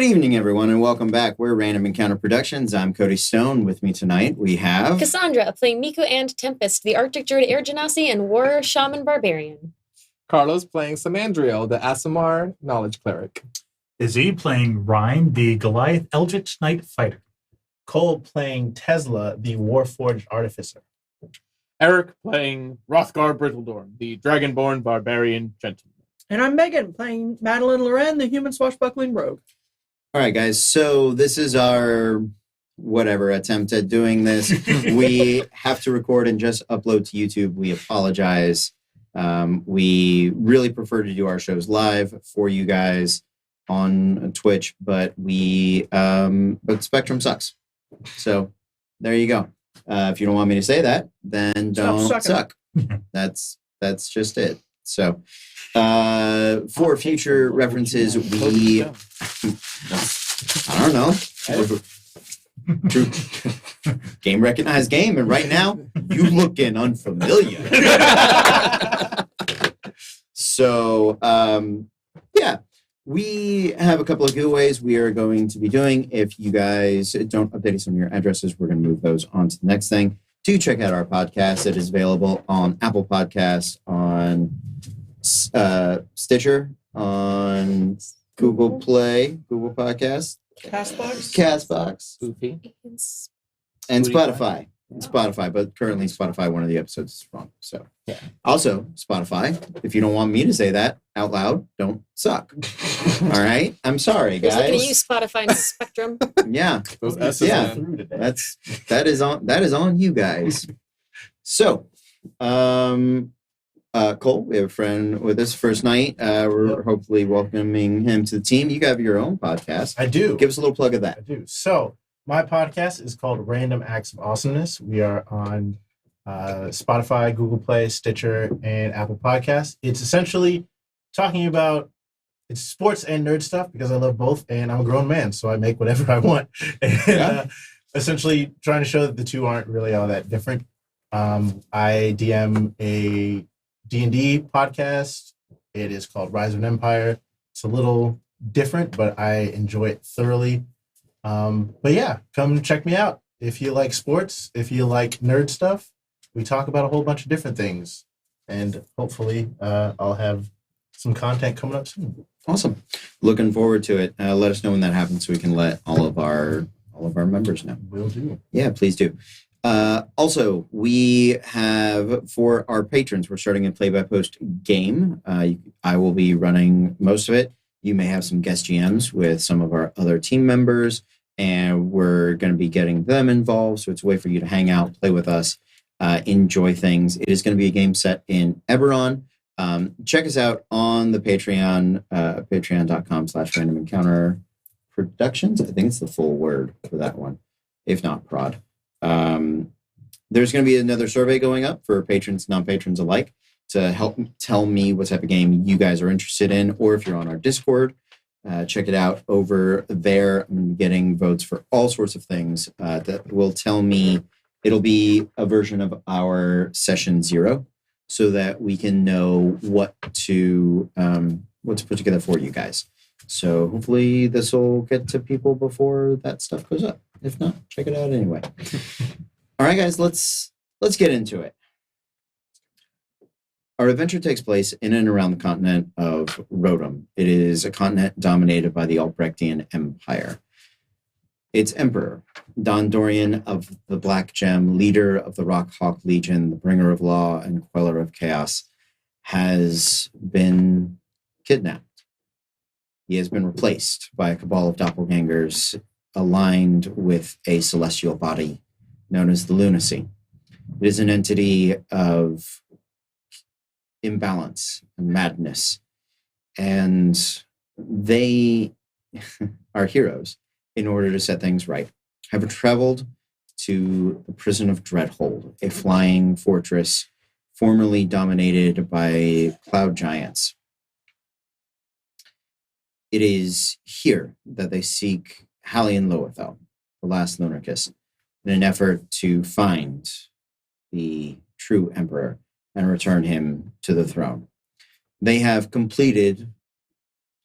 Good evening, everyone, and welcome back. We're Random Encounter Productions. I'm Cody Stone. With me tonight, we have... Cassandra, playing Miku and Tempest, the Arctic Druid Air Genasi and Warrior Shaman Barbarian. Carlos playing Samandriel, the Aasimar Knowledge Cleric. Izzy playing Ryan, the Goliath Eldritch Knight Fighter. Cole playing Tesla, the Warforged Artificer. Eric playing Rothgar Brittledorn, the Dragonborn Barbarian Gentleman. And I'm Megan, playing Madeline Loren, the Human Swashbuckling Rogue. All right, guys, so this is our attempt at doing this. We have to record and just upload to YouTube. We apologize. We really prefer to do our shows live for you guys on Twitch, but Spectrum sucks. So there you go. If you don't want me to say that, then don't suck. That's just it. So for future references, we I don't know. True. Game recognized game, and right now you looking unfamiliar. So yeah. We have a couple of giveaways we are going to be doing. If you guys don't update us on your addresses, we're going to move those on to the next thing. Do check out our podcast. It is available on Apple Podcasts, on Stitcher, on Google Play, Google Podcasts, Castbox, Goofy. and Spotify. Spotify, but currently Spotify, one of the episodes is wrong. So, yeah. Also, Spotify, if you don't want me to say that out loud, don't suck. All right? I'm sorry, guys. Who's looking at you, Spotify and Spectrum? Yeah. Those S's That is on you guys. So, Cole, we have a friend with us first night. We're hopefully welcoming him to the team. You have your own podcast. I do. Give us a little plug of that. I do. So, my podcast is called Random Acts of Awesomeness. We are on Spotify, Google Play, Stitcher, and Apple Podcasts. It's essentially talking about it's sports and nerd stuff because I love both, and I'm a grown man, so I make whatever I want. And essentially trying to show that the two aren't really all that different. I DM a D&D podcast. It is called Rise of an Empire. It's a little different, but I enjoy it thoroughly. But yeah, come check me out. If you like sports, if you like nerd stuff, we talk about a whole bunch of different things. And hopefully I'll have some content coming up soon. Awesome. Looking forward to it. Let us know when that happens so we can let all of our members know. Will do. Yeah, please do. Also, we have, for our patrons, we're starting a play-by-post game. I will be running most of it. You may have some guest GMs with some of our other team members, and we're going to be getting them involved. So it's a way for you to hang out, play with us, enjoy things. It is going to be a game set in Eberron. Check us out on the Patreon, patreon.com/Random Encounter Productions. I think it's the full word for that one, if not prod. There's going to be another survey going up for patrons, non-patrons alike, to help tell me what type of game you guys are interested in, or if you're on our Discord, check it out over there. I'm going to be getting votes for all sorts of things that will tell me. It'll be a version of our session 0, so that we can know what to put together for you guys. So hopefully this will get to people before that stuff goes up. If not, check it out anyway. All right, guys, let's get into it. Our adventure takes place in and around the continent of Rotem. It is a continent dominated by the Albrechtian Empire. Its emperor, Don Dorian of the Black Gem, leader of the Rockhawk Legion, the bringer of law and queller of chaos, has been kidnapped. He has been replaced by a cabal of doppelgangers aligned with a celestial body known as the Lunacy. It is an entity of imbalance and madness, and they are heroes in order to set things right. Have traveled to the prison of Dreadhold, a flying fortress formerly dominated by cloud giants. It is here that they seek Hallian Loethel, the last Lunarchus, in an effort to find the true emperor and return him to the throne. They have completed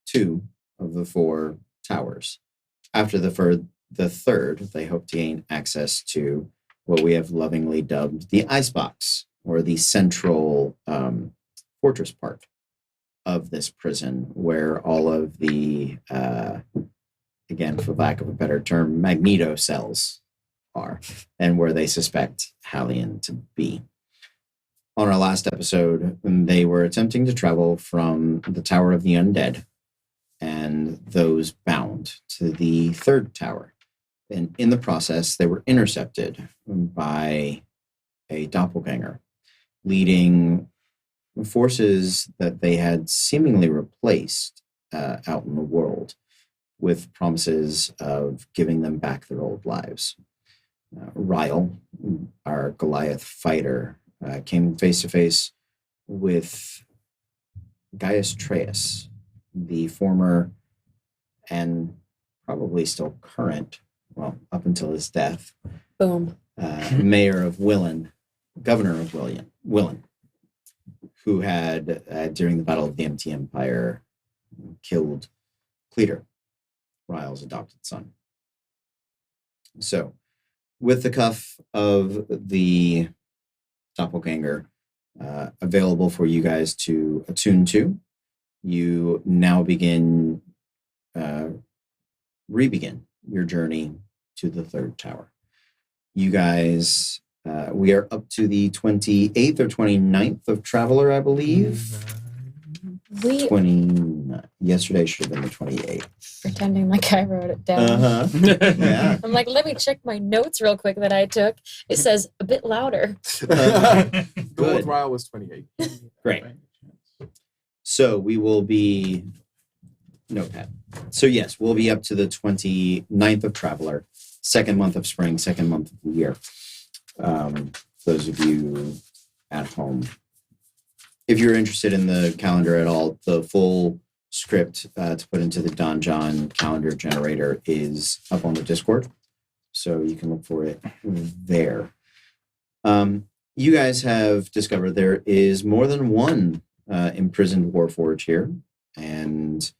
2 of the 4 towers. after the third, they hope to gain access to what we have lovingly dubbed the icebox, or the central fortress part of this prison, where all of the, again, for lack of a better term, magneto cells are, and where they suspect Hallian to be. On our last episode, they were attempting to travel from the Tower of the Undead and those bound to the third tower. And in the process, they were intercepted by a doppelganger, leading forces that they had seemingly replaced out in the world, with promises of giving them back their old lives. Ryle, our Goliath fighter, came face to face with Gaius Treus, the former and probably still current, well, up until his death, Boom. mayor of Willen, governor of Willen, who had, during the Battle of the Empty Empire, killed Cleater, Ryle's adopted son. So, with the cuff of the doppelganger available for you guys to attune to, you now re-begin your journey to the third tower. You guys, we are up to the 28th or 29th of Traveler, I believe. Yesterday should have been the 28th. Pretending like I wrote it down. Yeah. I'm like, let me check my notes real quick that I took. It says a bit louder. Gold Ryle was 28. Great. So we will be notepad. So yes, we'll be up to the 29th of Traveler, second month of spring, second month of the year. Those of you at home, if you're interested in the calendar at all, the full script to put into the Don John calendar generator is up on the Discord, so you can look for it there. You guys have discovered there is more than one imprisoned Warforged here, and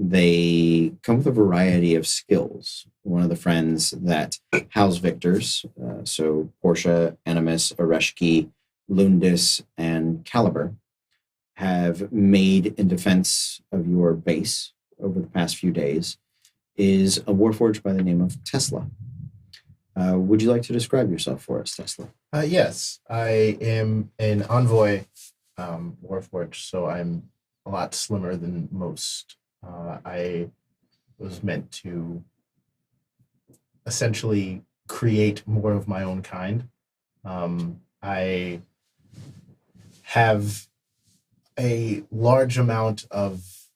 they come with a variety of skills. One of the friends that house victors, so Portia, Animus, Oreshki, Lundis, and Caliber, have made in defense of your base over the past few days is a Warforged by the name of Tesla. Would you like to describe yourself for us, Tesla? Yes, I am an envoy Warforged, so I'm a lot slimmer than most. I was meant to essentially create more of my own kind. I have a large amount of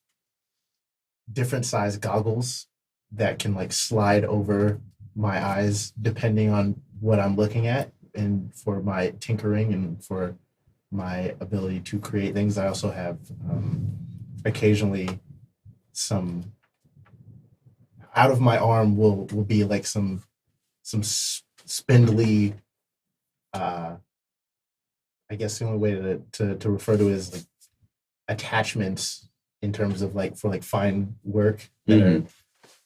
different size goggles that can like slide over my eyes depending on what I'm looking at, and for my tinkering and for my ability to create things. I also have occasionally some out of my arm will be like some spindly I guess the only way to refer to it is like attachments in terms of like for like fine work that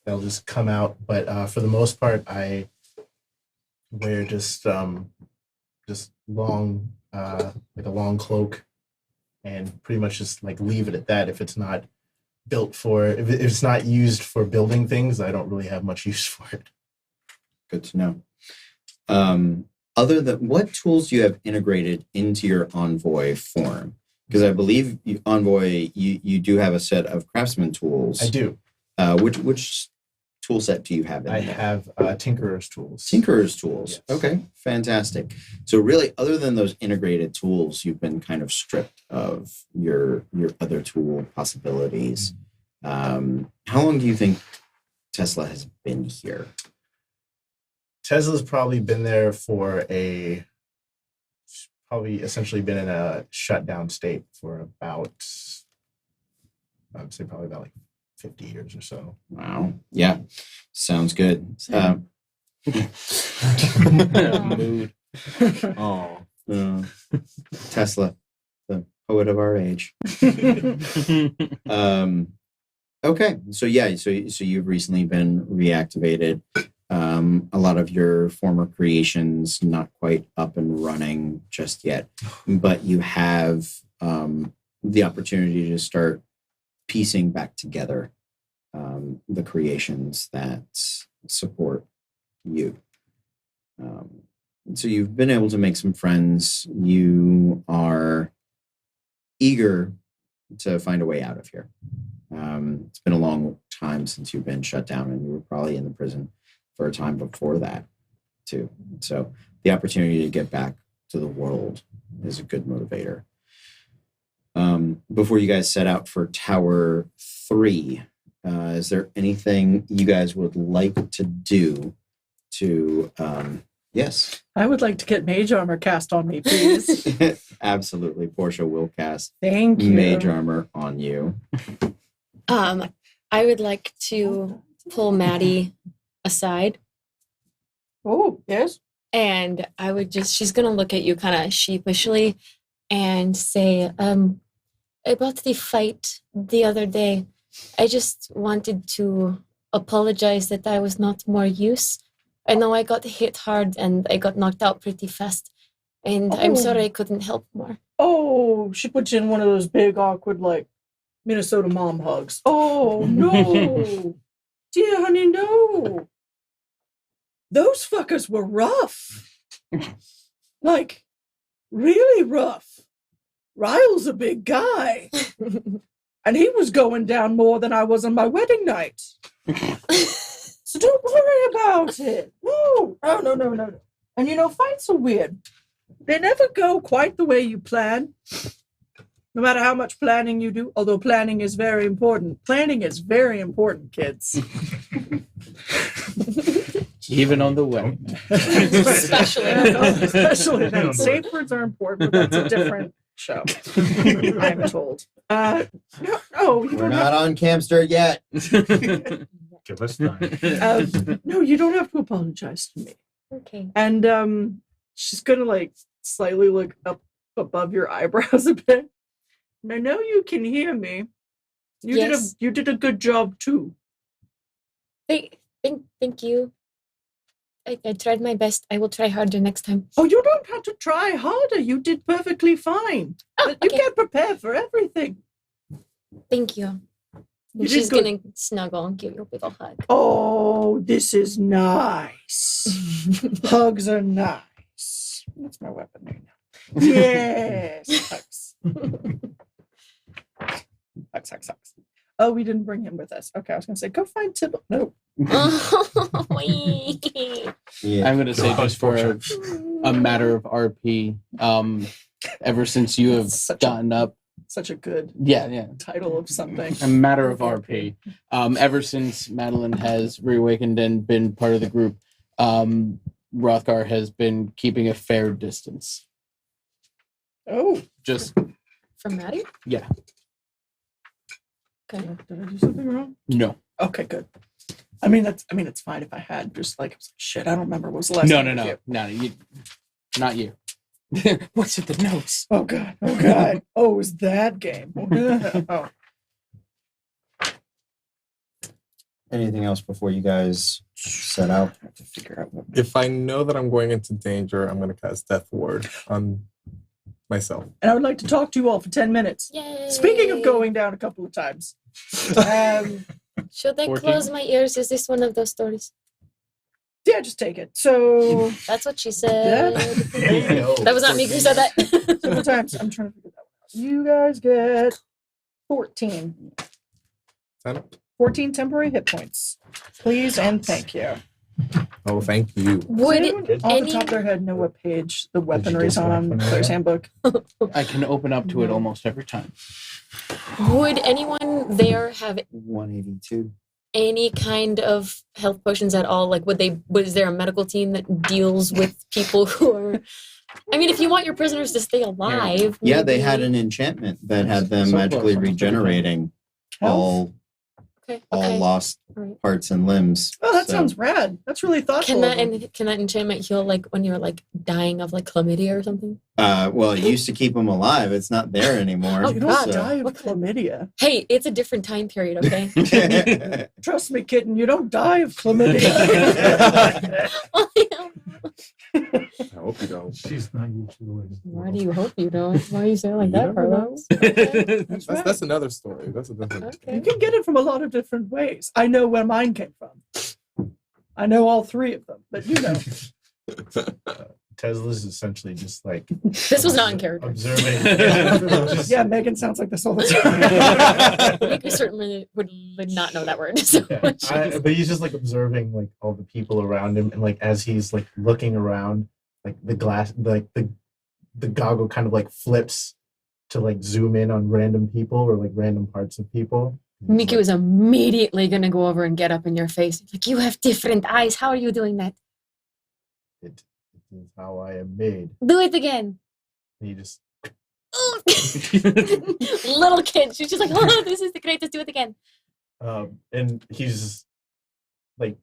that'll just come out. But for the most part, I wear just long like a long cloak, and pretty much just like leave it at that. If it's not built for, if it's not used for building things, I don't really have much use for it. Good to know. Other than, what tools do you have integrated into your Envoy form? Because I believe Envoy, you do have a set of craftsman tools. I do. Which tool set do you have in I there? have Tinkerer's tools. Tinkerer's tools. Yes. Okay, fantastic. So really, other than those integrated tools, you've been kind of stripped of your other tool possibilities. How long do you think Tesla has been here? Tesla's probably been there for probably essentially been in a shutdown state for about, I would say probably about like 50 years or so. Wow. Yeah. Sounds good. Mood. Oh. Tesla, the poet of our age. Okay, so you've recently been reactivated. A lot of your former creations not quite up and running just yet, but you have the opportunity to start piecing back together the creations that support you. So you've been able to make some friends. You are eager to find a way out of here. It's been a long time since you've been shut down, and you were probably in the prison for a time before that, too. So the opportunity to get back to the world is a good motivator. Before you guys set out for Tower 3, is there anything you guys would like to do to... Yes. I would like to get mage armor cast on me, please. Absolutely. Portia will cast Thank you. mage armor on you. I would like to pull Maddie aside. Oh, yes. And I would she's going to look at you kind of sheepishly and say, about the fight the other day, I just wanted to apologize that I was not more use. I know I got hit hard and I got knocked out pretty fast. And I'm sorry I couldn't help more. Oh, she put you in one of those big, awkward, like, Minnesota mom hugs. Oh, no. Dear honey, no. Those fuckers were rough. Like, really rough. Ryle's a big guy. And he was going down more than I was on my wedding night. So don't worry about it. No. Oh, no. And fights are weird. They never go quite the way you plan. No matter how much planning you do, although planning is very important. Planning is very important, kids. Even on the way. Especially then. Safe words are important, but that's a different show. I'm told. No, you We're don't not on Camster yet. Give us time. no, you don't have to apologize to me. Okay. And she's gonna like slightly look up above your eyebrows a bit. And I know you can hear me. You did a good job too. Thank you. I tried my best. I will try harder next time. Oh, you don't have to try harder. You did perfectly fine. Oh, You okay. can't prepare for everything. Thank you. You She's did going to snuggle and give you a big ol' hug. Oh, this is nice. Hugs are nice. What's my weapon name now? Yes. Hugs. Hugs. Oh, we didn't bring him with us. Okay, I was going to say, go find Tibble. No. Yeah. I'm going to say just for a matter of RP, ever since you have gotten up. Such a good title of something. A matter of RP. Ever since Madeline has reawakened and been part of the group, Rothgar has been keeping a fair distance. Oh. Just From Maddie? Yeah. Okay. Did I do something wrong? No. Okay, good. I mean, it's fine if I had. Just like, shit, I don't remember what was the last No. Not you. What's with the notes? Oh, God. Oh, it was that game. Oh. Anything else before you guys set out? I have to figure out what. If I know that I'm going into danger, I'm going to cast Death Ward on myself. And I would like to talk to you all for 10 minutes. Yay. Speaking of going down a couple of times. Should I 14? close my ears? Is this one of those stories? Yeah, just take it. So, That's what she said. Yeah. That was not me who said that. several times. I'm trying to figure that one out. You guys get 14. 14 temporary hit points. Please and thank you. Oh, thank you. Would Does anyone off the top of their head know what page the weaponry's on Claire's handbook? I can open up to it almost every time. Would anyone there have 182. any kind of health potions at all? Like, was there a medical team that deals with people who are... I mean, if you want your prisoners to stay alive... Yeah, they maybe- had an enchantment that had them So magically close. regenerating all Okay. all Okay. lost Alright. parts and limbs. Oh, that So, sounds rad. That's really thoughtful. Can that of them. can that enchantment heal like when you're like dying of like chlamydia or something? well, it used to keep them alive. It's not there anymore. Oh, You don't God. die of What kind of- chlamydia. Hey, it's a different time period, okay? So. Trust me, kitten, you don't die of chlamydia. Oh, yeah. I hope you don't. She's not usually. Why do you hope you don't? Why are you saying like You that, never know. Carlos? Okay. That's another story. That's a different. You Okay. can get it from a lot of different ways. I know where mine came from. I know all three of them, but you know. Tesla's essentially just like This was not in character. observing. Just- Yeah, Megan sounds like this all the time. We certainly would not know that word. So Yeah. But he's just like observing like all the people around him, and like as he's like looking around, like the glass, like the goggle kind of like flips to like zoom in on random people or like random parts of people. Miki was immediately gonna go over and get up in your face. Like, you have different eyes. How are you doing that? It is how I am made. Do it again. And he just Little kid. She's just like, oh, this is the greatest. Do it again. and he's like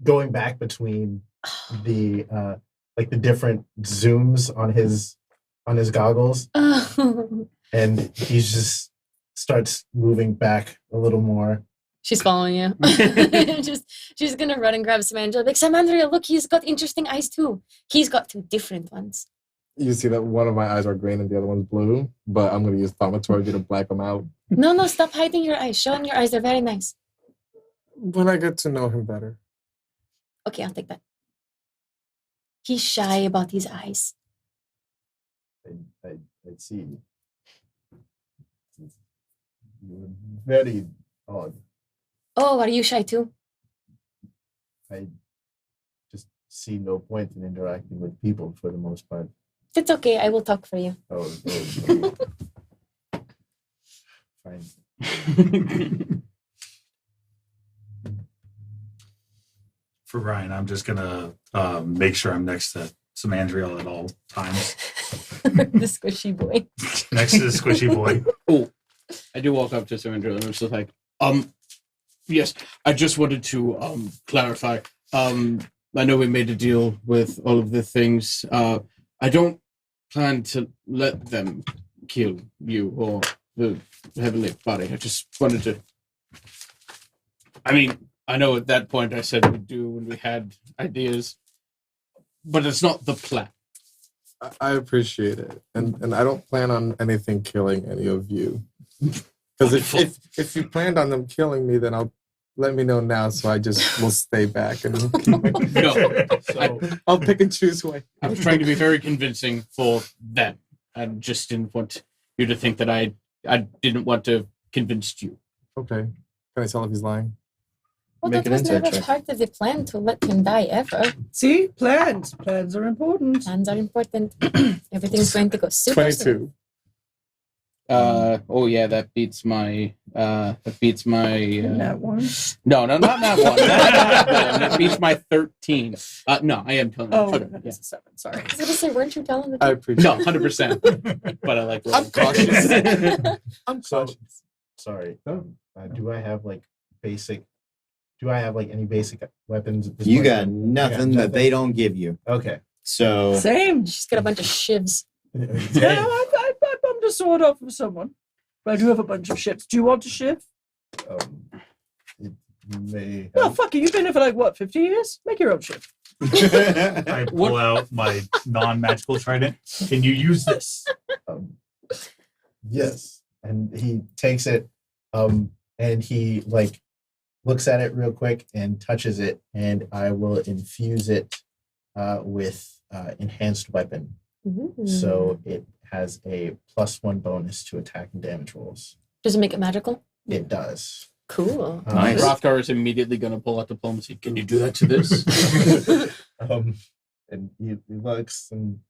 going back between the like the different zooms on his goggles, Oh. and he just starts moving back a little more. She's following you. She's gonna run and grab Samandria. Like, Samandria, look, he's got interesting eyes too. He's got two different ones. You see that one of my eyes are green and the other one's blue, but I'm gonna use thaumaturgy to black them out No, stop hiding your eyes. Showing your eyes. They're very nice. when I get to know him better. Okay, I'll take that. He's shy about his eyes. I see. You're very odd. Oh, are you shy too? I just see no point in interacting with people for the most part. It's okay. I will talk for you. Oh. Fine. For Ryan, I'm just gonna make sure I'm next to Samandriel at all times. The squishy boy. Next to the squishy boy. Oh, I do walk up to Surrender and I'm just like, yes, I just wanted to clarify. I know we made a deal with all of the things. I don't plan to let them kill you or the heavenly body. I just wanted to. I mean, I know at that point I said we'd do when we had ideas, but it's not the plan. I appreciate it, and I don't plan on anything killing any of you. Because if you planned on them killing me, then let me know now, so I just will stay back and No, So I'll pick and choose who I was trying to be very convincing for them. I just didn't want you to think that I didn't want to convince you. Okay, can I tell if he's lying? Well, Make that an was insight never check. part of the plan to let him die ever. See, plans. Plans are important. Plans are important. Everything's going to go super smooth. 22. Oh yeah, that beats my That one. No, not that one. That beats my 13. No, I am telling the Oh, truth. that Yeah. is a 7. Sorry. I was gonna say, weren't you telling the I truth? appreciate No, it. 100%. But I like I'm cautious. I'm So- cautious. sorry. Do I have like any basic weapons? At this You point? got nothing that they don't give you. Okay. So Same. She's got a bunch of shivs. No, I bumped a sword off of someone. But I do have a bunch of ships. Do you want a ship? It may No, help. fuck it. You've been here for like, what, 50 years? Make your own ship. I pull out my non-magical trident. Can you use this? Yes. And he takes it, and he like looks at it real quick and touches it, and I will infuse it with enhanced weapon. Ooh. So it has a +1 bonus to attack and damage rolls. Does it make it magical? It does. Cool. Nice. Rothgar is immediately going to pull out diplomacy. Can you do that to this? And he looks and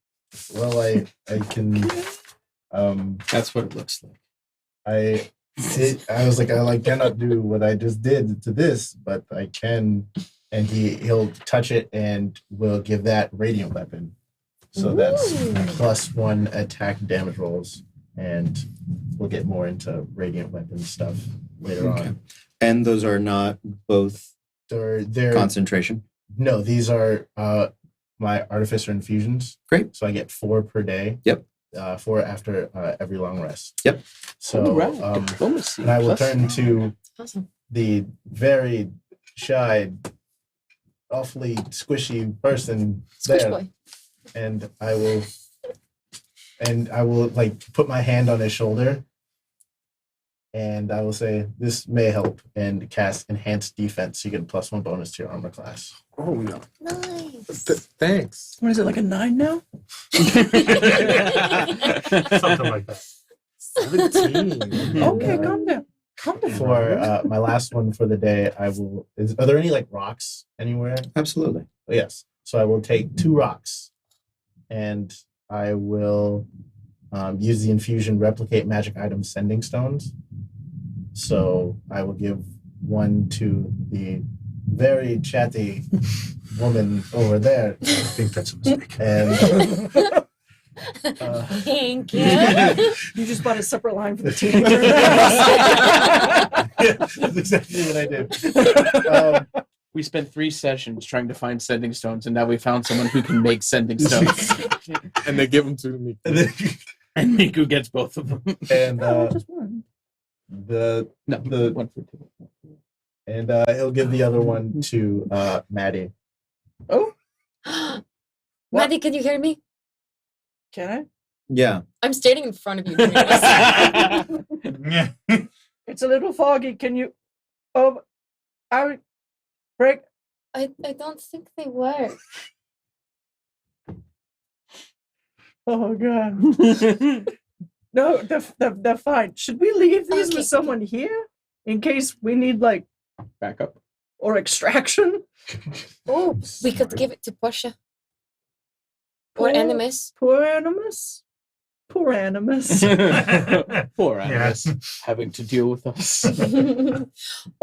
I can That's what it looks like. I was like, I cannot do what I just did to this, but I can. And he'll touch it and will give that radiant weapon. So that's Ooh. +1 attack damage rolls, and we'll get more into radiant weapon stuff later Okay. on. And those are not both They're concentration. no, these are my artificer infusions. Great. So I get 4 per day. Yep. 4 after every long rest. Yep. So All right. Diplomacy. and I will Plus- turn to Awesome. the very shy, awfully squishy person Squish there, boy. and I will like put my hand on his shoulder, and I will say, "This may help," and cast enhanced defense. You get a +1 bonus to your armor class. Oh no. Nice. Thanks. What is it, like a 9 now? Something like that. 17. Okay, calm down. Calm down. For my last one for the day, I will. Are there any like rocks anywhere? Absolutely. Oh, yes. So I will take 2 rocks, and I will use the infusion replicate magic item sending stones. So I will give one to the very chatty woman over there, I think that's a mistake. and Thank you. You just bought a separate line for the teenager. yeah, that's exactly what I did. We spent 3 sessions trying to find sending stones, and now we found someone who can make sending stones. And they give them to me. And Miku gets both of them. And Just one. the No, The- 1 for 2. and he'll give the other one to Maddie. Oh, Maddie, can you hear me? can I? Yeah. I'm standing in front of you. Doing this. Yeah. It's a little foggy. Can you? Oh, I break. I don't think they work. Oh god. No, they're fine. Should we leave these Okay. with someone here in case we need like Back up. or extraction? Oh, we could give it to Portia. Or Poor- Animus. Poor Animus. Poor Animus. Poor Yes. Animus having to deal with us. Or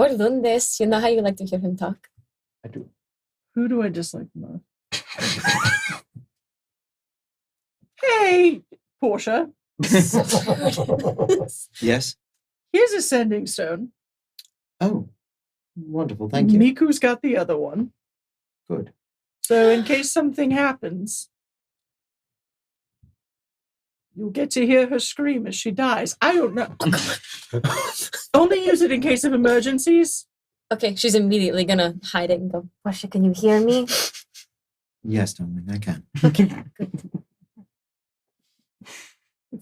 Lundes. You know how you like to hear him talk. I do. Who do I dislike the most? Hey, Portia. So rude. Yes. Here's a sending stone. Oh, wonderful. Thank you. Miku's got the other one. Good. So in case something happens, you'll get to hear her scream as she dies. I don't know. Only use it in case of emergencies. Okay, she's immediately gonna hide it and go, Portia, can you hear me? Yes, darling, I can. Okay, good.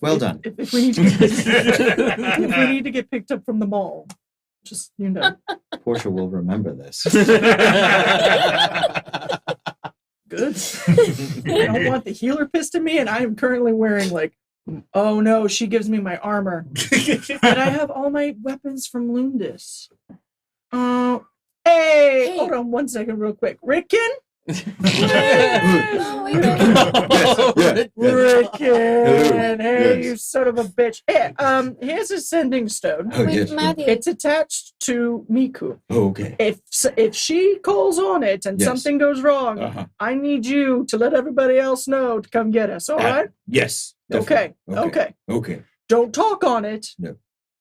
Well done. If we need to get, if we need to get picked up from the mall, just Portia will remember this. good. I don't want the healer pissed at me, and I am currently wearing like, oh no, she gives me my armor, and I have all my weapons from Lundis. Hey, hold on 1 second, real quick, Ricken. No, we don't. Ricken, hey, Yes. you son of a bitch. Here, here's a sending stone. Oh, Wait, yes. Maddie. It's attached to Miku. Oh, okay. If she calls on it and Yes. something goes wrong, Uh-huh. I need you to let everybody else know to come get us. All right? Yes. Okay. definitely. Okay. Okay. Don't talk on it. No.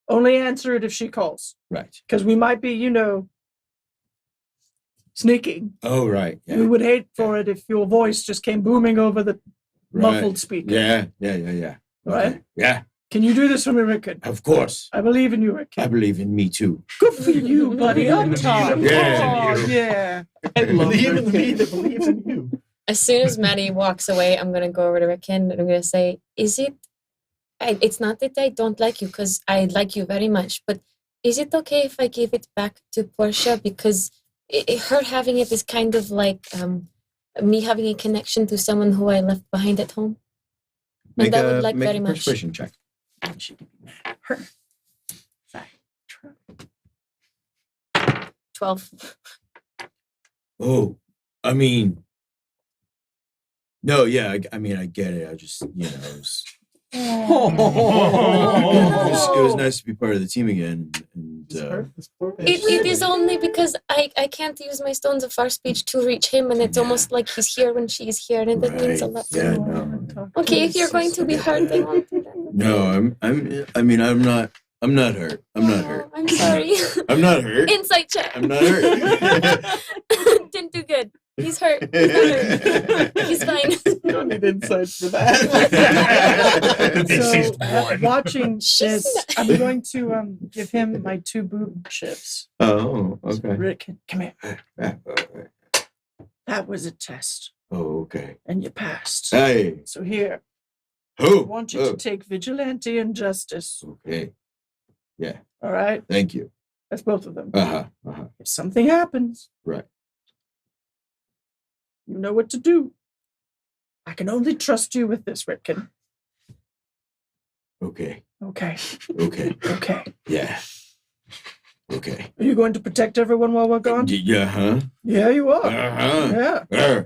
Only answer it if she calls, Right. because we might be, sneaking. Oh, right. Yeah. We would hate for it if your voice just came booming over the Right. muffled speaker. Yeah. Right? Okay. Yeah. Can you do this for me, Rickon? Of course. I believe in you, I Rickon. believe in me too. Good for you, buddy. Up top. Yeah. Oh, yeah. I love Believe in Ricken. me that believes in you. As soon as Maddie walks away, I'm gonna go over to Ricken and I'm gonna say, it's not that I don't like you, because I like you very much, but is it okay if I give it back to Portia? Because her having it is kind of like me having a connection to someone who I left behind at home. Make I a would like make very a much. persuasion check. Her. 12. Oh, I mean, no, yeah. I mean, I get it. I just, it was nice to be part of the team again. And It is only because I can't use my stones of far speech to reach him, and it's almost like he's here when she's here, and that means a lot to Yeah, me. no. Okay, if you're going to be hurt, then I'll do that. No, I'm not I'm not hurt. I'm not Oh, hurt. I'm sorry. I'm not hurt. Insight check. I'm not hurt. Didn't do good. He's hurt. He's not hurt. He's fine. You don't need insight for that. She's So, one. watching She's this, I'm going to give him my 2 boob chips. Oh, So, okay. Rick, come here. Oh, That was a test, okay. and you passed. Hey. So here, I Who? want you to take vigilante and justice. Okay. Yeah. All right, Thank you. that's both of them. Uh-huh. If something happens, Right. you know what to do. I can only trust you with this, Ritkin. Okay. Okay, Okay. okay. Yeah. Okay. Are you going to protect everyone while we're gone? Yeah, huh? Yeah, you are. Uh-huh. Yeah.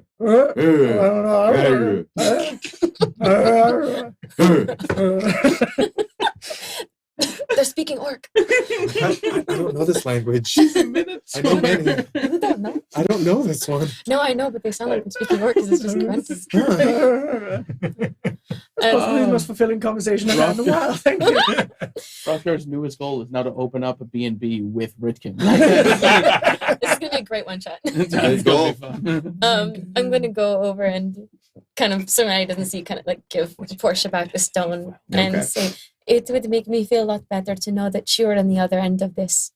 They're speaking orc. I don't know this language. I know many. You don't know? I don't know this one. No, I know, but they sound like they're speaking orc because it's just grunting. Possibly the most fulfilling conversation I've had in a while. Thank you. Frostbear's newest goal is now to open up a B&B with Ritkin. This is gonna be a great one shot. It's gonna be fun. I'm gonna go over and kind of, so Renee doesn't see, kind of like give Portia back the stone and Okay. say, it would make me feel a lot better to know that you're on the other end of this.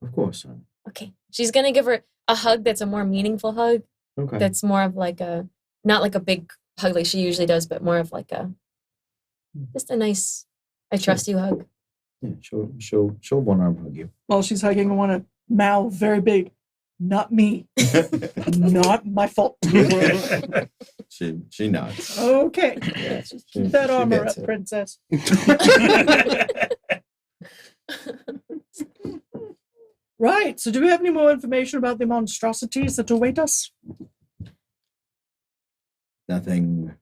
Of course, son. Okay. She's gonna give her a hug that's a more meaningful hug. Okay. That's more of like a, not like a big hug like she usually does, but more of like a, just a nice, I trust you hug. Yeah, she'll one arm hug you. While she's hugging, I want to mouth very big. Not me. Not my fault. She nods. Okay. Yeah, Keep that she armor gets up, it. princess. Right. So, do we have any more information about the monstrosities that await us? Nothing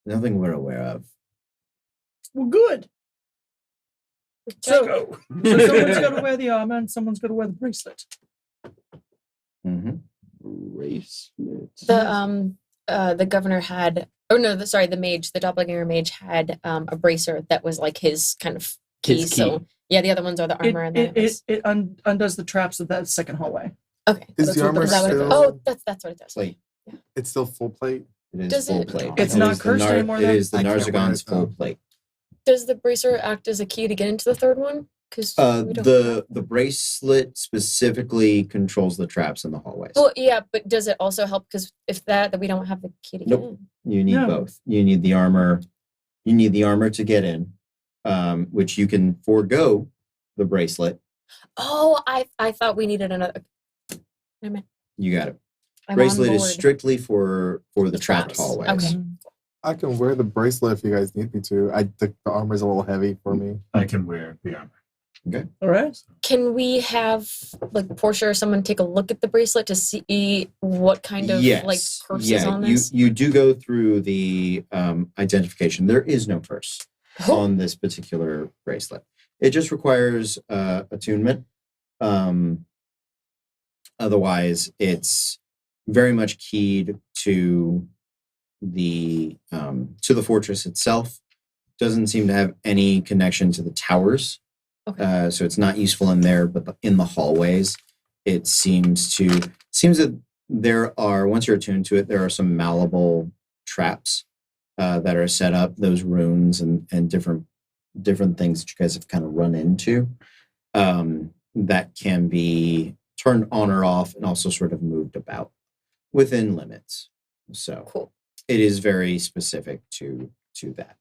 we're aware of. Well, good. So, Go. so someone's got to wear the armor and someone's got to wear the bracelet. Mm-hmm. Bracelets. The governor had, the mage, the doppelganger mage had a bracer that was like his kind of key. His key. So yeah, the other ones are the armor and then It undoes the traps of that second hallway. okay. Is That's the what armor is that what it- still- Oh, that's what it does. Plate. It's still full plate. It is Does full it- plate. It's It not is the cursed anymore, It then? is the I can't wear Narzagon's it, though. full plate. Does the bracer act as a key to get into the third one? Because The bracelet specifically controls the traps in the hallways. Well, yeah, but does it also help? Because if that we don't have the key to get Nope. in. You need No. both. You need the armor. You need the armor to get in, which you can forego the bracelet. Oh, I thought we needed another. Never mind. You got it. I'm Bracelet on is board. strictly for the trapped traps. hallways. Okay. I can wear the bracelet if you guys need me to. The armor's a little heavy for me. I can wear the armor. All right. Can we have like Portia or someone take a look at the bracelet to see what kind of like curse is on this? You do go through the identification. There is no curse on this particular bracelet. It just requires attunement. Otherwise, it's very much keyed to the fortress itself. Doesn't seem to have any connection to the towers. Okay. So it's not useful in there, but in the hallways, it seems that there are, once you're attuned to it, there are some malleable traps that are set up, those runes and different things that you guys have kind of run into that can be turned on or off and also sort of moved about within limits. So Cool. it is very specific to that.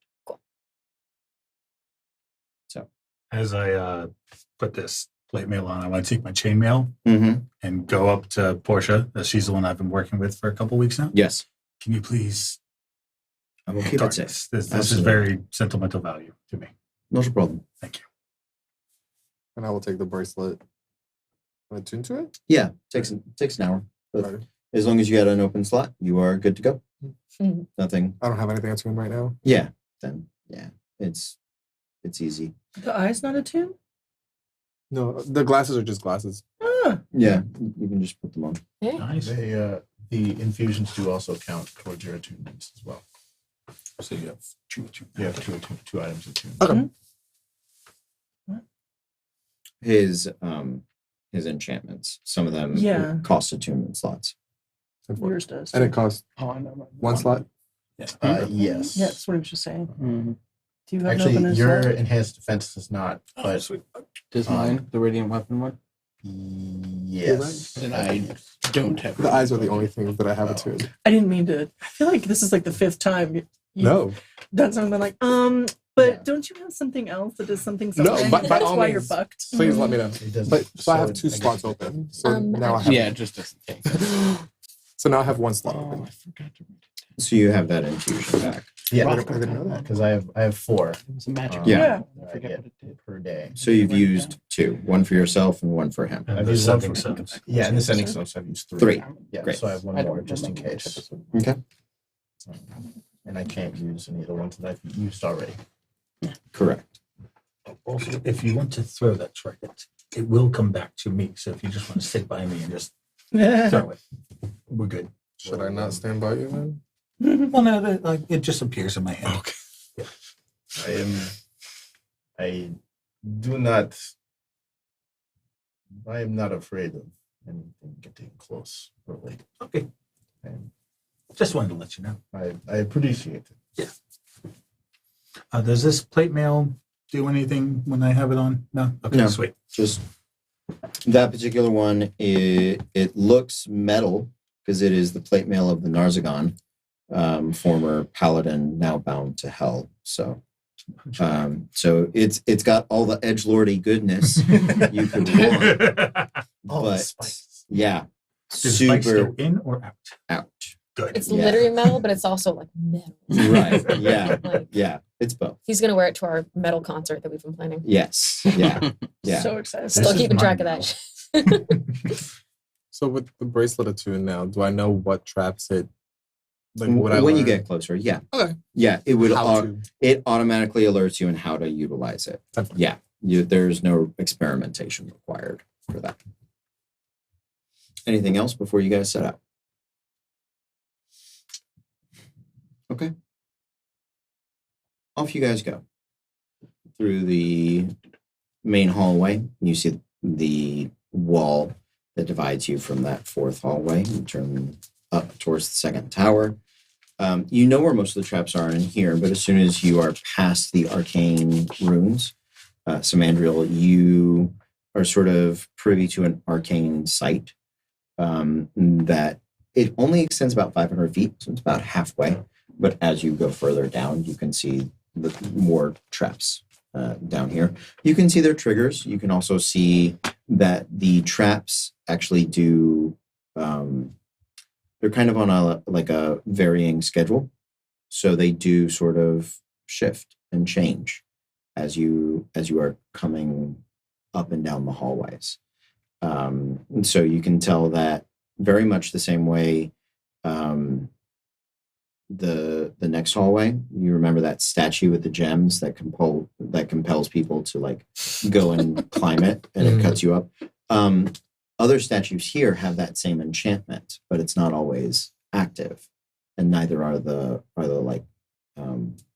As I put this plate mail on, I want to take my chainmail Mm-hmm. and go up to Portia, as she's the one I've been working with for a couple weeks now. Yes. Can you please I will keep guard it safe. this? This is Absolutely. very sentimental value to me. Not a problem. Thank you. And I will take the bracelet. Am I tuned to it? Yeah, takes an hour. But Right. as long as you got an open slot, you are good to go. Mhm. Nothing. I don't have anything attuned right now. Yeah. Then yeah, it's easy. The eye's not attuned? No, the glasses are just glasses. Ah, Yeah, you can just put them on. Yeah. Nice. The infusions do also count towards your attunements as well. So you have two. You have two items attuned. Okay. his enchantments. Some of them Yeah. cost attunement slots. Yours does. And it costs Oh, I know. one slot. Yes. Yeah, that's what he was just saying. Mhm. Do you have Actually, enough in your his enhanced defense does not. But Sweet. Does mine, the radiant weapon one? yes, Then I don't have. The eyes are the only things that I have attuned. I didn't mean to. I feel like this is like the 5th time you've No. done something like, but Yeah. don't you have something else that does something? No, something? by That's all why you're means. fucked. Please let me know. It doesn't- But so I have so 2 I guess slots it- open. So now I have Yeah, it just doesn't take. So now I have 1 slot Oh, open. I forgot to. So you have that infusion back. Yeah, I didn't know that. because I have 4 It was a magic. Yeah. I forget what it did. per day. So you've used 2, one for yourself and one for him. And I've the used one sending for- stones. Yeah, and the sending stones I've used 3. 3. Yeah, Great. so I have one I don't more just in remember which case. episode. Okay. And I can't use any of the ones that I've used already. Correct. Also, if you want to throw that trinket, it will come back to me. So if you just want to sit by me and just throw it, we're good. Should I not stand by you then? Well, no, like it just appears in my hand. Okay. I do not. I am not afraid of anything getting close, really. Okay, And just wanted to let you know. I appreciate it. Does this plate mail do anything when I have it on? No. Okay, No. sweet. Just that particular one, it looks metal because it is the plate mail of the Narzagon, former paladin, now bound to hell. So it's got all the edgelordy goodness you could want, All the but spices. yeah, Does the spikes super go in or out? out. Good. It's Yeah. literally metal, but it's also like metal. Right? Yeah, Like, yeah. It's both. he's gonna wear it to our metal concert that we've been planning. Yes. Yeah. Yeah. So excited. This Still is keeping track of mine that. So with the bracelet attuned now, do I know what traps it? Like would I When you learn get closer, yeah. Okay. Yeah, it would. how to? It automatically alerts you on how to utilize it. Okay. Yeah, there's no experimentation required for that. Anything else before you guys set out? Okay. Off you guys go. Through the main hallway, you see the wall that divides you from that 4th hallway. You turn up towards the 2nd tower. You know where most of the traps are in here, but as soon as you are past the arcane runes, Samandriel, you are sort of privy to an arcane site that it only extends about 500 feet, so it's about halfway. But as you go further down, you can see more traps down here. You can see their triggers. You can also see that the traps actually do. They're kind of on a varying schedule, so they do sort of shift and change as you are coming up and down the hallways. And so you can tell that very much the same way. The next hallway, you remember that statue with the gems that compels people to like go and climb it, and it cuts you up. Other statues here have that same enchantment, but it's not always active, and neither are the like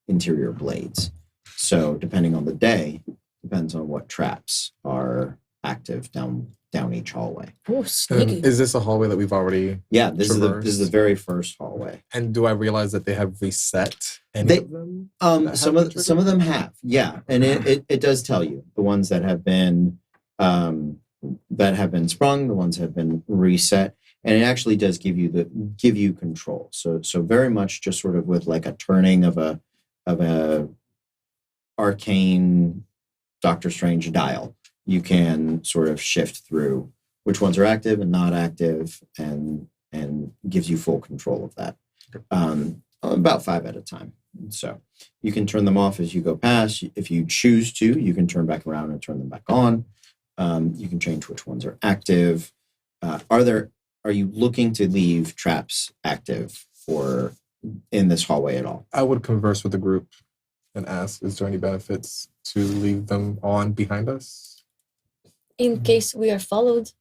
interior blades. So depending on the day, depends on what traps are active down each hallway. Oh, And sneaky. is this a hallway that we've already? Yeah, this is Traverse. the very first hallway. And do I realize that they have reset any They- of them? Some That of have been some of them have, yeah, and it does tell you the ones that have been sprung, the ones that have been reset, and it actually does give you control. So very much just sort of with like a turning of a arcane Doctor Strange dial, you can sort of shift through which ones are active and not active, and gives you full control of that. About 5 at a time. So you can turn them off as you go past. If you choose to, you can turn back around and turn them back on. You can change which ones are active. Are you looking to leave traps active in this hallway at all? I would converse with the group and ask, is there any benefits to leave them on behind us? In case we are followed.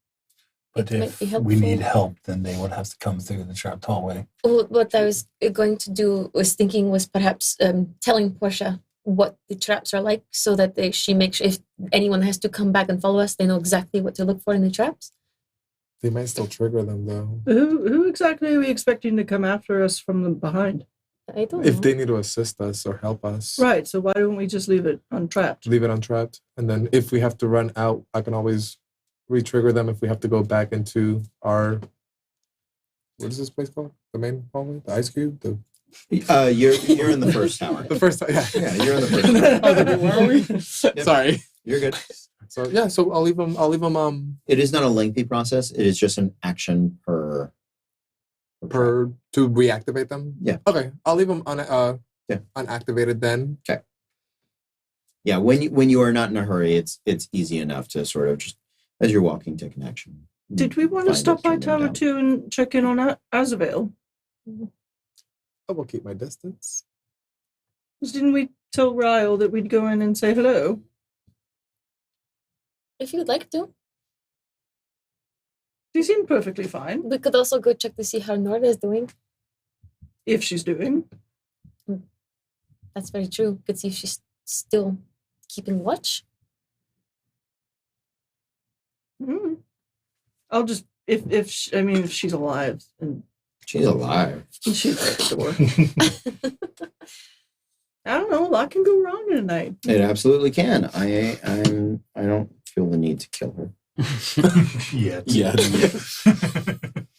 But It might if be we helpful. need help, then they would have to come through the trapped hallway. What I was going to do was thinking was perhaps telling Portia what the traps are like, so that she makes sure if anyone has to come back and follow us, they know exactly what to look for in the traps. They might still trigger them though. Who exactly are we expecting to come after us from the behind? I don't If know. they need to assist us or help us, Right. So why don't we just leave it untrapped? leave it untrapped, and then if we have to run out, I can always re-trigger them if we have to go back into our. What is this place called? The main hallway, the ice cube, the You're in the first tower. the first. Yeah, Yeah, you're in the first tower. I was like, where are we? Sorry. You're good. So yeah, so I'll leave them. It is not a lengthy process. It is just an action per to reactivate them. Yeah. Okay, I'll leave them Yeah. unactivated then. Yeah, when you are not in a hurry, it's easy enough to sort of just as you're walking take an action. Did we want to Find stop it, by turn them Tower down. 2 and check in on Azavale? I will keep my distance. 'Cause didn't we tell Ryle that we'd go in and say hello? If you'd like to, She seemed perfectly fine, we could also go check to see how Norda is doing. if she's doing. That's very true. Could see if she's still keeping watch. Mm. I'll just if she's alive and She's alive. she's at the door. I don't know. A lot can go wrong in a night. It absolutely can. I don't feel the need to kill her. Yeah.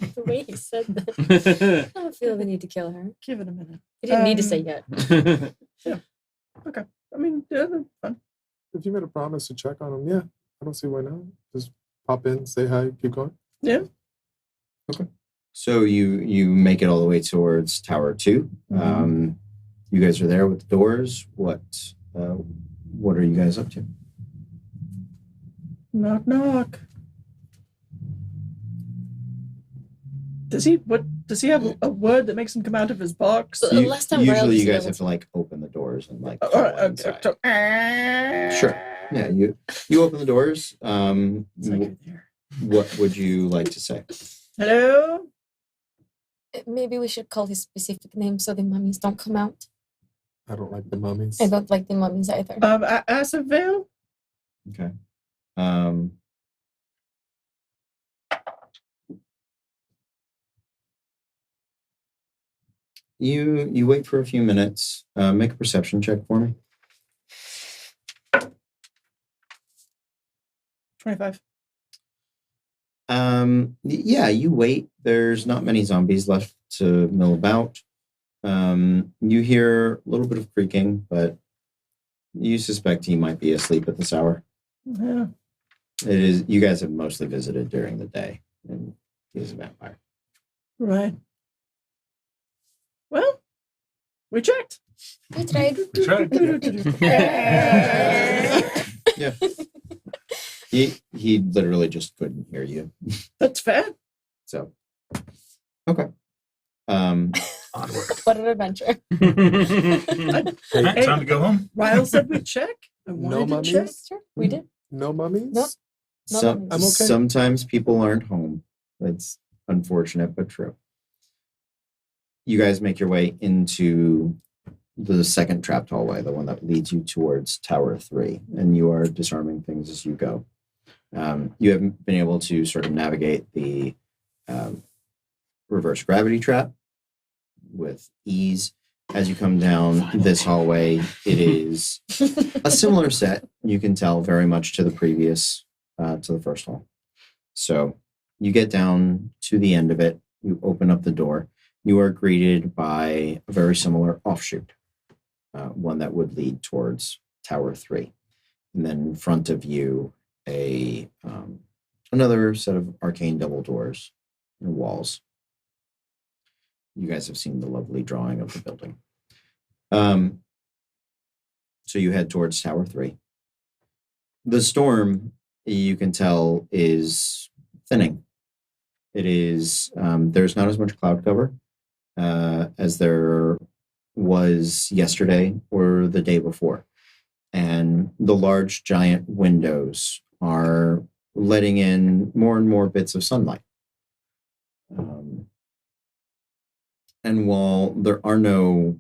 The way he said that, I don't feel the need to kill her. Give it a minute. He didn't need to say yet. I mean, yeah, that's fun. If you made a promise to check on them, yeah, I don't see why not. Just pop in, say hi, keep going. Yeah. So you make it all the way towards Tower 2. You guys are there with the doors. What are you guys up to? Knock knock. Does he have a word that makes him come out of his box? So- last time Ryle usually was you guys able have to like open the doors and like All call right, inside. okay. Sure. Yeah, you open the doors. It's like you're there. What would you like to say? Hello? Maybe we should call his specific name so the mummies don't come out. I don't like the mummies. I don't like the mummies either. Azavale? Okay. You wait for a few minutes. Make a perception check for me. 25. Yeah, you wait. There's not many zombies left to mill about. You hear a little bit of creaking, but you suspect he might be asleep at this hour. Yeah. It is. You guys have mostly visited during the day, and he's a vampire. Right. Well, we checked. We tried. Yeah. He literally just couldn't hear you. That's fair. So, okay. Onward. What an adventure. All right, time to go home. Ryle said we'd check. I No wanted to check. mummies? Sure, we did. No mummies? Nope. No Some, mummies. I'm okay. Sometimes people aren't home. It's unfortunate but true. You guys make your way into the second trapped hallway, the one that leads you towards Tower 3, and you are disarming things as you go. You haven't been able to sort of navigate the reverse gravity trap with ease. As you come down this hallway, it is a similar set. You can tell very much to the previous, to the first hall. So you get down to the end of it. You open up the door. You are greeted by a very similar offshoot, one that would lead towards Tower 3. And then in front of you, another set of arcane double doors and walls. You guys have seen the lovely drawing of the building. So you head towards Tower 3. The storm, you can tell, is thinning. It is, there's not as much cloud cover as there was yesterday or the day before. And the large giant windows are letting in more and more bits of sunlight. And while there are no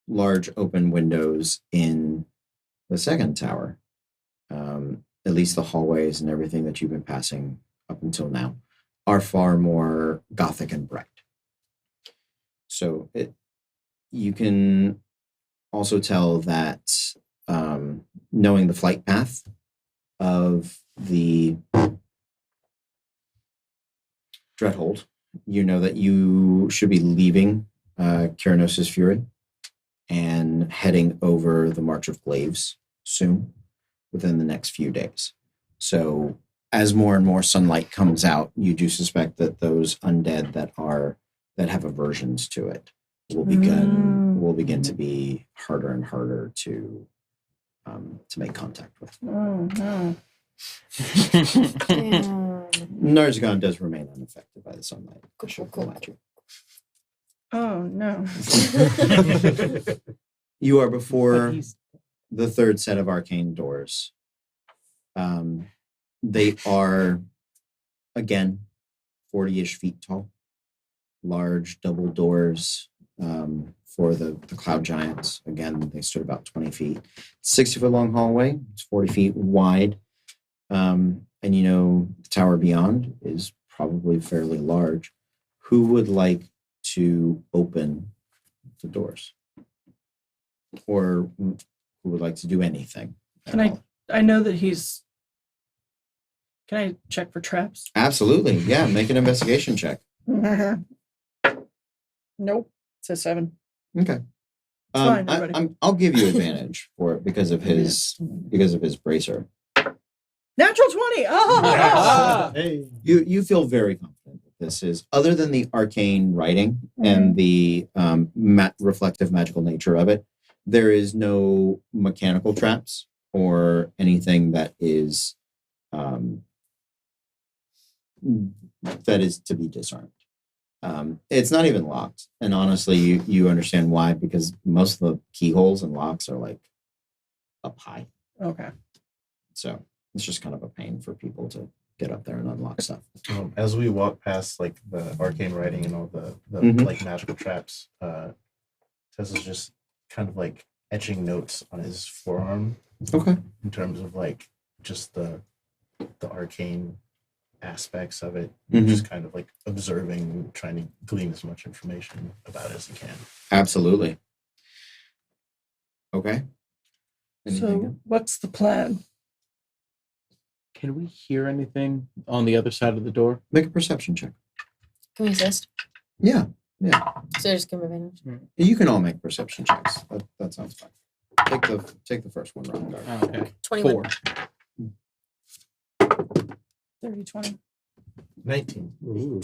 large open windows in the second tower. At least the hallways and everything that you've been passing up until now are far more gothic and bright. So you can also tell that knowing the flight path of the Dreadhold, you know that you should be leaving Kyranos' Fury and heading over the March of Glaives soon, within the next few days. So as more and more sunlight comes out, you do suspect that those undead that have aversions to it will begin to be harder and harder to make contact with. Oh no. Narzagon does remain unaffected by the sunlight. Cool. Oh no. You are before the third set of arcane doors. They are, again, 40-ish feet tall. Large double doors for the cloud giants. Again, they stood about 20 feet. 60-foot long hallway. It's 40 feet wide. And you know, the tower beyond is probably fairly large. Who would like to open the doors? Or who would like to do anything? I know that he's. Can I check for traps? Absolutely. Yeah, make an investigation check. Nope. It's a 7. Okay. fine, everybody. I'll give you advantage for it because of his bracer. Natural 20. Ah! Hey. You feel very confident that this is, other than the arcane writing and the reflective magical nature of it, there is no mechanical traps or anything that is to be disarmed. It's not even locked, and honestly, you understand why, because most of the keyholes and locks are like up high. Okay. So it's just kind of a pain for people to get up there and unlock stuff. As we walk past like the arcane writing and all the like magical traps, Tessa's just kind of like etching notes on his forearm. Okay. In terms of like just the arcane aspects of it, just kind of like observing, trying to glean as much information about it as he can. Absolutely. Okay. So what's the plan? Can we hear anything on the other side of the door? Make a perception check. Can we assist? Yeah. So just give him advantage. You can all make perception checks. That sounds fine. Take the first one, Ron. Okay. 21. 30, 20. 19. Ooh.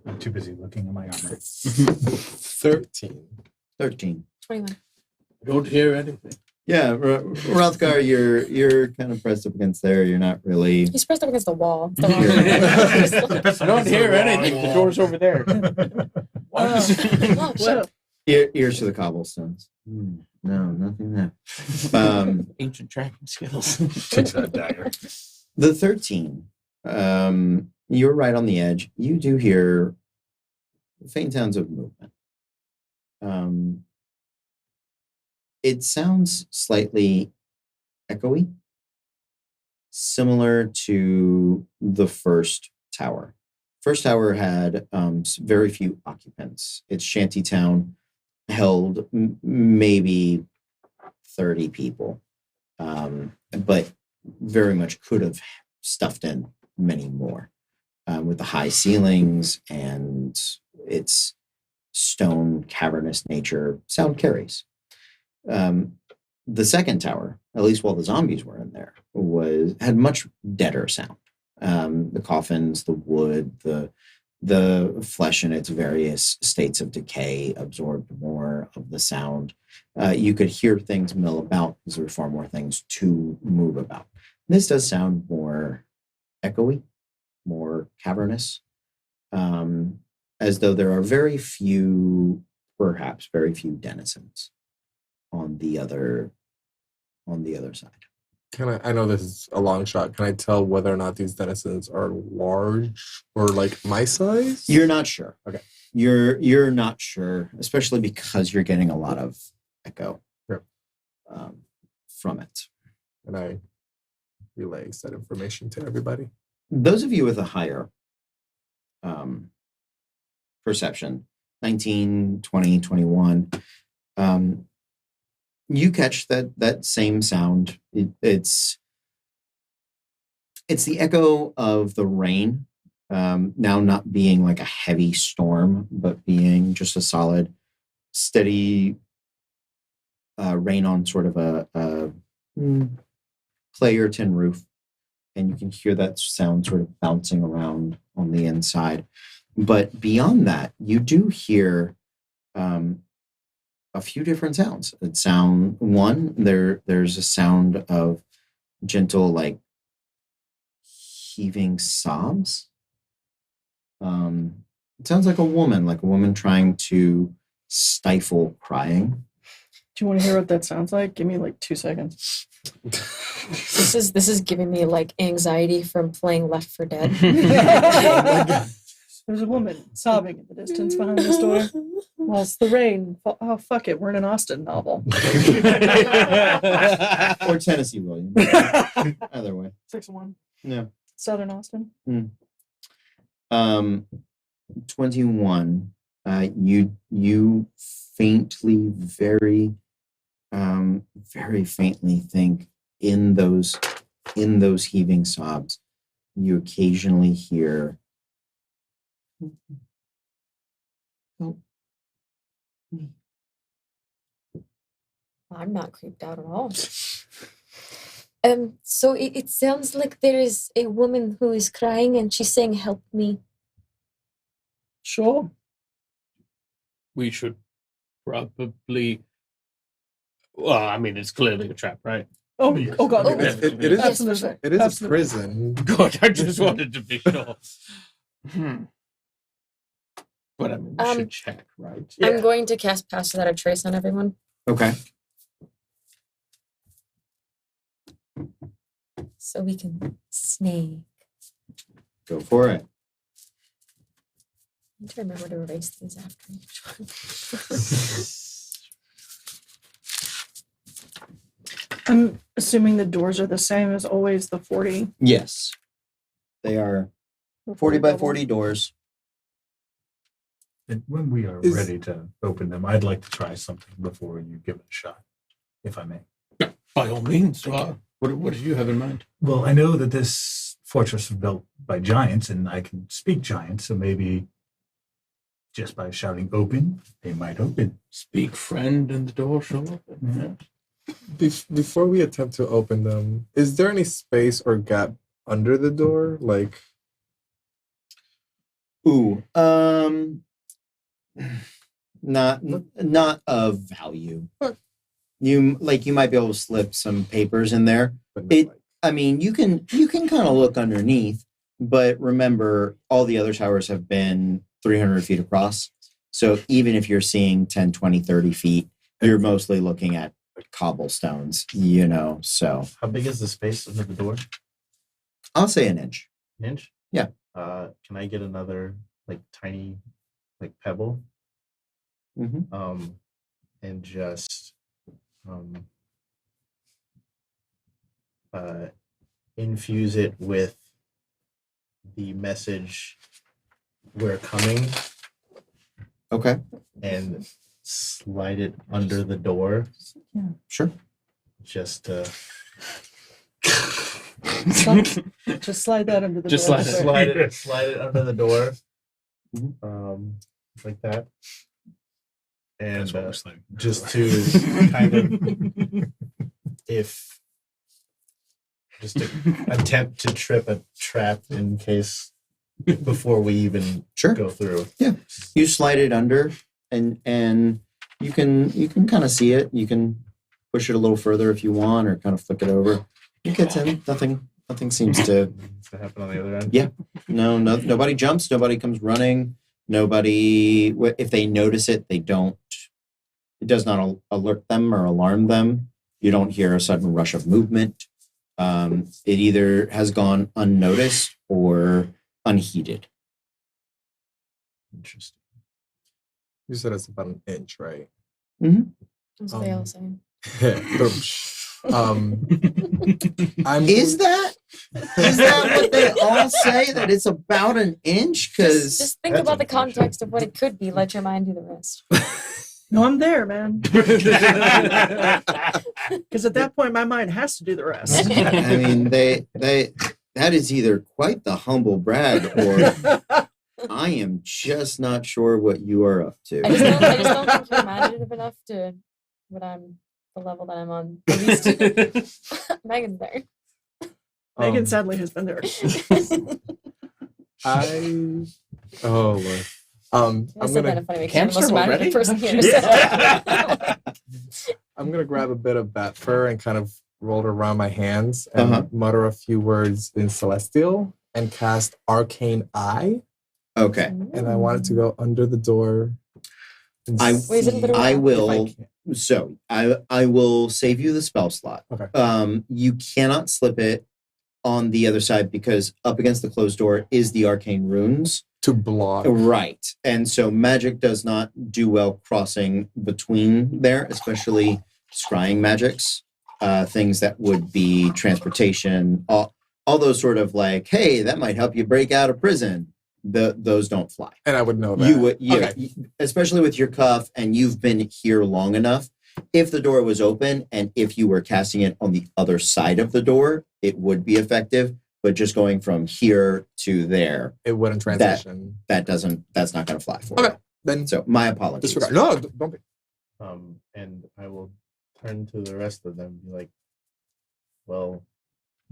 I'm too busy looking at my armor. 13. 13. 21. Don't hear anything. Yeah, Rothgar, you're kind of pressed up against there. You're not really. He's pressed up against the wall. I don't hear anything. The door's over there. Oh, shit. Ears to the cobblestones. No, nothing there. Ancient tracking skills. Takes that dagger. The 13. You're right on the edge. You do hear faint sounds of movement. It sounds slightly echoey, similar to the first tower. First tower had very few occupants. Its shanty town held maybe 30 people, but very much could have stuffed in many more with the high ceilings and its stone cavernous nature. Sound carries. The second tower, at least while the zombies were in there, had much deader sound. The coffins, the wood, the flesh in its various states of decay absorbed more of the sound. You could hear things mill about because there were far more things to move about. This does sound more echoey, more cavernous, as though there are very few denizens on the other side. I know this is a long shot. Can I tell whether or not these denizens are large or like my size? You're not sure. Okay. You're not sure, especially because you're getting a lot of echo Yep. from it. And I relay that information to everybody. Those of you with a higher perception, 19, 20, 21, you catch that same sound. It's the echo of the rain, now not being like a heavy storm, but being just a solid, steady rain on sort of a clay or tin roof. And you can hear that sound sort of bouncing around on the inside. But beyond that, you do hear a few different sounds. There's a sound of gentle, like heaving sobs. It sounds like a woman trying to stifle crying. Do you want to hear what that sounds like? Give me like 2 seconds. This is giving me like anxiety from playing Left 4 Dead. There's a woman sobbing in the distance behind this door. Whilst the rain. Oh, fuck it. We're in an Austen novel. Or Tennessee Williams. Either way. 6-1. No. Southern Austin. 21. You faintly, very faintly think in those heaving sobs, you occasionally hear, "Help me." I'm not creeped out at all. So it sounds like there is a woman who is crying and she's saying, "Help me." Sure. We should probably. Well, I mean, it's clearly a trap, right? Oh, Yes. oh God. Oh, It is, Yes, a, for sure. it is a Absolutely. prison. Good. I just wanted to be sure. But I mean, we should check, right? I'm going to cast Pass Without a Trace on everyone. Okay. So we can snake. Go for it. I need to remember to erase these after each one. I'm assuming the doors are the same as always, the 40. Yes. They are 40 by 40 doors. And when we are Is- ready to open them, I'd like to try something before you give it a shot, if I may. By all means. What did you have in mind? Well, I know that this fortress was built by giants, and I can speak giant, so maybe just by shouting "open," they might open. Speak, friend, and the door shall open. Yeah. Before we attempt to open them, is there any space or gap under the door? Like, Ooh. Not of value. You might be able to slip some papers in there. but not It- like, I mean, you can kind of look underneath, but remember, all the other towers have been 300 feet across. So even if you're seeing 10, 20, 30 feet, you're mostly looking at cobblestones, so How big is the space under the door? I'll say an inch. An inch? Yeah. Can I get another like tiny like pebble? Mm-hmm. And just infuse it with the message "We're coming" Okay, and slide it under the door sure. just to Just slide that under the Just door. slide it. slide it under the door, Mhm. like that, and That's what I was thinking. just to kind of just to attempt to trip a trap in case before we even Sure. go through. You slide it under, and you can kind of see it. You can push it a little further if you want, or kind of flick it over. It gets in. Nothing seems to. Does that happen on the other end? Yeah. No, nobody jumps. Nobody comes running. Nobody. If they notice it, they don't. It does not alert them or alarm them. You don't hear a sudden rush of movement. It either has gone unnoticed or unheeded. Interesting. You said it's about an inch, right? That's what they all say. Is that what they all say? That it's about an inch? Because Just think That's about the unfortunate. context of what it could be. Let your mind do the rest. No, I'm there, man. Because at that point, my mind has to do the rest. I mean, they that is either quite the humble brag, or I am just not sure what you are up to. I just don't think you're imaginative enough to what I'm the level that I'm on. At least Megan's there. Megan sadly has been there. Oh Lord. I I'm said that in gonna a funny way because I'm the most Camp's imaginative already? person here. Yeah. I'm gonna grab a bit of bat fur and kind of roll it around my hands and Uh-huh. mutter a few words in Celestial and cast Arcane Eye. Okay, And I want it to go under the door. And I- Wait, is it under the I door? will. If I can. So I will save you the spell slot. Okay. You cannot slip it on the other side because up against the closed door is the arcane runes. To block. Right. And so magic does not do well crossing between there, especially scrying magics, things that would be transportation, all those sort of like, hey, that might help you break out of prison. Those don't fly. And I would know that. You would, Okay. especially with your cuff, and you've been here long enough. If the door was open and if you were casting it on the other side of the door, it would be effective. But just going from here to there, It wouldn't transition. that's not going to fly for Okay. you. Then So my apologies. disregard. No, don't be. And I will turn to the rest of them and be like, well,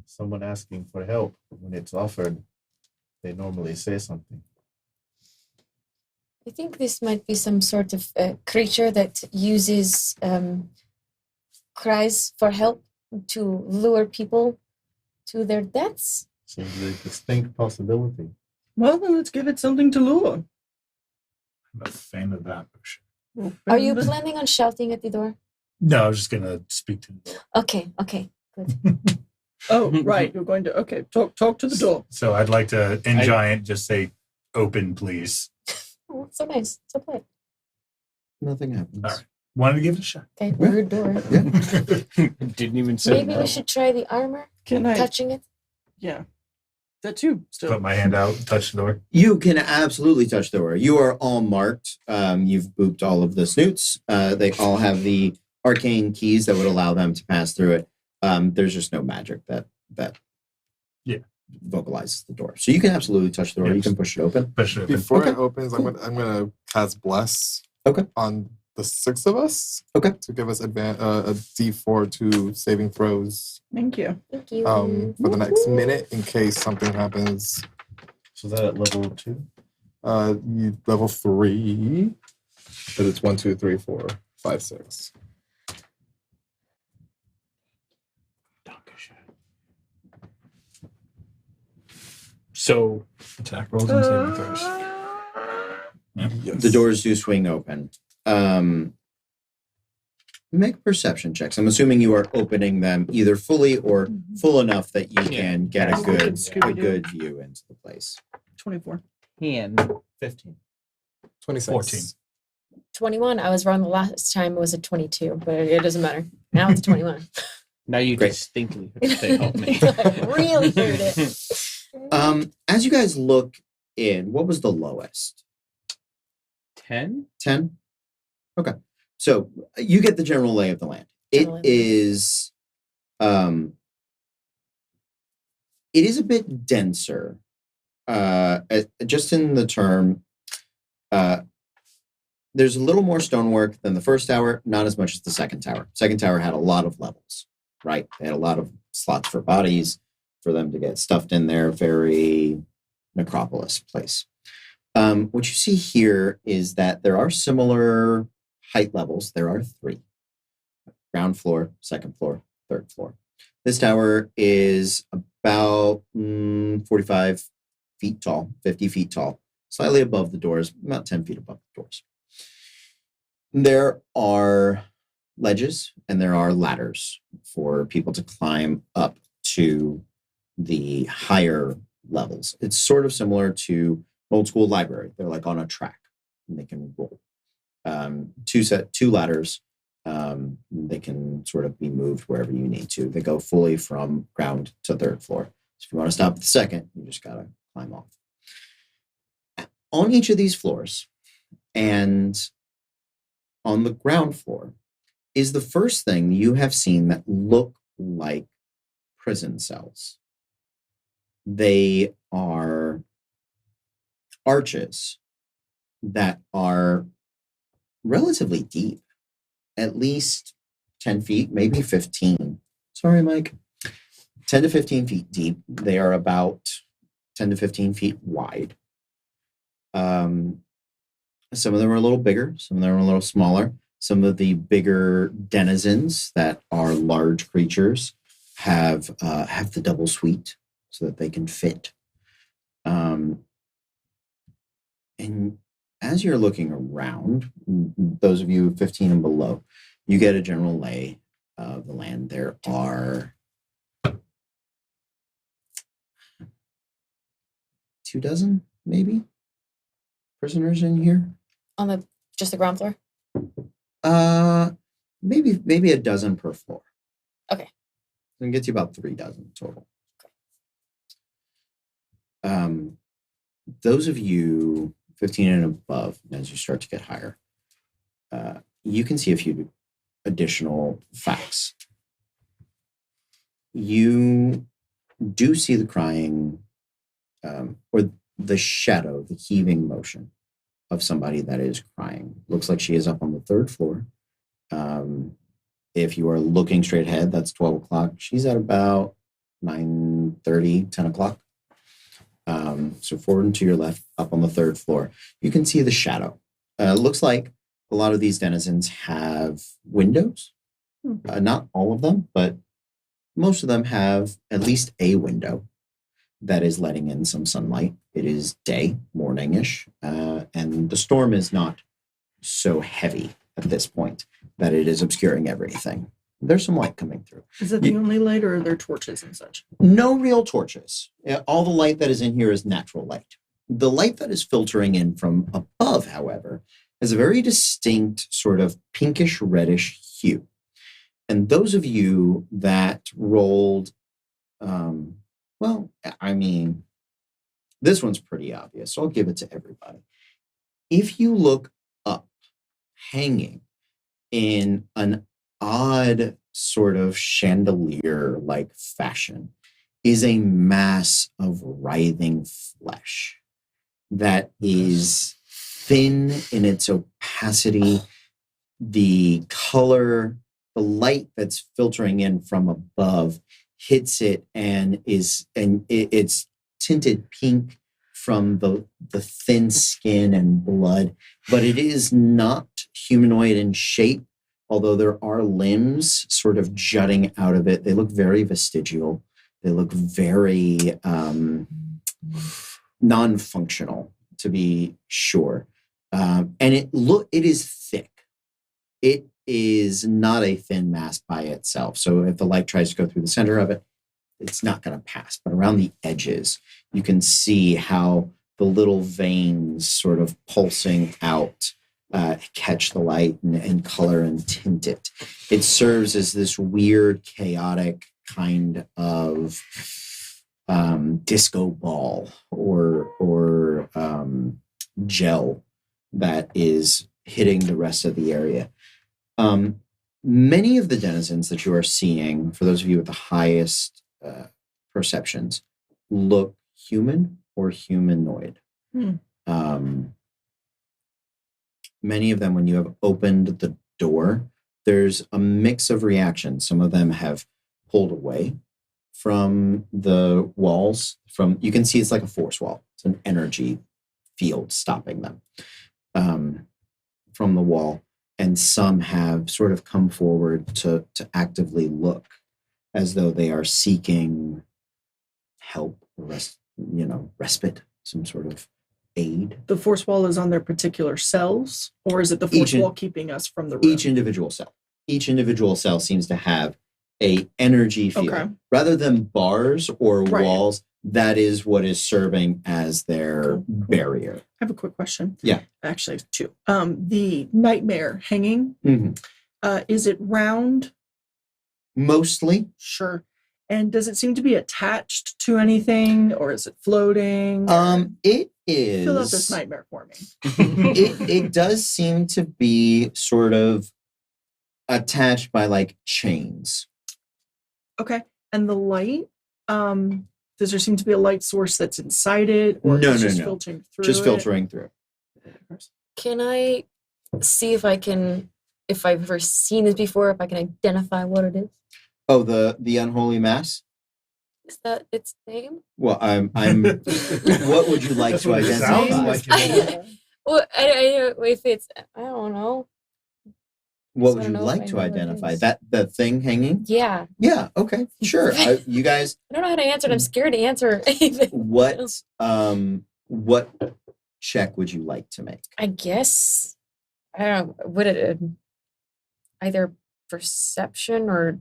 someone asking for help when it's offered, they normally say something. I think this might be some sort of creature that uses cries for help to lure people to their deaths. Seems a distinct possibility. Well, then let's give it something to lure. I'm a fan of that motion. Are you planning on shouting at the door? No, I was just gonna speak to the door. Okay, good. Oh, right. You're going to. Okay, talk to the door. So I'd like to, in giant, just say, "Open, please." Oh, so nice. So polite. Nothing happens. All right. Wanted to give it a shot. Okay, rude door. Didn't even say Maybe no. we should try the armor, Can I? touching it. Yeah. That too. Still. Put my hand out, touch the door. You can absolutely touch the door. You are all marked. You've booped all of the snoots. They all have the arcane keys that would allow them to pass through it. There's just no magic that Yeah. vocalizes the door. So you can absolutely touch the door. Yeah. You can push it open. Push it open. Before Okay. it opens, I'm gonna cast Bless. Okay. On the 6 of us. Okay. To give us a D4 to saving throws Thank you. Thank you. for the next minute in case something happens. So is that at level 2? You level 3. But it's 1, 2, 3, 4, 5, 6. So Attack rolls and saving throws. Yes. The doors do swing open. Make perception checks. I'm assuming you are opening them either fully or full enough that you can get a good view into the place. 24. 15. 26. 14. 21. I was wrong the last time. It was a 22, but it doesn't matter. Now it's 21. now you Great. distinctly heard say help me. Really heard it. As you guys look in, what was the lowest? 10? 10? Okay. So you get the general lay of the land. It General lay of the land. is a bit denser. Just in the term, there's a little more stonework than the first tower, not as much as the second tower. Second tower had a lot of levels, right? They had a lot of slots for bodies for them to get stuffed in there. Very necropolis place. What you see here is that there are similar height levels. There are 3. Ground floor, second floor, third floor. This tower is about 45 feet tall, 50 feet tall, slightly above the doors, about 10 feet above the doors. There are ledges and there are ladders for people to climb up to the higher levels. It's sort of similar to old school library. They're like on a track and they can roll. two ladders. They can sort of be moved wherever you need to. They go fully from ground to third floor. So if you want to stop at the second, you just gotta climb off. On each of these floors, and on the ground floor, is the first thing you have seen that look like prison cells. They are arches that are relatively deep, at least 10 feet, maybe 15. Sorry, Mike. 10 to 15 feet deep. They are about 10 to 15 feet wide. Some of them are a little bigger, some of them are a little smaller. Some of the bigger denizens that are large creatures have the double suite so that they can fit. And as you're looking around, those of you 15 and below, you get a general lay of the land. There are 24, maybe, prisoners in here. On just the ground floor? Maybe a dozen per floor. Okay. And gets you about 3 dozen total. Those of you 15 and above, as you start to get higher, you can see a few additional facts. You do see the crying, or the shadow, the heaving motion of somebody that is crying. Looks like she is up on the 3rd floor. If you are looking straight ahead, that's 12 o'clock. She's at about 9:30, 10 o'clock. So forward and to your left, up on the 3rd floor, you can see the shadow. Looks like a lot of these denizens have windows. Not all of them, but most of them have at least a window that is letting in some sunlight. It is day, morning-ish, and the storm is not so heavy at this point that it is obscuring everything. There's some light coming through. Is it the only light, or are there torches and such? No real torches. All the light that is in here is natural light. The light that is filtering in from above, however, has a very distinct sort of pinkish reddish hue. And those of you that rolled, this one's pretty obvious, so I'll give it to everybody. If you look up, hanging in an odd sort of chandelier-like fashion, is a mass of writhing flesh that is thin in its opacity. The color, the light that's filtering in from above hits it and it's tinted pink from the thin skin and blood, but it is not humanoid in shape, although there are limbs sort of jutting out of it. They look very vestigial. They look very non-functional, to be sure. And it is thick. It is not a thin mass by itself. So if the light tries to go through the center of it, it's not going to pass. But around the edges, you can see how the little veins sort of pulsing out catch the light and color and tint it. It serves as this weird, chaotic kind of disco ball or gel that is hitting the rest of the area. Many of the denizens that you are seeing, for those of you with the highest perceptions, look human or humanoid. Many of them, when you have opened the door, there's a mix of reactions. Some of them have pulled away from the walls. You can see it's like a force wall. It's an energy field stopping them from the wall. And some have sort of come forward to actively look as though they are seeking help, respite, some sort of aid. The force wall is on their particular cells, or is it the force wall keeping us from the room? Each individual cell seems to have a energy field. Okay. Rather than bars or walls, that is what is serving as their barrier. I have a quick question. Yeah. Actually, I have two. The nightmare hanging, Mhm. Is it round? Mostly. Sure. And does it seem to be attached to anything, or is it floating? It is. Fill out this nightmare for me. It does seem to be sort of attached by like chains. Okay. And the light, does there seem to be a light source that's inside it, or No, it's no, just no. filtering through? Just it? filtering through. Can I see if I've ever seen this before, if I can identify what it is? Oh, the unholy mass. Is that its name? Well, I'm. What would you like That's to what it identify? sounds like. Well, I if it's, I don't know. What So would I you don't know if like I to know what it identify? is. That thing hanging? Yeah. Yeah. Okay. Sure. You guys. I don't know how to answer it. I'm scared to answer anything. What check would you like to make? I guess, I don't know, would it either perception or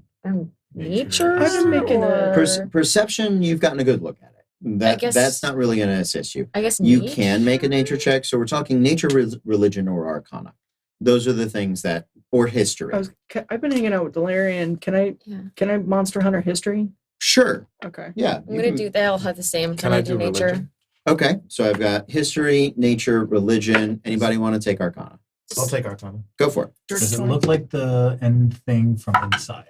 nature? I've been making a- or- Perception. You've gotten a good look at it. guess- That's not really going to assist you. I guess You nature? can make a nature check. So we're talking nature, religion, or arcana. Those are the things that, or history. I've been hanging out with Delarian. Yeah. Can I Monster Hunter history? Sure. Okay. Yeah. I'm gonna do that. I'll have the same. Can I do nature? religion? Okay. So I've got history, nature, religion. Anybody want to take arcana? I'll take Arcana. Go for it. Does it look like the end thing from inside?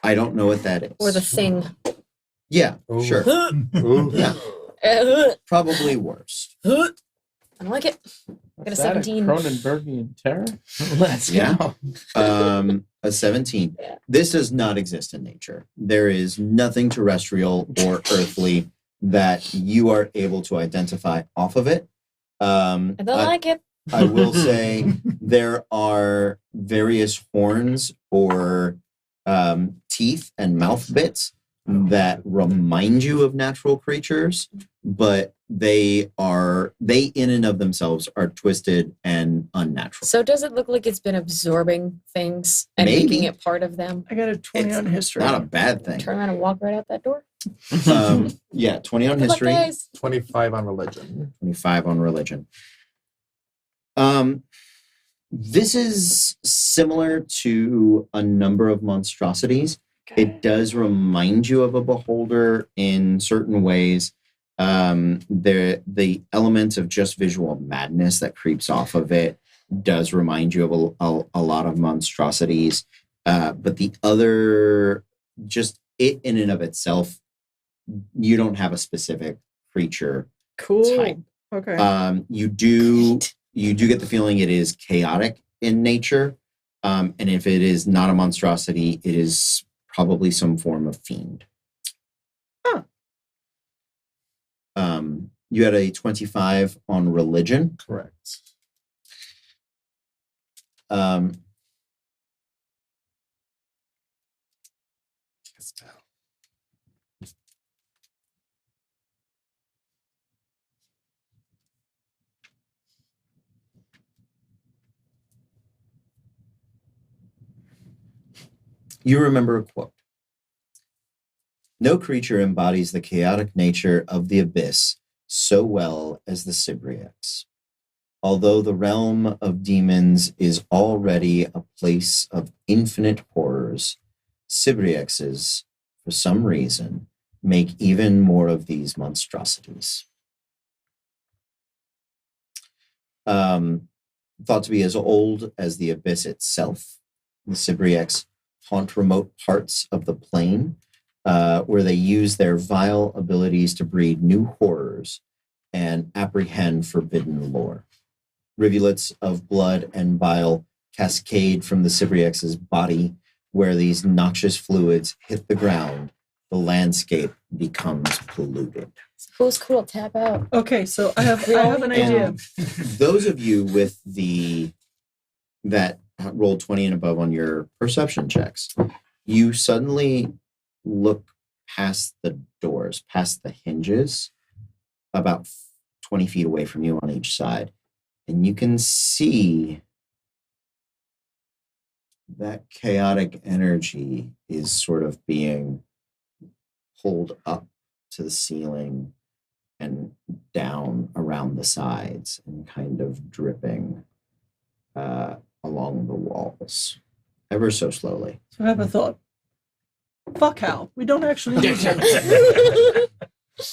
I don't know what that is. Or the thing. Yeah. Ooh. Sure. Ooh. Yeah. I Probably worse. don't like it. Got a 17. Cronenbergian terror. Let's Yeah. go. A 17. Yeah. This does not exist in nature. There is nothing terrestrial or earthly that you are able to identify off of it. I don't like it. I will say there are various horns or teeth and mouth bits that remind you of natural creatures, but they in and of themselves are twisted and unnatural. So does it look like it's been absorbing things and Maybe. making it part of them? I got a 20 It's on history. Not a bad thing. Turn around and walk right out that door? Yeah, 20 on Good luck, history, guys. 25 on religion. 25 on religion. This is similar to a number of monstrosities. It does remind you of a beholder in certain ways. The element of just visual madness that creeps off of it does remind you of a lot of monstrosities. But the other, just it in and of itself, you don't have a specific creature Cool. type. Okay. You do get the feeling it is chaotic in nature. And if it is not a monstrosity, it is probably some form of fiend. Huh. You had a 25 on religion. Correct. You remember a quote. No creature embodies the chaotic nature of the abyss so well as the Sybriacs. Although the realm of demons is already a place of infinite horrors, Sybriacs, for some reason, make even more of these monstrosities. Thought to be as old as the abyss itself, the Sybriacs haunt remote parts of the plane where they use their vile abilities to breed new horrors and apprehend forbidden lore. Rivulets of blood and bile cascade from the Sybriacs' body where these noxious fluids hit the ground. The landscape becomes polluted. Who's cool? Tap out. Okay, so I have an idea. And those of you with that rolled 20 and above on your perception checks, you suddenly look past the doors, past the hinges, about 20 feet away from you on each side, and you can see that chaotic energy is sort of being pulled up to the ceiling and down around the sides and kind of dripping along the walls, ever so slowly. So I have a thought. Fuck Hal. We don't actually need him.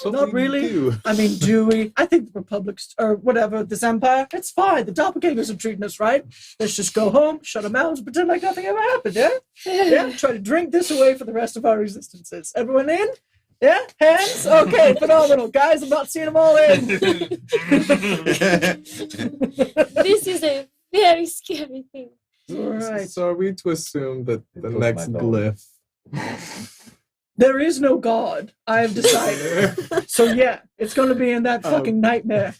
Not really. I mean, do we? I think the Republic's, or whatever, this Empire, it's fine. The doppelgangers are treating us right. Let's just go home, shut our mouths, pretend like nothing ever happened, yeah? Yeah, try to drink this away for the rest of our existences. Everyone in? Yeah? Hands? Okay, phenomenal. Guys, I'm not seeing them all in. This is a very scary thing. All right. So are we to assume that the Close next my door. glyph? There is no God, I have decided. So yeah, it's going to be in that fucking nightmare.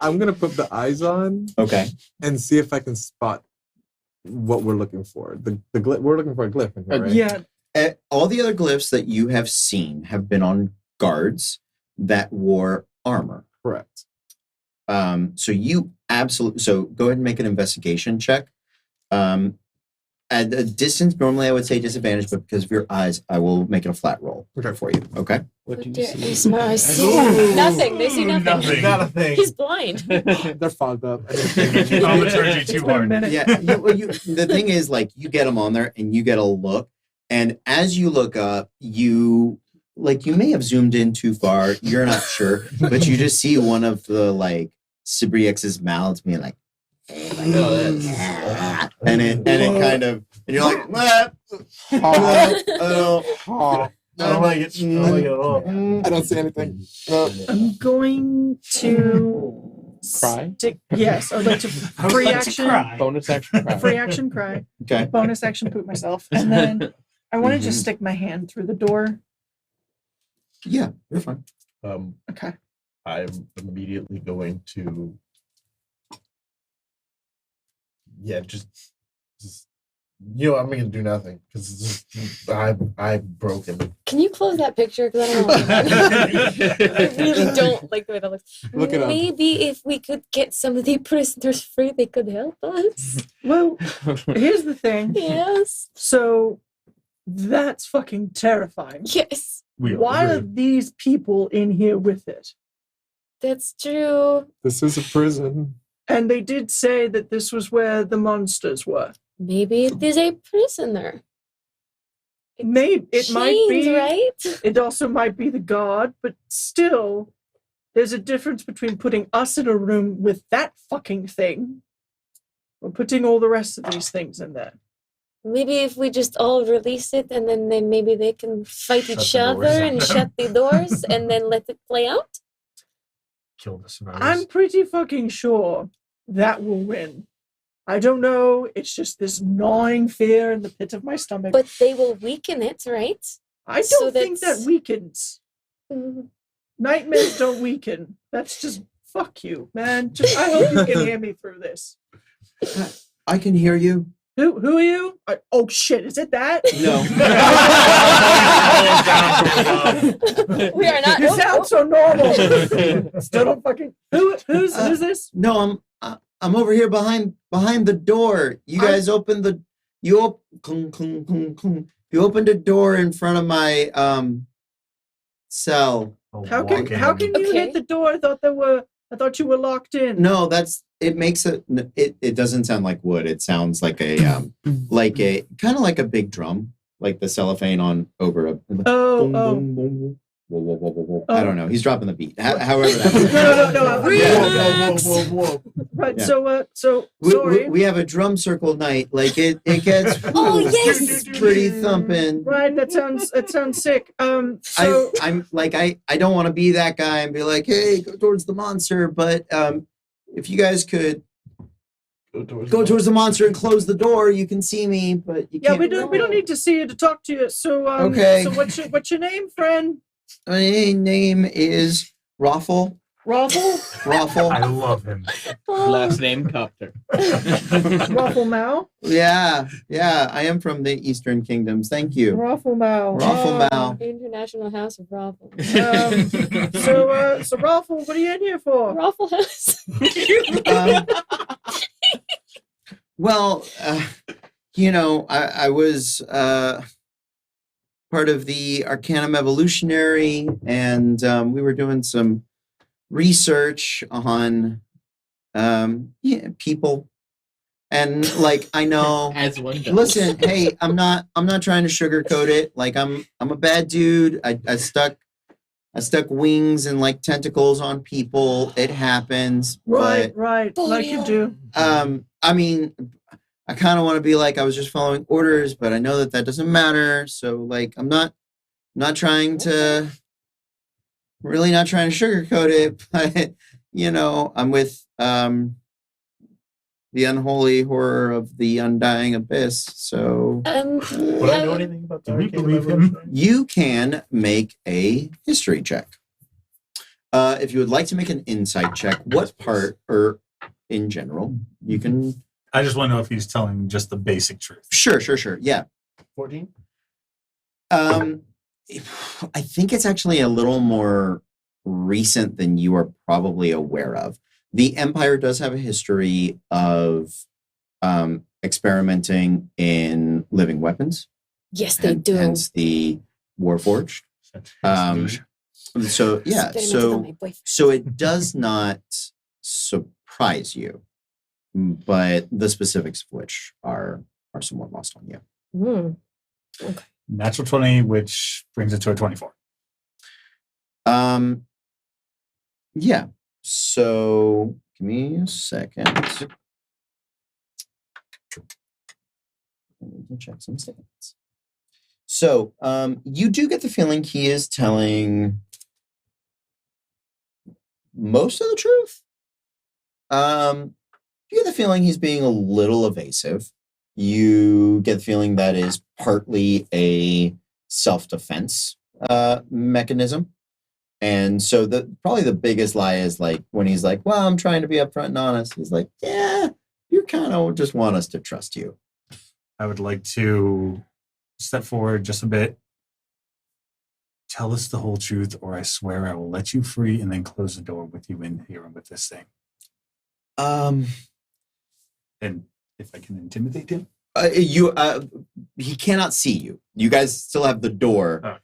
I'm gonna put the eyes on Okay. and see if I can spot what we're looking for. The glyph. We're looking for a glyph in here, right? Yeah, All the other glyphs that you have seen have been on guards that wore armor. Correct. So you absolutely. So go ahead and make an investigation check. At a distance, normally I would say disadvantage, but because of your eyes, I will make it a flat roll for you. Okay. What do you Dear, see? I see nothing. They see nothing. Not a thing. He's blind. They're fogged up. Thaumaturgy it's too been a hard. minute. Yeah. The thing is, like, you get them on there, and you get a look, and as you look up, you may have zoomed in too far. You're not sure, but you just see one of the Cibriex's mouths being like. And it kind of, and you're like, I don't like it. I don't like it at all. I don't see anything. I'm going to Cry? Yes, I'd like to I would free like to action. cry. Bonus action. Cry. Free action cry. Okay. Bonus action poop myself. And then I want to just stick my hand through the door. Yeah, you're fine. Okay. I'm immediately going to. Yeah, just I'm going to do nothing because I'm broken. Can you close that picture? Because I don't know. I really don't like the way that looks. Look it up. Maybe if we could get some of the prisoners free, they could help us. Well, here's the thing. Yes. So that's fucking terrifying. Yes. Why are these people in here with it? That's true. This is a prison. And they did say that this was where the monsters were. Maybe it is a prisoner. Maybe it might Chains, be. right? It also might be the god, but still, there's a difference between putting us in a room with that fucking thing or putting all the rest of these things in there. Maybe if we just all release it and then maybe they can fight Shut each the other doors. and shut the doors and then let it play out. Kill the survivors. I'm pretty fucking sure that will win. I don't know. It's just this gnawing fear in the pit of my stomach. But they will weaken it, right? I so don't think that that's- weakens. Mm. Nightmares don't weaken. That's just fuck you, man. I hope you can hear me through this. I can hear you. Who are you? Oh shit! Is it that? No. We are not. You sound so normal. Still don't fucking. Who's this? No, I'm over here behind the door. You guys opened the you opened a door in front of my cell. How can you hit the door? I thought you were locked in. No, it makes it doesn't sound like wood. It sounds like a kind of like a big drum, like the cellophane on over a boom, boom, boom. Whoa, whoa, whoa, whoa, whoa. I don't know. He's dropping the beat. However that No. Right. Yeah. So sorry. we have a drum circle night. Like it gets Oh, yes! pretty thumping. Right. That sounds sick. So I'm like I don't want to be that guy and be like, hey, go towards the monster. But if you guys could go towards the monster and close the door, you can see me. But you can't. we don't need to see you to talk to you. So Okay. So what's your name, friend? My name is Raffle. Raffle? Raffle. I love him. Last name Copter. Raffle Mao? Yeah. I am from the Eastern Kingdoms. Thank you. Raffle Mao. Raffle Mao. International House of Raffle. So Raffle, what are you in here for? Raffle House. Well, I was part of the Arcanum Evolutionary, and we were doing some research on people. And like I know, As one does. listen, hey, I'm not trying to sugarcoat it. Like I'm a bad dude. I stuck wings and like tentacles on people. It happens. Right, like you do. I mean, I kind of want to be like I was just following orders, but I know that doesn't matter. So like I'm not trying to really not trying to sugarcoat it, but you know, I'm with the unholy horror of the undying abyss. So Would I know anything about the Do we Arcanum believe him? Evolutionary? you can make a history check. If you would like to make an insight check, what part or in general, you can. I just want to know if he's telling just the basic truth. Sure. Yeah. 14? I think it's actually a little more recent than you are probably aware of. The Empire does have a history of experimenting in living weapons. Yes, they do. Hence the Warforged. So yeah, Getting into so my boyfriend. so it does not surprise you, but the specifics of which are somewhat lost on you. Okay. Natural 20, which brings it to a 24. Yeah. So give me a second. I need to check some stats. So you do get the feeling he is telling most of the truth. You get the feeling he's being a little evasive. You get the feeling that is partly a self-defense mechanism. And so probably the biggest lie is like when he's like, well, I'm trying to be upfront and honest. He's like, yeah, you kind of just want us to trust you. I would like to step forward just a bit. Tell us the whole truth, or I swear I will let you free and then close the door with you in here with this thing. And if I can intimidate him? He cannot see you. You guys still have the door. Oh.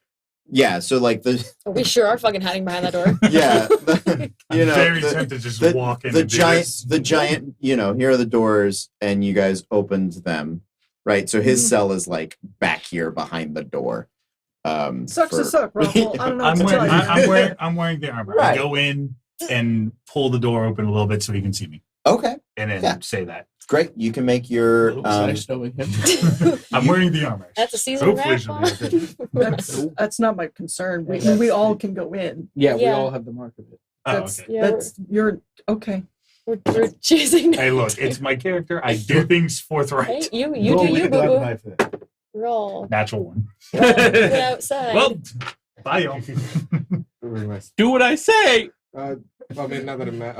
Yeah, so like We sure are fucking hiding behind that door. yeah, I'm very tempted to just walk in the and do giant this. the giant, here are the doors, and you guys opened them, right? So his cell is like back here behind the door. Sucks to suck, Ruffle. I don't know what I'm to wearing, tell you. I'm wearing the armor. Right. I go in and pull the door open a little bit so he can see me, Okay, and then Yeah. say that. great. You can make your Little nice knowing him. I'm wearing the armor. That's a season Hopefully wrap she'll on. be okay. That's not my concern. We, That's we all the- can go in. Yeah, we Yeah. all have the mark of it. Oh, That's okay. Yeah, that's you're okay. we're choosing. Hey, look, it's my character. I do things Hey, forthright. you Roll do with you, the glove boo boo. knife then. Roll. Natural one. Roll. Get outside. Well, bye, y'all. Do what I say. I mean, now that I'm at,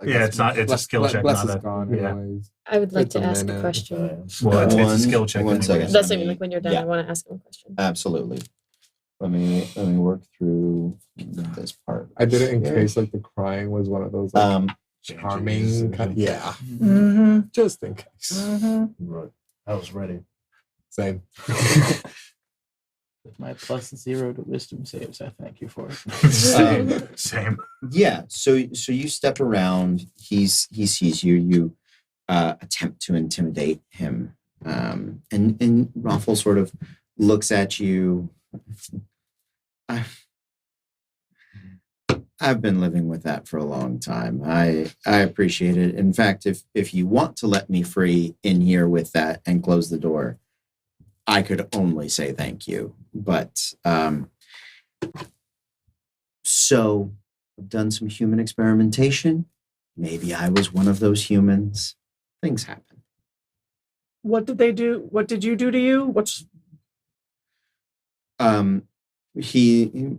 Yeah, it's not- it's a skill check, Bless not is a- gone, yeah. anyways. I would like It's to a ask a minute. question. Well, it's a One- skill check. one anyways. second. That's what I mean. Like when you're done, Yeah. I want to ask him a question. Absolutely. Let me work through this part. I did it in Yeah. case like the crying was one of those like charming kind. Yeah, Mm-hmm. just in case. Mm-hmm. Right. I was ready. Same. With my +0 to wisdom saves, I thank you for it. Same. Yeah. So you step around. He sees you. You attempt to intimidate him, and Raffle sort of looks at you. I've been living with that for a long time. I appreciate it. In fact, if you want to let me free in here with that and close the door, I could only say thank you. But so I've done some human experimentation. Maybe I was one of those humans. Things happen. What did they do? What did you do to you? What's He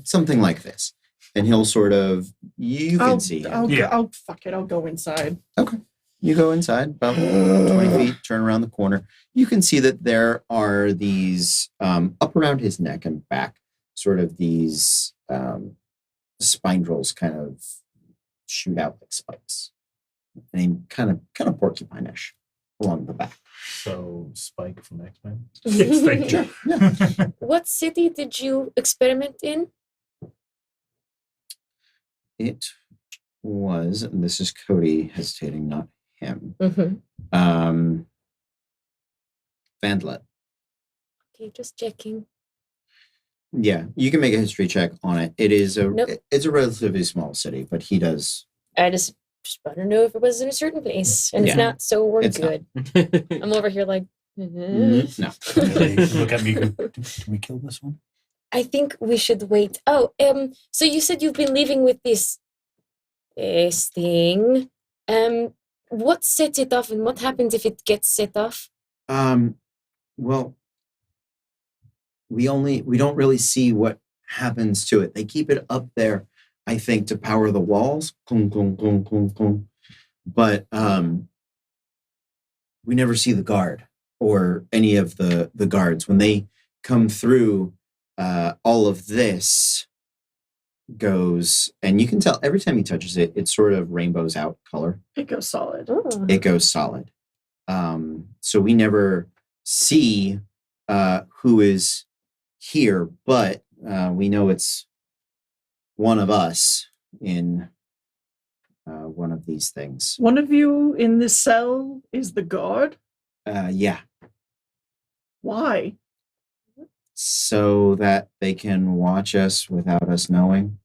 something like this, and he'll sort of you can see him. Yeah. I'll fuck it. I'll go inside. You go inside about 20 feet, turn around the corner. You can see that there are these up around his neck and back, sort of these spindles kind of shoot out like spikes, and kind of porcupine-ish. along the back. So Spike from X-Men. Yes, thank you. What city did you experiment in? It was, and this is Cody hesitating, not him. Mm-hmm. Vandlet. Okay, just checking. Yeah, you can make a history check on it. It is Nope. it's a relatively small city, but he does. I just want to know if it was in a certain place, and it's Yeah. not, so we're It's not. good. I'm over here like. No. Really look at me. Did we kill this one? I think we should wait. Oh, so you said you've been living with this thing. What sets it off, and what happens if it gets set off? Well, we don't really see what happens to it. They keep it up there, I think, to power the walls. Clunk, clunk, clunk, clunk, clunk. But we never see the guard or any of the guards. When they come through, all of this goes, and you can tell every time he touches it, it sort of rainbows out color. It goes solid. Oh. It goes solid. So we never see who is here, but we know it's one of us in one of these things. One of you in this cell is the guard? Yeah, Why? so that they can watch us without us knowing.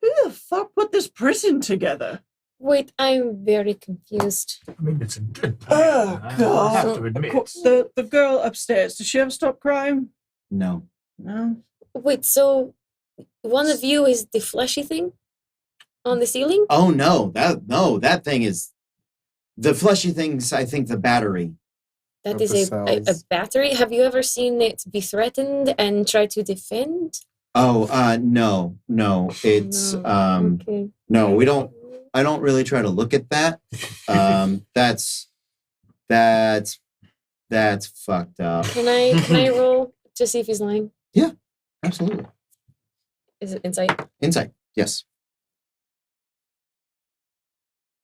Who the fuck put this prison together? Wait, I'm very confused. I mean, it's a good Oh, plan. I God. have to admit. The girl upstairs, does she ever stop crying? No. No. Wait, so one of you is the fleshy thing on the ceiling? Oh that thing is the fleshy thing's, I think, the battery. That Of is the a cells. battery. Have you ever seen it be threatened and try to defend? Oh, no. It's No. Okay. no, we don't. I don't really try to look at that. That's fucked up. Can I roll to see if he's lying? Absolutely. Is it insight? Insight. Yes.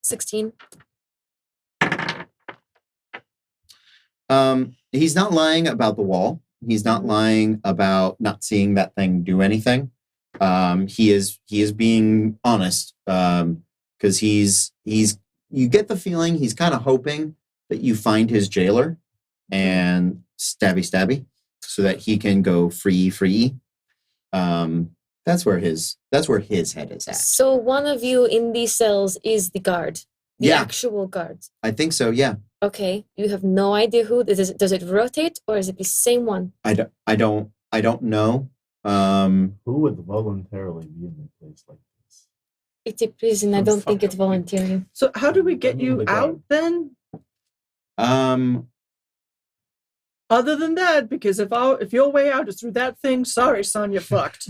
16. He's not lying about the wall. He's not lying about not seeing that thing do anything. He is being honest. Because he's you get the feeling he's kind of hoping that you find his jailer and stabby so that he can go free. That's where his head is at. So one of you in these cells is the guard. The Yeah. actual guard. I think so. Yeah. Okay. You have no idea who does it rotate, or is it the same one? I don't know. Who would voluntarily be in a place like this? It's a prison. I Some don't think fuck it's up people. voluntary. So how do we get I mean, you the out guard. then? Um, Other than that, because if your way out is through that thing, sorry, son, you're fucked.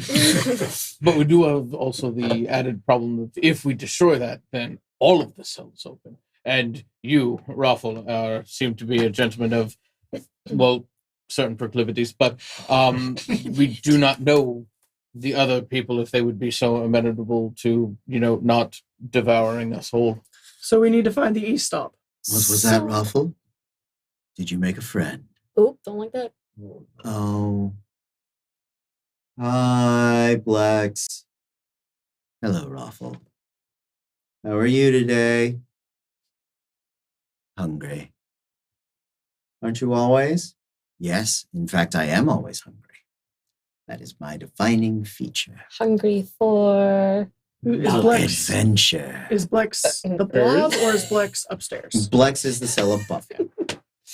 But we do have also the added problem that if we destroy that, then all of the cells open. And you, Raffle, seem to be a gentleman of, well, certain proclivities, but we do not know the other people if they would be so amenable to, not devouring us whole. So we need to find the E-stop. what was that, Ruffle? Did you make a friend? Oh, don't like that. Oh. Hi, Blex. Hello, Raffle. How are you today? Hungry. Aren't you always? Yes, in fact, I am always hungry. That is my defining feature. Hungry for Is Oh, Blex, adventure. is Blex the blob or is Blex upstairs? Blex is the cell above him.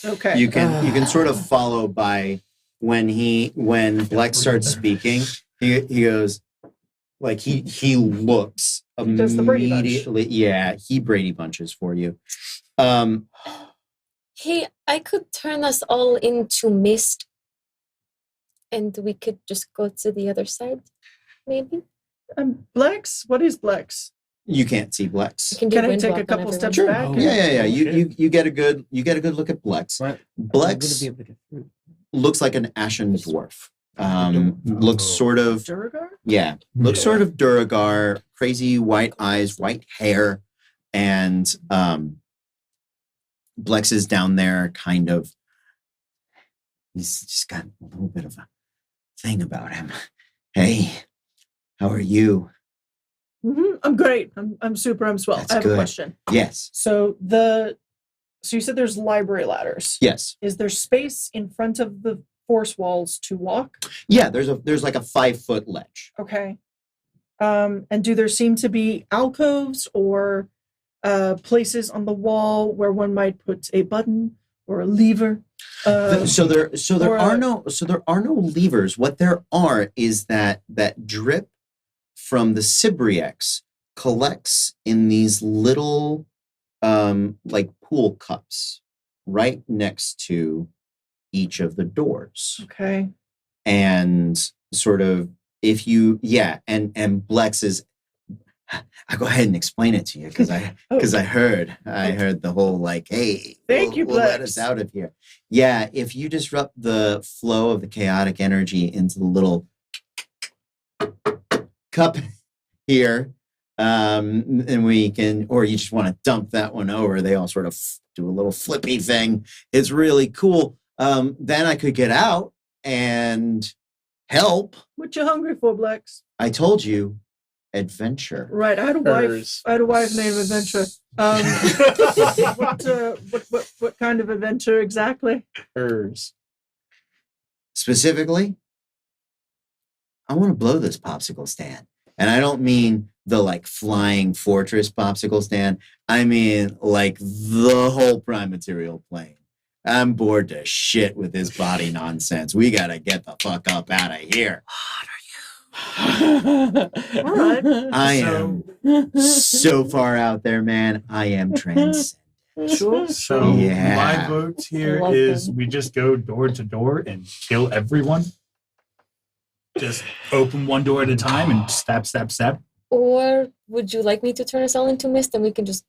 Okay. You can sort of follow by when Blex starts speaking, he goes like he looks does the Brady Bunch. immediately. Yeah, he Brady bunches for you. Hey, I could turn us all into mist, and we could just go to the other side, maybe. Blex? What is Blex? You can't see Blex. Can, do Can I wind take walk a on couple everyone. steps Sure. back? Oh, Yeah. Oh, You get a good look at Blex. Right. Blex be able to get through. looks like an ashen dwarf. Looks sort of Duragar? looks sort of Duragar, crazy white eyes, white hair, and Blex is down there, kind of. He's just got a little bit of a thing about him. Hey, how are you? I'm great. I'm super. I'm swell. That's I have good. a question. Yes. So you said there's library ladders. Yes. Is there space in front of the force walls to walk? Yeah, there's like a 5-foot ledge. Okay. And do there seem to be alcoves or places on the wall where one might put a button or a lever? So there or are a- no levers. What there are is that drip from the Cibriex collects in these little like pool cups right next to each of the doors. Okay. And sort of if you and Blex is I'll go ahead and explain it to you because I heard the whole like, hey, Thank you, we'll let Blex. us out of here. Yeah, if you disrupt the flow of the chaotic energy into the little cup here, and we can, or you just want to dump that one over, they all sort of do a little flippy thing. It's really cool. Then I could get out and help. What you hungry for, Blex? I told you, adventure. Right. I had a wife. Hers. I had a wife named Adventure. What kind of adventure exactly? Hers. Specifically, I want to blow this popsicle stand. And I don't mean the like flying fortress popsicle stand. I mean like the whole prime material plane. I'm bored to shit with this body nonsense. We gotta get the fuck up out of here. All right. I am so far out there, man. I am transcendent. Sure. So Yeah. my vote here Love is them. we just go door to door and kill everyone. Just open one door at a time and stab, stab, stab. Or would you like me to turn us all into mist and we can just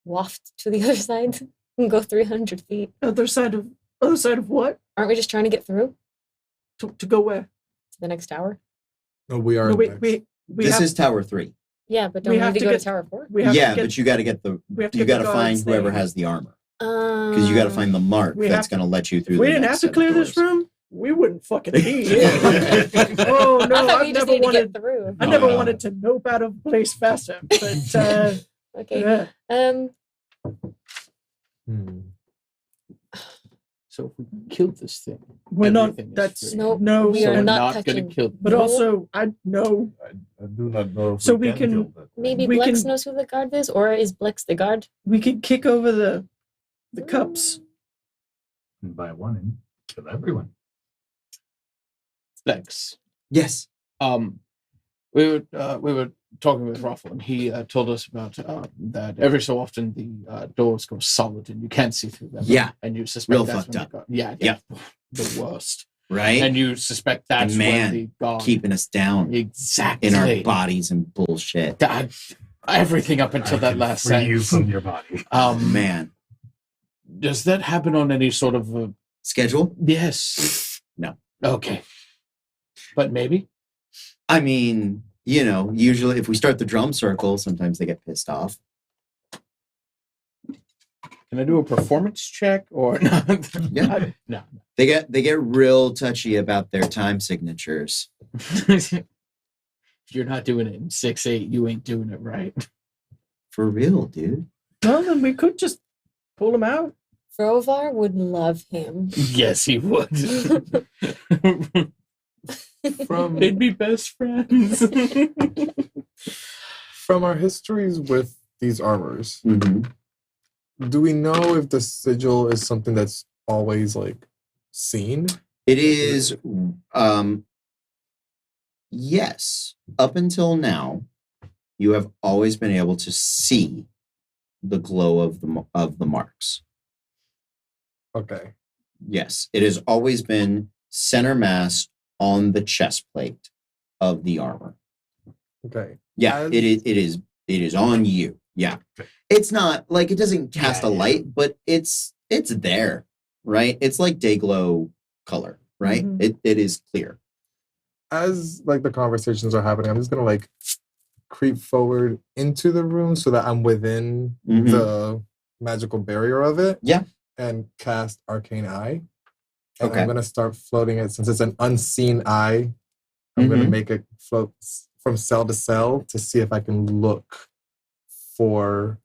waft to the other side and go 300 feet? Other side of what? Aren't we just trying to get through To go where? to the next tower? No, we are. No, next. we This have, is Tower 3. Yeah, but don't We we have need to to go get- to Tower 4? we have Yeah, to get, but you gotta get the we have to you get the gotta find guards whoever thing. has the armor. Because you gotta find the mark We that's have- gonna let you through If we the didn't have next to set of clear this doors. room, we wouldn't fucking be here. Oh I no, thought I've we just never need to wanted. get through. I never No. wanted to nope out of place faster. But Okay. yeah. So if we killed this thing, We're not. everything is That's free. No, no. we so are we're not not touching. gonna kill. But No. also, I know. I do not know if So we we can- kill that. Maybe We Blex can- knows who the guard is, or is Blex the guard? We could kick over the cups. And buy one and kill everyone. Lex. Yes. We were talking with Ruffle, and he told us about that every so often the doors go solid and you can't see through them. Yeah. and you suspect Real that's fucked when up. the guard, yeah, the worst. Right? And you suspect that's man, when the guard Keeping us down exactly in our bodies and bullshit. That- everything up until I that can last free you sentence. from your body. Man. Does that happen on any sort of Schedule? yes? No. Okay, but maybe. I mean, you know, usually if we start the drum circle, sometimes they get pissed off. Can I do a performance check or not? Yeah. No. They get real touchy about their time signatures. If you're not doing it in 6/8, you ain't doing it right. For real, dude. Well, then we could just pull them out. Frovar would love him. Yes, he would. From They'd be best friends. from our histories with these armors, Mm-hmm. do we know if the sigil is something that's always like seen? It is, yes. Up until now, you have always been able to see the glow of the marks. Okay. Yes, it has always been center mass on the chest plate of the armor. Okay. Yeah, As- it is on you. Yeah. It's not like it doesn't cast Yeah, a yeah. light, but it's there, right? It's like day glow color, right? Mhm. It is clear. As like the conversations are happening, I'm just gonna like creep forward into the room so that I'm within Mhm. the magical barrier of it. Yeah. And cast Arcane Eye. And Okay. I'm gonna start floating it since it's an unseen eye. I'm gonna make it float from cell to cell to see if I can look for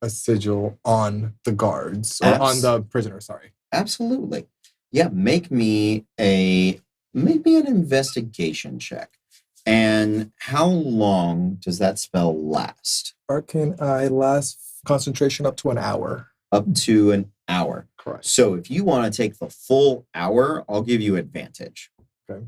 a sigil on the guards or on the prisoner. Sorry. Absolutely. Yeah. Make me an investigation check. And how long does that spell last? Arcane Eye lasts concentration up to an hour. Up to an hour. Correct. So if you want to take the full hour, I'll give you advantage. Okay.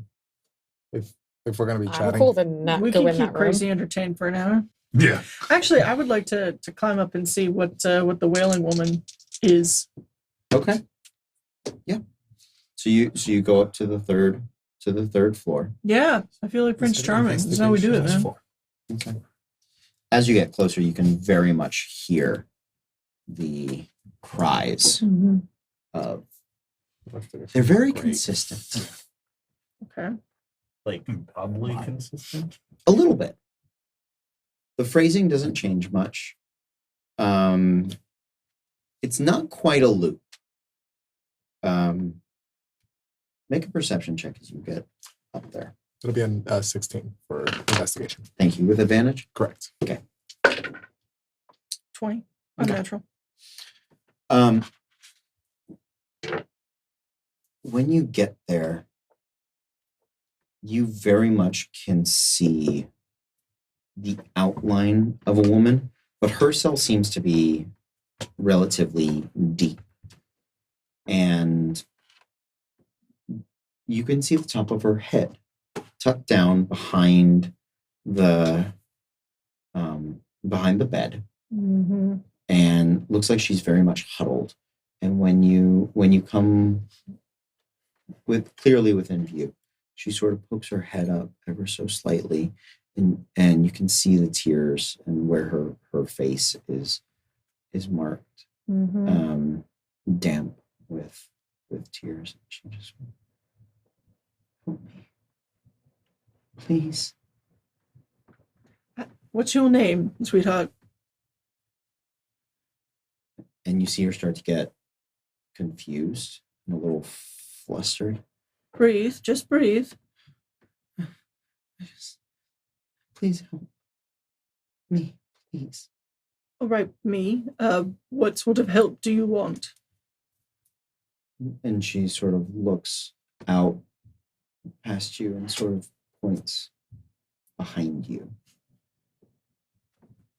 If we're gonna be I'm chatting. cool to not We go can in keep that crazy entertained for an hour. Yeah. Actually, I would like to climb up and see what the wailing woman is. Okay. Yeah. So you go up to the third floor. Yeah, I feel like Prince Is it Charming. That's how we do it, investigation? man. Okay. As you get closer, you can very much hear the cries Mm-hmm. of. They're very consistent. Okay. Like oddly consistent. A little bit. The phrasing doesn't change much. It's not quite a loop. Make a perception check as you get up there. It'll be an 16 for investigation. Thank you. With advantage? Correct. 20. Unnatural. When you get there, you very much can see the outline of a woman, but her cell seems to be relatively deep. And you can see the top of her head tucked down behind the bed, Mm-hmm. and looks like she's very much huddled. And when you come clearly within view, she sort of pokes her head up ever so slightly, and you can see the tears and where her face is marked, Mm-hmm. damp with tears. She just went, help me, please. What's your name, sweetheart? And you see her start to get confused and a little flustered. Breathe. Just breathe. Please help me, please. All right, me. What sort of help do you want? And she sort of looks out past you and sort of points behind you.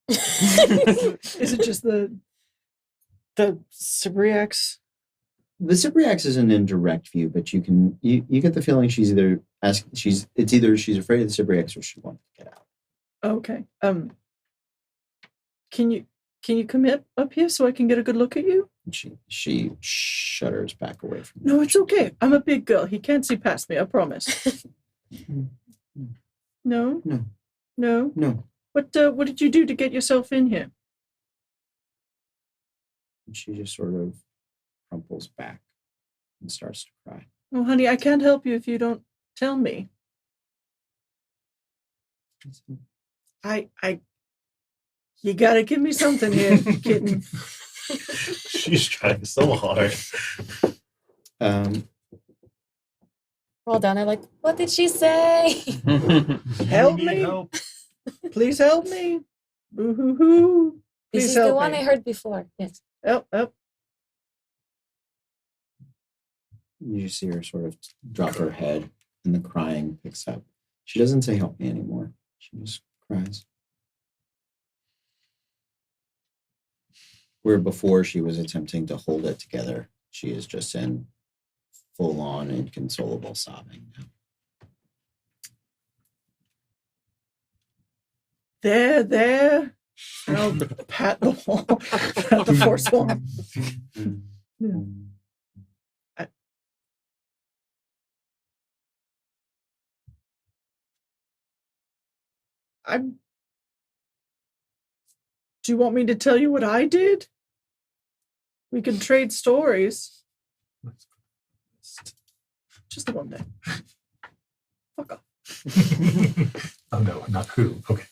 Is it just the Cybriax? The Cypriax is an indirect view, but you get the feeling she's either she's afraid of the Cypriax or she wants to get out. Okay. Can you come up here so I can get a good look at you? And she shudders back away from you. No, it's okay. I'm a big girl. He can't see past me. I promise. No. No. No. No. What did you do to get yourself in here? And she just sort of crumples back and starts to cry. Oh, honey, I can't help you if you don't tell me. You gotta give me something here, kitten. She's trying so hard. We're all down there like, what did she say? Help You need me. help. Please help me. Boo-hoo-hoo. This Please is the help one me. I heard before. Yes. Help. You just see her sort of drop her head and the crying picks up. She doesn't say help me anymore. She just cries. Where before she was attempting to hold it together, she is just in full-on inconsolable sobbing now. There. And I'll pat the wall. Pat the force wall. Do you want me to tell you what I did? We can trade stories. Just the one day. Fuck off. Oh no, not who. Okay.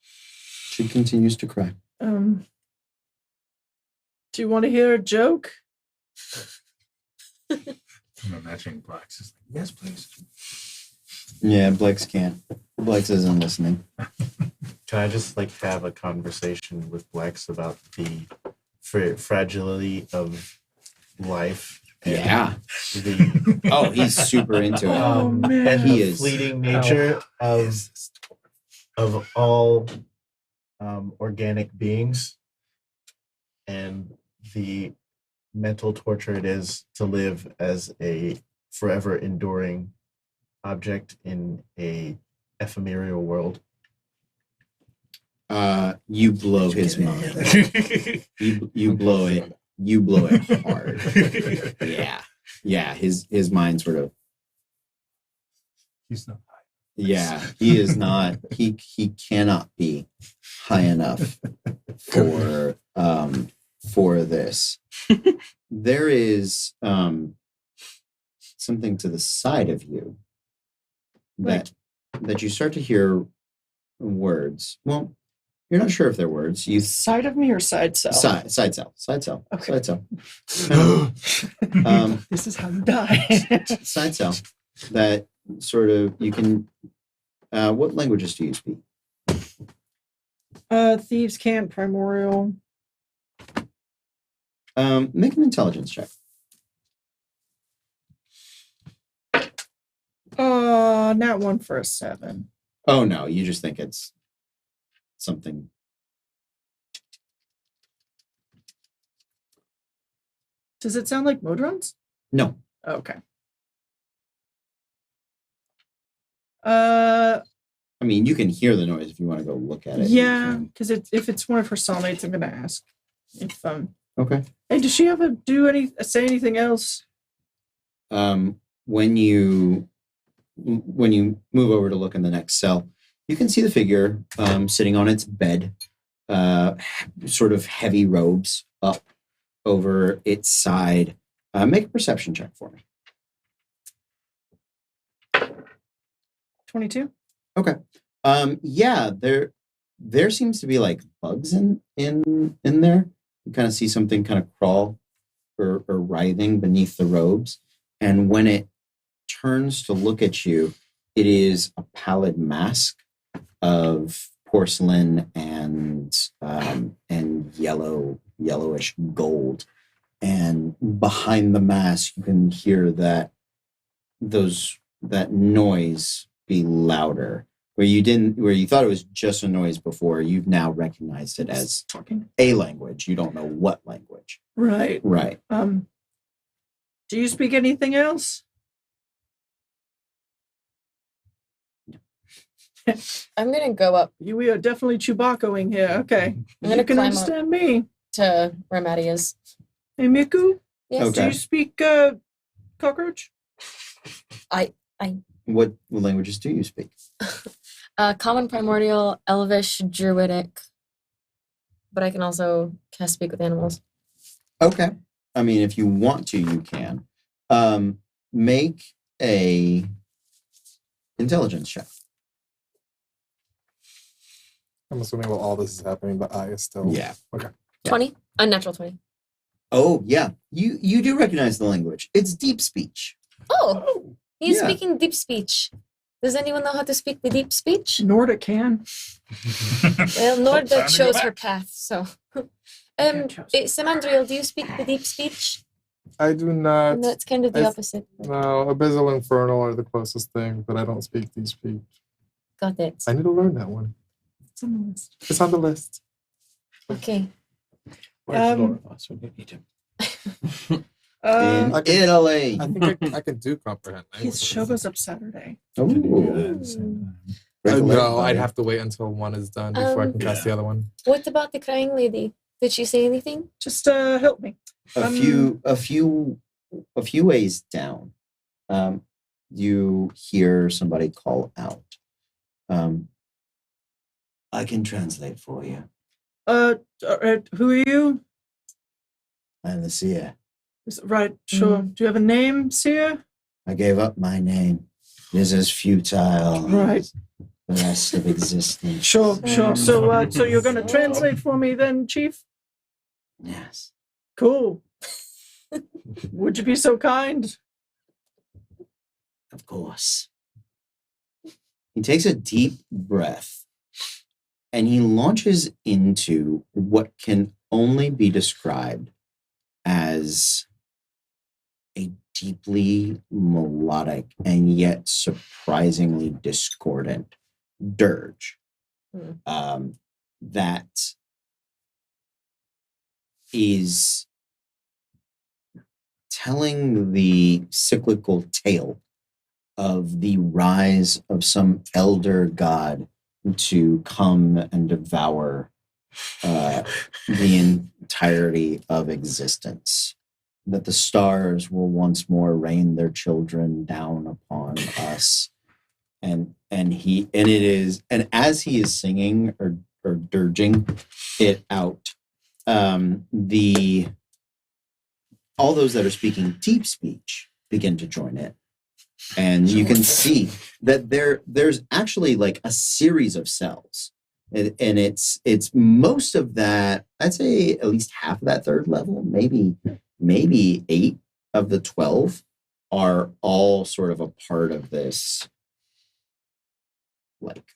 She continues to cry. Do you want to hear a joke? I'm imagining Black's is like, yes, please. Yeah, Blex can't. Blex isn't listening. Can I just like have a conversation with Blex about the fragility of life? And Yeah. The Oh, he's super into it. Oh, man. and He the is. fleeting nature of all organic beings, and the mental torture it is to live as a forever enduring object in a ephemeral world. You blow his mind. You blow it. You blow it hard. Yeah. His mind sort of. He's not high. Yeah, he is not. He cannot be high enough for this. There is something to the side of you that you start to hear words. Well, you're not sure if they're words. You Side of me or side cell? side cell. Okay. Side cell. This is how you die. Side cell. That sort of you can. What languages do you speak? Thieves' Camp, Primordial. Make an intelligence check. Not one for a 7. Oh no, you just think it's something. Does it sound like Modrons? No. Okay. I mean, you can hear the noise if you want to go look at it. Yeah, because if it's one of her soulmates, I'm gonna ask. If Okay. Hey, does she ever say anything else? When you move over to look in the next cell, you can see the figure sitting on its bed, sort of heavy robes up over its side. Make a perception check for me. 22. Okay. Yeah, there seems to be like bugs in there. You kind of see something kind of crawl or writhing beneath the robes. And when it turns to look at you, it is a pallid mask of porcelain and yellowish gold. And behind the mask, you can hear that noise be louder. Where you thought it was just a noise before, you've now recognized it as Talking. a language. You don't know what language. Right. Right. Do you speak anything else? I'm gonna go up We are definitely Chewbaccaing here. Okay. I'm gonna You can climb understand me. to where Maddie is. Hey, Miku, Yes. Okay. do you speak cockroach? What languages do you speak? Common, Primordial, Elvish, Druidic. But I can also speak with animals. Okay. I mean, if you want to, you can. Make a intelligence check. I'm assuming while all this is happening, the eye is still. Yeah. Okay. Yeah. 20? Unnatural 20. Oh, yeah. You do recognize the language. It's deep speech. Oh! He's Yeah. speaking deep speech. Does anyone know how to speak the deep speech? Nordic can. Well, Norda Time to go chose back. her path, so. can't chose. Samandriel, do you speak the deep speech? I do not. And that's kind of the I- opposite. No, Abyssal Infernal are the closest thing, but I don't speak these speech. Got it. I need to learn that one. It's on the list. It's on the list. Okay. Where's Lorivas when you need him? In I can- Italy. I think I can do comprehend His languages. show goes up Saturday. Oh. Can you do that at the same time? No, I'd have to wait until one is done before I can cast the Yeah. other one. What about the crying lady? Did she say anything? Just help me. a few ways down. You hear somebody call out. I can translate for you. Who are you? I'm the seer. Right, sure. Mm. Do you have a name, Seer? I gave up my name. It is as futile Right. as the rest of existence. Sure. So, Mm. so you're going to translate for me then, Chief? Yes. Cool. Would you be so kind? Of course. He takes a deep breath and he launches into what can only be described as a deeply melodic and yet surprisingly discordant dirge. That is telling the cyclical tale of the rise of some elder god to come and devour the entirety of existence. That the stars will once more rain their children down upon us. And as he is singing or dirging it out, all those that are speaking deep speech begin to join in. And you can see that there's actually like a series of cells. And it's most of that, I'd say at least half of that third level, maybe 8 of the 12 are all sort of a part of this like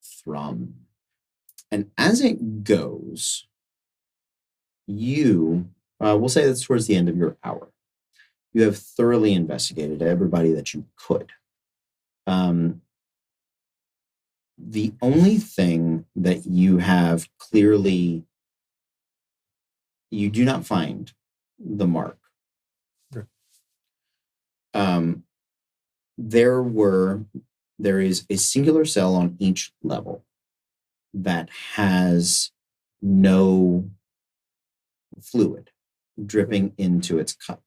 thrum. And as it goes, you, we'll say that's towards the end of your hour. You have thoroughly investigated everybody that you could. The only thing that you have clearly, you do not find the mark. Okay. There is a singular cell on each level that has no fluid dripping into its cup.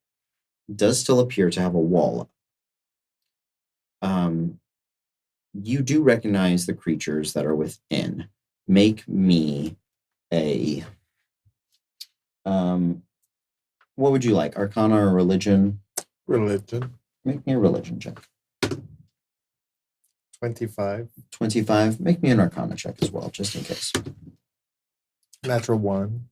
It does still appear to have a wall up. You do recognize the creatures that are within. Make me a what would you like? Arcana or religion? Religion. Make me a religion check. 25. 25. Make me an Arcana check as well, just in case. Natural 1.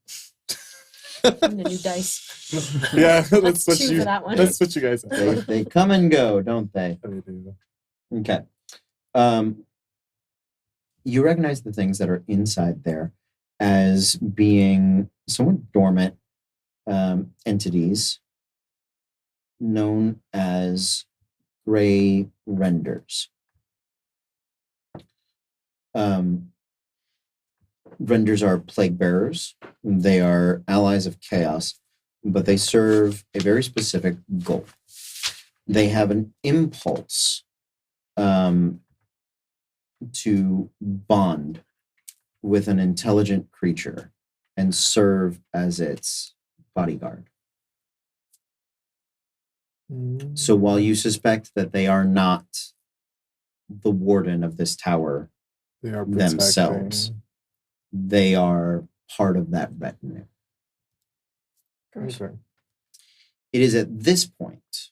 And the new dice. Yeah, that's That's what 2 you. for that one. That's what you guys. They come and go, don't they? They do. Okay. You recognize the things that are inside there as being somewhat dormant entities known as gray renders. Renders are plague bearers. They are allies of chaos, but they serve a very specific goal. They have an impulse to bond with an intelligent creature and serve as its bodyguard. So while you suspect that they are not the warden of this tower They are themselves, they are part of that retinue. Okay. It is at this point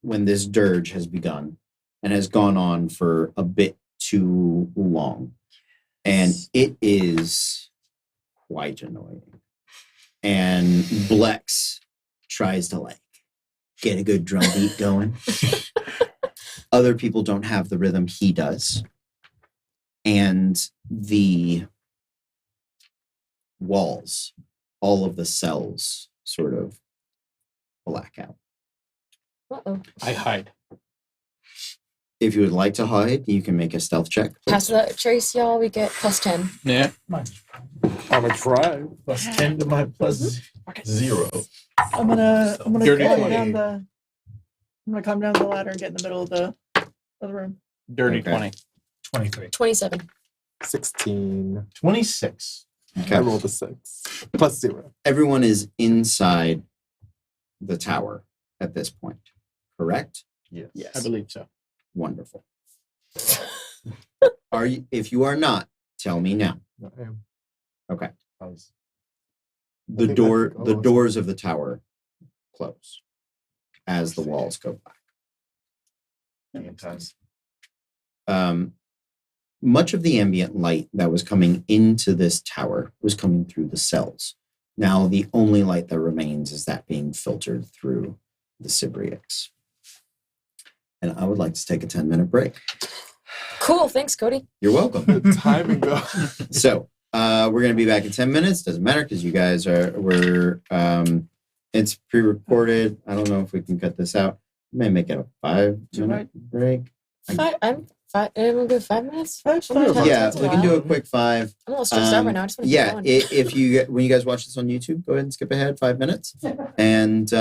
when this dirge has begun and has gone on for a bit too long. And it is quite annoying. And Blex tries to like get a good drum beat going. Other people don't have the rhythm he does. And the walls, all of the cells sort of black out. Uh-oh. I hide. If you would like to hide, you can make a stealth check. Pass that trace, y'all. We get +10. Yeah. I'm gonna try. Plus 10 to my plus 0. I'm gonna Dirty climb 20. down the. I'm gonna climb down the ladder and get in the middle of the room. Dirty Okay. 20. 23. 27. 16. 26. Okay. I rolled a 6. Plus 0. Everyone is inside the tower at this point, correct? Yes. I believe so. Wonderful. Are you? If you are not, tell me now. I am. Okay. I was The think door, that's- the doors of the tower close as the walls go back. fantastic. Much of the ambient light that was coming into this tower was coming through the cells. Now the only light that remains is that being filtered through the Sybriacs. And I would like to take a 10-minute break. Cool. Thanks, Cody. You're welcome. Good timing, though. So we're going to be back in 10 minutes. Doesn't matter because you guys it's pre-recorded. I don't know if we can cut this out. We may make it a 5-minute break. We'll do 5 minutes. That's fine. Yeah, That's a we can while. do a quick 5. I'm a little stressed out right now. I just want to Yeah, keep going. when you guys watch this on YouTube, go ahead and skip ahead 5 minutes, and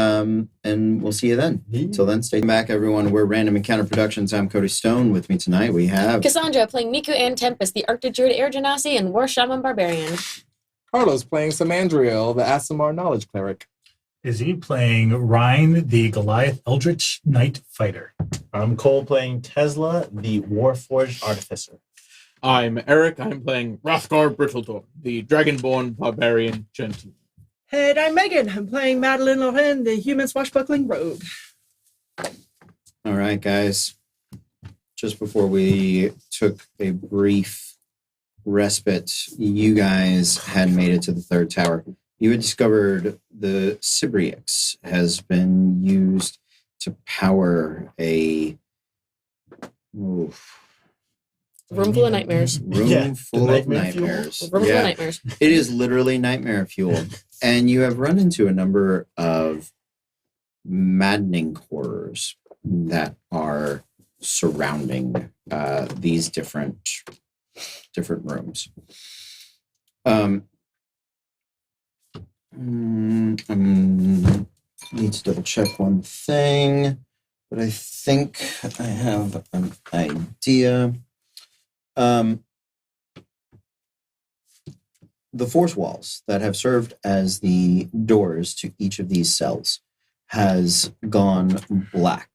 we'll see you then. Till then, stay back, everyone. We're Random Encounter Productions. I'm Cody Stone. With me tonight, we have Cassandra playing Miku and Tempest, the Arctic Druid Air Genasi, and War Shaman Barbarian. Carlos playing Samandriel, the Asimar Knowledge Cleric. Izzy playing Ryan, the Goliath Eldritch Knight Fighter. I'm Cole playing Tesla, the Warforged Artificer. I'm Eric. I'm playing Hrothgar Brittledor, the Dragonborn Barbarian Gentleman. Hey, I'm Megan. I'm playing Madeline Loren, the human swashbuckling rogue. All right, guys. Just before we took a brief respite, you guys had made it to the third tower. You had discovered the Sybriacs has been used to power a Room full of nightmares. room full of nightmare fuel. nightmares. Room full of nightmares. It is literally nightmare fuel. And you have run into a number of maddening horrors that are surrounding these different rooms. Need to double check one thing, but I think I have an idea. The force walls that have served as the doors to each of these cells has gone black.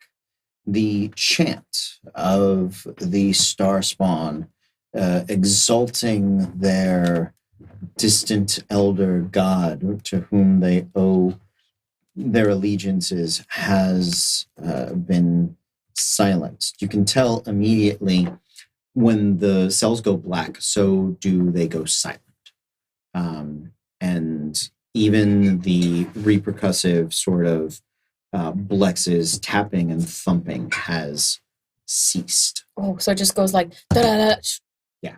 The chant of the Star Spawn exalting their distant elder god to whom they owe their allegiances has been silenced. You can tell immediately when the cells go black, so do they go silent. And even the repercussive sort of Blex's tapping and thumping has ceased. Oh, so it just goes like da da da. Yeah.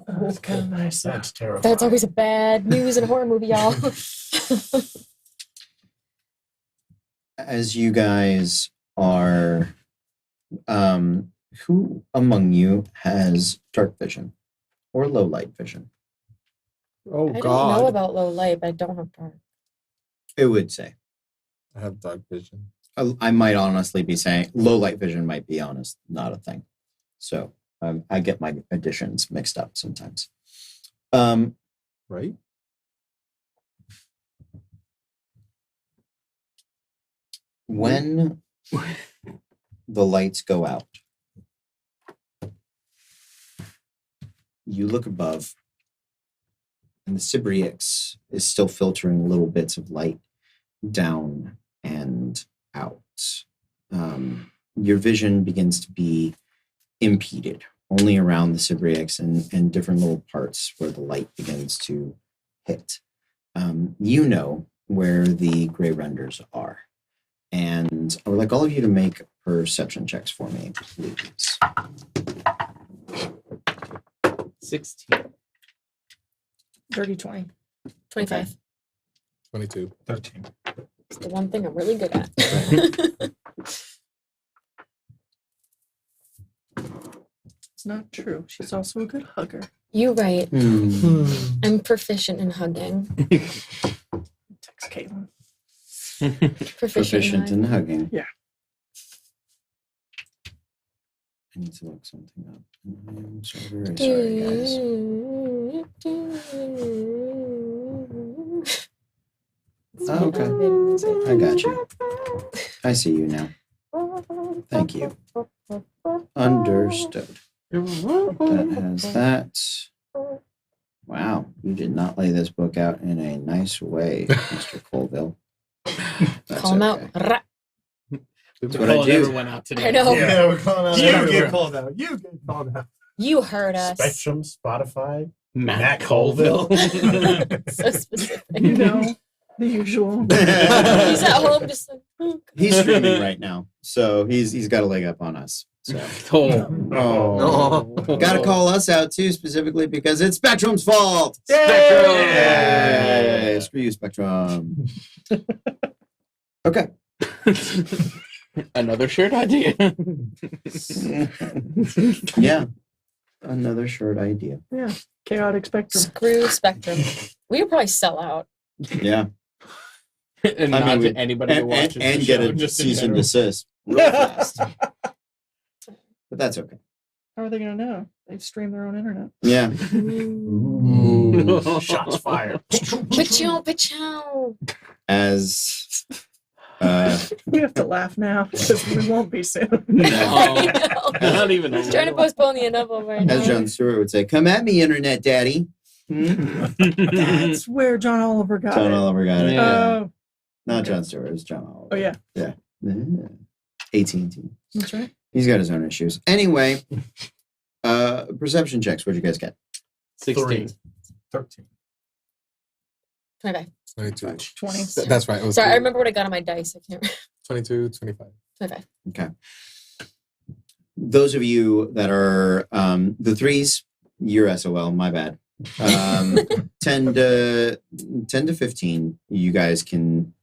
That's kind of nice. That's terrifying. That's always a bad news in a horror movie, y'all. As you guys are, who among you has dark vision or low light vision? Oh, I God. don't know about low light, but I don't have dark. It would say. I have dark vision. I might honestly be saying low light vision might be honest, not a thing. So I get my additions mixed up sometimes. Right? When the lights go out, you look above, and the Sybriacs is still filtering little bits of light down and out. Your vision begins to be impeded only around the Sybriacs and different little parts where the light begins to hit. You know where the gray renders are. And I would like all of you to make perception checks for me, please. 16. Dirty 20. 25. 22. 13. It's the one thing I'm really good at. It's not true. She's also a good hugger. You right. I'm proficient in hugging. Text Caitlin. Proficient in hugging. Yeah. I need to look something up. I'm so very sorry, guys. Oh, okay. I got you. I see you now. Thank you. Understood. That has that. Wow, you did not lay this book out in a nice way, Mr. Colville. That's Call him out. okay. Rah. We've what I called do. everyone out today. I know. Yeah, we're calling out You everywhere. get called out. You get called out. You heard us. Spectrum, Spotify. Mac Colville. So specific. You know, the usual. He's at home just like, oh, He's streaming right now, so he's got a leg up on us. So Oh. gotta call us out too, specifically because it's Spectrum's fault. Spectrum! Yay! Screw you, Spectrum. Okay. Another shirt idea. Yeah. Another short idea. Yeah. Chaotic spectrum. screw Spectrum. We would probably sell out. Yeah. And I not mean, to we- anybody who watches the and get show, a just in cease and general. desist real fast. But that's okay. How are they going to know? They stream their own internet. Yeah. Ooh, shots fired. Pachow, pachow. As We have to laugh now because we won't be soon. No, not even. He's trying to postpone the inevitable right now. as John Stewart would say, "Come at me, internet daddy." Hmm? That's where John Oliver got John it. Oliver got it. Yeah. Oh, Not John Stewart. It was John Oliver. oh yeah, Yeah. AT&T. that's right. He's got his own issues. Anyway, perception checks. What'd you guys get? 16. 13. Okay. 22. 20. That's right. It was Sorry, I remember what I got on my dice. I can't 22, 25. remember. Okay. Those of you that are the threes, you're SOL. My bad. 10 to 15. You guys can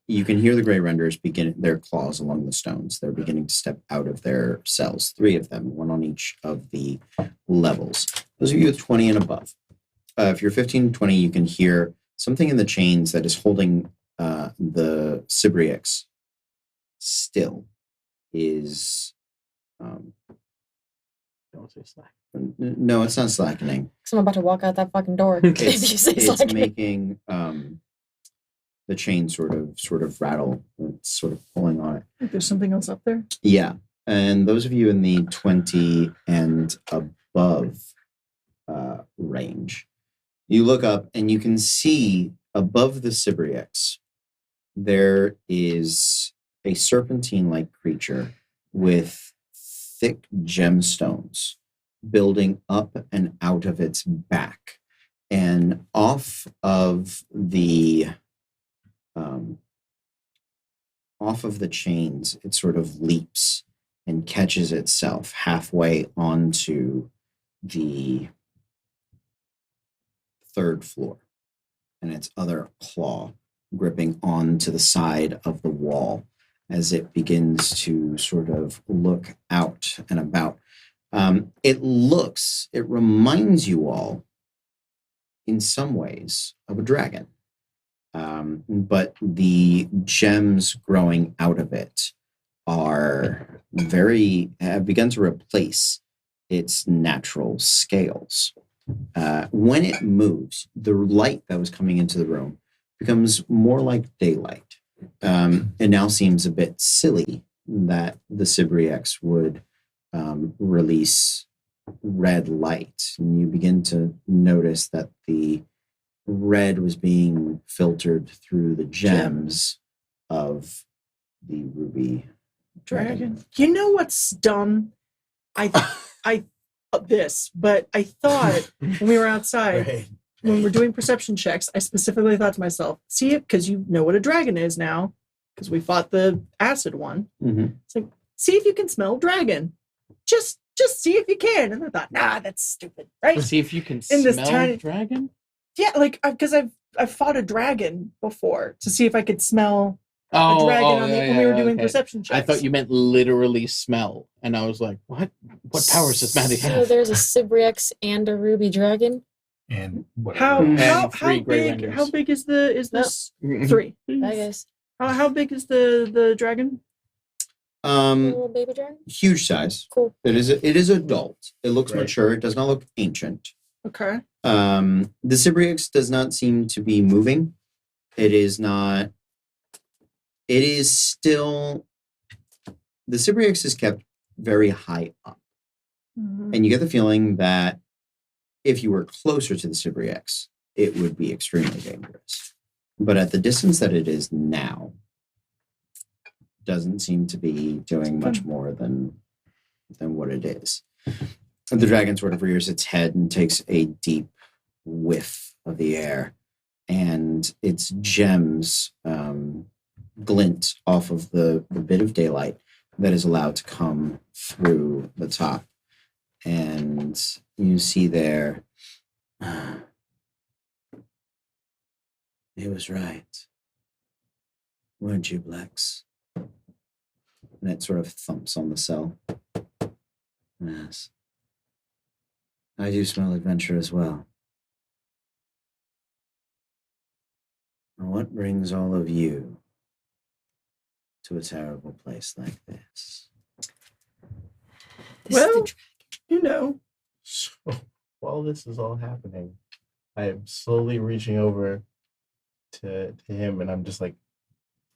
you can hear the gray renders begin their claws along the stones. They're beginning to step out of their cells. 3 of them, 1 on each of the levels. Those of you with 20 and above. If you're 15 to 20, you can hear something in the chains that is holding the Cibriix still is Don't say slack. no, it's not slackening. Because I'm about to walk out that fucking door. if you say It's slackening. making the chain sort of rattle. It's sort of pulling on it. I think there's something else up there. Yeah. And those of you in the 20 and above range, you look up and you can see above the Cibriix, there is a serpentine-like creature with thick gemstones building up and out of its back. And off of the chains, it sort of leaps and catches itself halfway onto the 3rd floor, and its other claw gripping onto the side of the wall as it begins to sort of look out and about. It reminds you all in some ways of a dragon. But the gems growing out of it have begun to replace its natural scales. When it moves, the light that was coming into the room becomes more like daylight. It now seems a bit silly that the Cibriix would release red light. And you begin to notice that the red was being filtered through the gems of the ruby Dragon. You know what's dumb? But I thought when we were outside, Right. when we're doing perception checks, I specifically thought to myself, see it, because you know what a dragon is now, because we fought the acid one. Mm-hmm. It's like, see if you can smell dragon. Just see if you can. And I thought, nah, that's stupid, right? See if you can In this smell tiny- dragon. Yeah, like because I've fought a dragon before to see if I could smell a dragon when we were doing perception checks. I thought you meant literally smell, and I was like, "What? What powers does Maddie So have?" there's a Cibriix and a ruby dragon. And How whatever. And 3 gray renders. how big is this Mhm. 3? I guess. How big is the dragon? A little baby dragon. Huge size. Cool. It is adult. It looks Right. mature. It does not look ancient. Okay. The Cibriix does not seem to be moving. It is not. It is still. The Cibriix is kept very high up, Mhm. and you get the feeling that if you were closer to the Cibriix, it would be extremely dangerous. But at the distance that it is now, doesn't seem to be doing much more than what it is. The dragon sort of rears its head and takes a deep whiff of the air, and its gems glint off of the bit of daylight that is allowed to come through the top. And you see there, it was right. Weren't you, Blex? And it sort of thumps on the cell. Yes. I do smell adventure as well. And what brings all of you to a terrible place like this? Well, you know. So while this is all happening, I am slowly reaching over to him, and I'm just like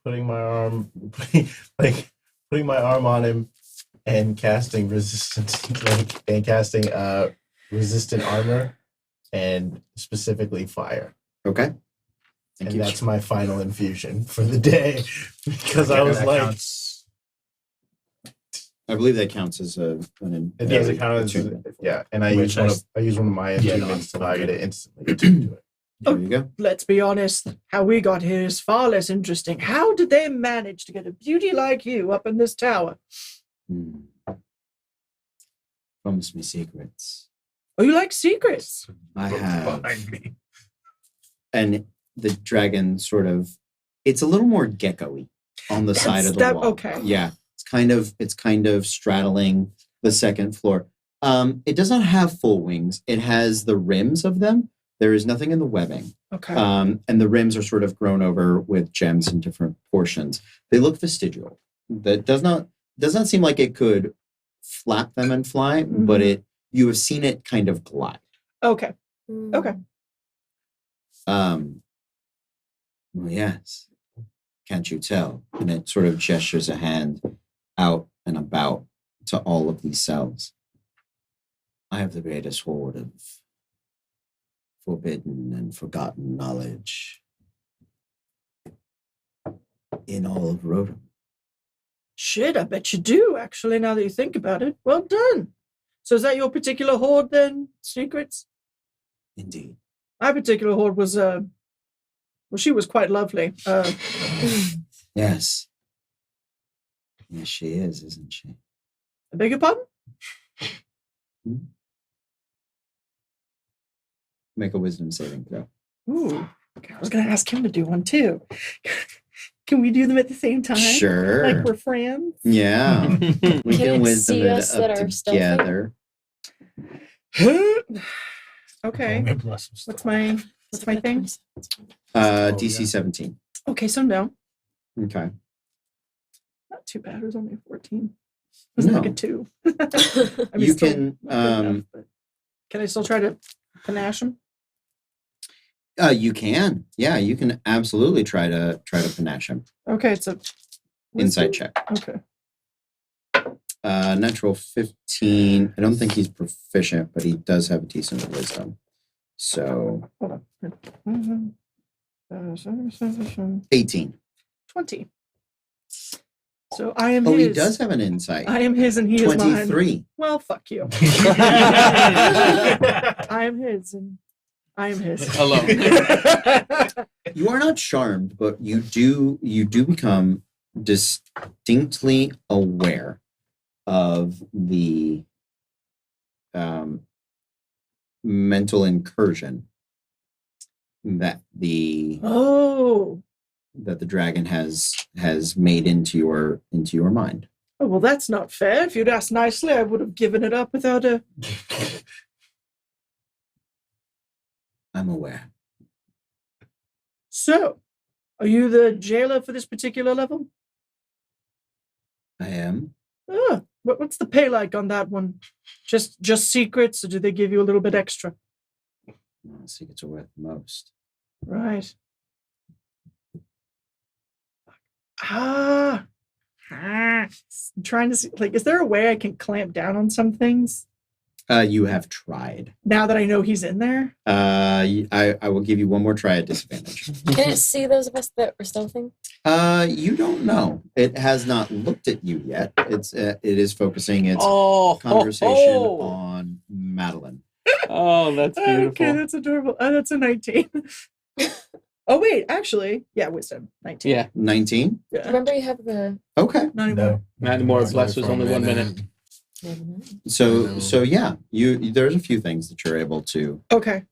putting my arm on him and casting resistance, resistant armor, and specifically fire. Okay. And that's my final infusion for the day, because I was like, counts. I believe that counts as an it doesn't count as yeah. And I use one of my achievements to allow you to instantly do it. There you go. Let's be honest. How we got here is far less interesting. How did they manage to get a beauty like you up in this tower? Promise me secrets. Oh, you like secrets? I have. Behind me. And the dragon sort of, it's a little more gecko-y on the side of the wall. Okay. Yeah. It's kind of straddling the second floor. It does not have full wings. It has the rims of them. There is nothing in the webbing. Okay. And the rims are sort of grown over with gems in different portions. They look vestigial. That does not seem like it could flap them and fly, but you have seen it kind of glide. Okay. Okay. Well, yes. Can't you tell? And it sort of gestures a hand out and about to all of these cells. I have the greatest hoard of forbidden and forgotten knowledge in all of Rotom. Shit, I bet you do, actually, now that you think about it. Well done. So is that your particular hoard, then? Secrets? Indeed. My particular hoard was, well, she was quite lovely. Yes. Yes, she is, isn't she? I beg your pardon? Make a wisdom saving throw. Ooh. Okay, I was going to ask him to do one, too. Can we do them at the same time? Sure. Like we're friends? Yeah. We Can can it wisdom see it us that up are stealthy? together. Okay. What's my thing? DC 17. Okay, so no. Okay. Not too bad. It was only a 14. It was like a 2. I mean, You still can not good enough, but can I still try to panache him? You can. Yeah, you can absolutely try to panache him. Okay, it's a Insight check. Okay. Natural 15. I don't think he's proficient, but he does have a decent wisdom. So Hold on. 18. 20. So I am Oh, his. he does have an insight. I am his and he is mine. 23. Well, fuck you. I am his and I am his. Hello. You are not charmed, but you do become distinctly aware of the mental incursion that the dragon has made into your mind. Oh, well, that's not fair. If you'd asked nicely, I would have given it up without a... I'm aware. So, are you the jailer for this particular level? I am. Ah, what's the pay like on that one? Just secrets, or do they give you a little bit extra? Secrets are worth the most. Right. I'm trying to see, like, is there a way I can clamp down on some things? You have tried. Now that I know he's in there? I will give you one more try at disadvantage. Can it see those of us that were stealthing? You don't know. It has not looked at you yet. It is focusing its conversation on Madeline. Oh, that's beautiful. Okay, that's adorable. That's a 19. Oh, wait, actually, yeah, wisdom. 19. Yeah. 19? Yeah. Remember, you have the. Okay. Not anymore. Not anymore. It's Bless was only 1 minute. So yeah, there's a few things that you're able to Okay.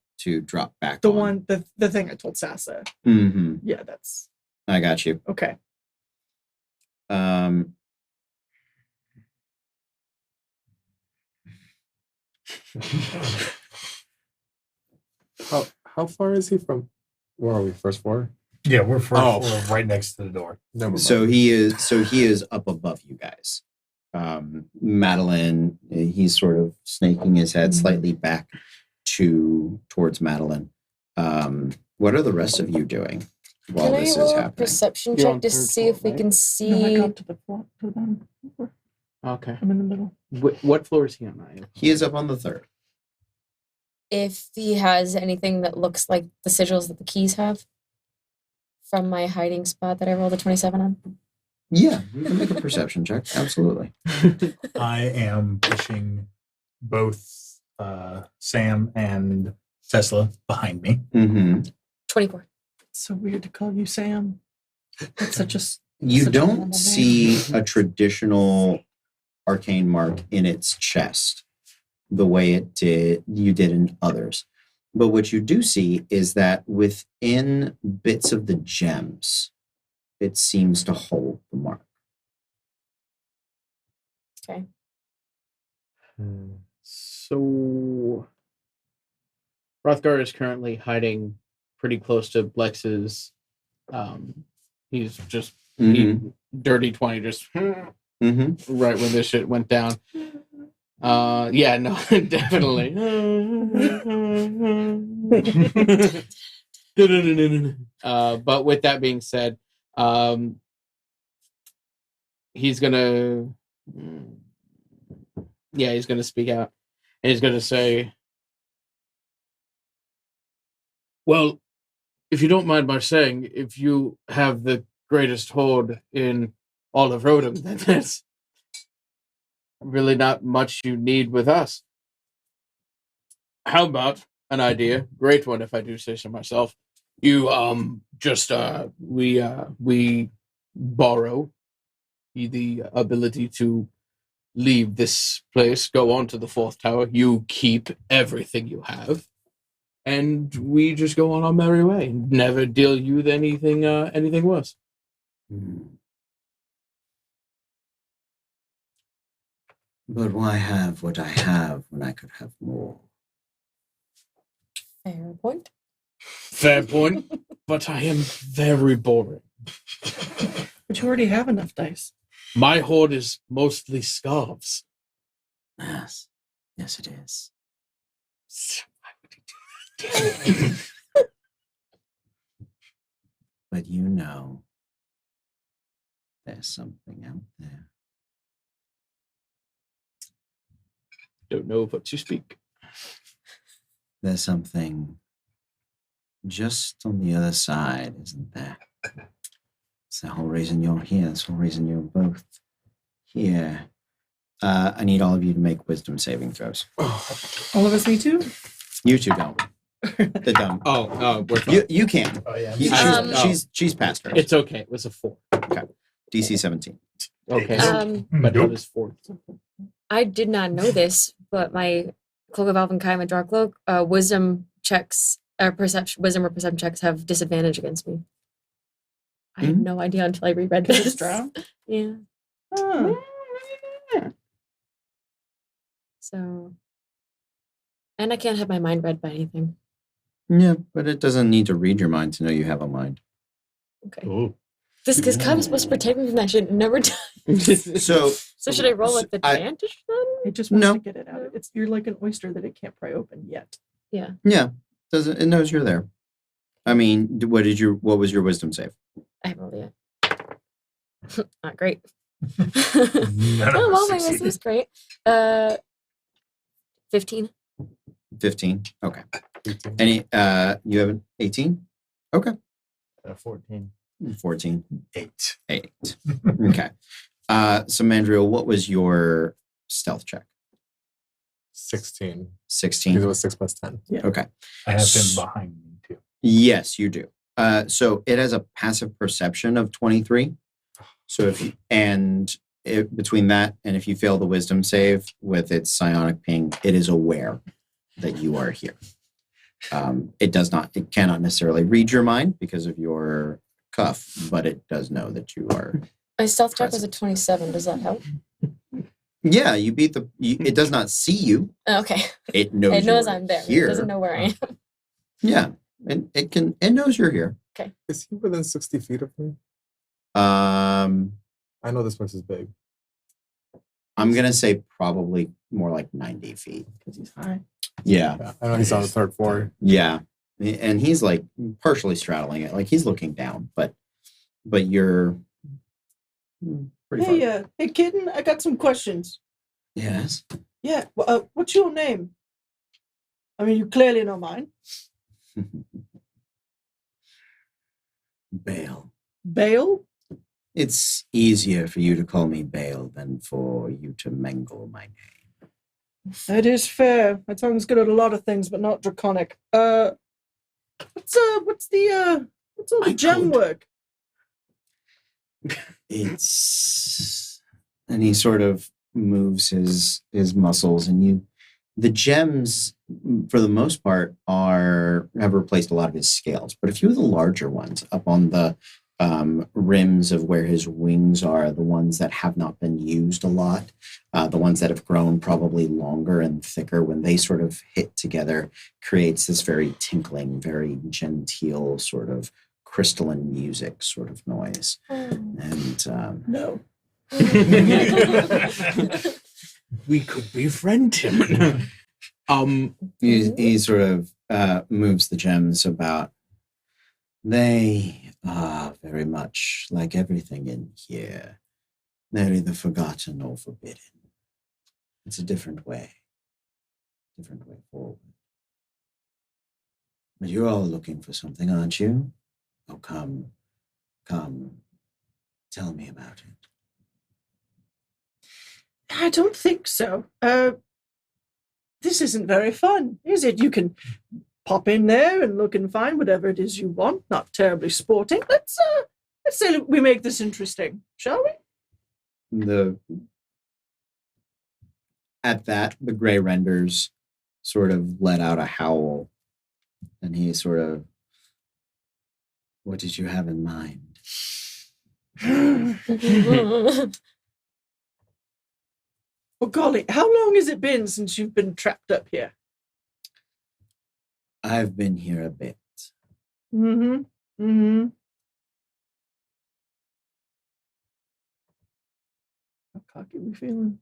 drop back The on. one, the thing I told Sasa. Mm-hmm. Yeah, that's I got you. okay. Um, How far is he from? Where are we? First floor? Yeah, we're Oh. right next to the door. Never mind. so he is up above you guys. Madeline, he's sort of snaking his head slightly back towards Madeline. What are the rest of you doing while Can I this is roll a happening? perception You're check on to third see floor, if we right? can No, I see got to the floor to them. Okay. I'm in the middle. What floor is he on? He is up on the third. if he has anything that looks like the sigils that the keys have from my hiding spot that I rolled a 27 on? Yeah, you can make a perception check. Absolutely. I am pushing both Sam and Tesla behind me. Mm-hmm. 24. It's so weird to call you Sam. That's such a. You such a normal don't name. see a traditional arcane mark in its chest the way you did in others. But what you do see is that within bits of the gems, it seems to hold the mark. Okay. So Rothgar is currently hiding pretty close to Blex's. He's just dirty 20, just Mm-hmm. right when this shit went down. Yeah, no, definitely. But with that being said, he's gonna speak out, and he's gonna say, well, if you don't mind my saying, if you have the greatest horde in all of Rodham, then there's really not much you need with us. How about an idea? Great one, if I do say so myself. You we borrow the ability to leave this place, go on to the fourth tower. You keep everything you have, and we just go on our merry way. Never deal you with anything worse. But why have what I have when I could have more? Fair point. Fair point, but I am very boring. But you already have enough dice. My hoard is mostly scarves. Yes. Yes, it is. Why would he do that? But you know, there's something out there. Don't know of what you speak. There's something just on the other side, isn't there? It's the whole reason you're here. It's the whole reason you're both here. I need all of you to make wisdom saving throws. All of us need to? You two don't. They don't. Oh, we're fine. You can. Oh yeah. She's past her. It's okay. It was a 4. DC 17. Okay. But that is 4. I did not know this, but my Cloak of Alvenheim and Dark Cloak, wisdom checks, wisdom or perception checks have disadvantage against me. I had no idea until I reread Because this. it's drow? Yeah. Oh. So, and I can't have my mind read by anything. Yeah, but it doesn't need to read your mind to know you have a mind. Okay. Oh. This because Cub's supposed to protect me from that shit. Never does. So So should I roll with advantage then? It just wants No. to get it out. You're like an oyster that it can't pry open yet. Yeah. yeah, it knows you're there. I mean, what was your wisdom save? I rolled it. Not great. None of Oh us well, my succeeded. wisdom's great. 15. 15. Okay. Any you have an 18? Okay. 14. 14. 8. 8. Okay. So Mandriel, what was your stealth check? 16. Because 16. it was 6 plus 10. Okay. I have him behind me too. Yes, you do. So it has a passive perception of 23. So between that and if you fail the wisdom save with its psionic ping, it is aware that you are here. It cannot necessarily read your mind because of your cuff, but it does know that you are. My stealth check was a 27. Does that help? Yeah, you beat it does not see you. Okay. It knows It knows you're I'm there. here. It doesn't know where I am. Yeah, and it knows you're here. Is he within 60 feet of me? I know this place is big. I'm gonna say probably more like 90 feet. Because he's high. Yeah. I know he's on the 3rd floor. Yeah. And he's like partially straddling it. Like he's looking down, but you're pretty far. Hey, kitten, I got some questions. Yes. Yeah, what's your name? I mean, you clearly know mine. Bale. Bale? It's easier for you to call me Bale than for you to mangle my name. That is fair. My tongue's good at a lot of things, but not draconic. What's all the gem work? And he sort of moves his muscles, and the gems for the most part have replaced a lot of his scales, but a few of the larger ones up on the rims of where his wings are, the ones that have not been used a lot, the ones that have grown probably longer and thicker, when they sort of hit together, creates this very tinkling, very genteel sort of crystalline music sort of noise. And No. We could befriend him. he sort of moves the gems about. They are very much like everything in here. They're either forgotten or forbidden. It's a different way forward. But you're all looking for something, aren't you? Oh, come, tell me about it. I don't think so. This isn't very fun, is it? You can pop in there and look and find whatever it is you want. Not terribly sporting. Let's say we make this interesting, shall we? At that, the gray renders sort of let out a howl, and he sort of, what did you have in mind? Oh golly, how long has it been since you've been trapped up here? I've been here a bit. Mm-hmm. How cocky we feeling?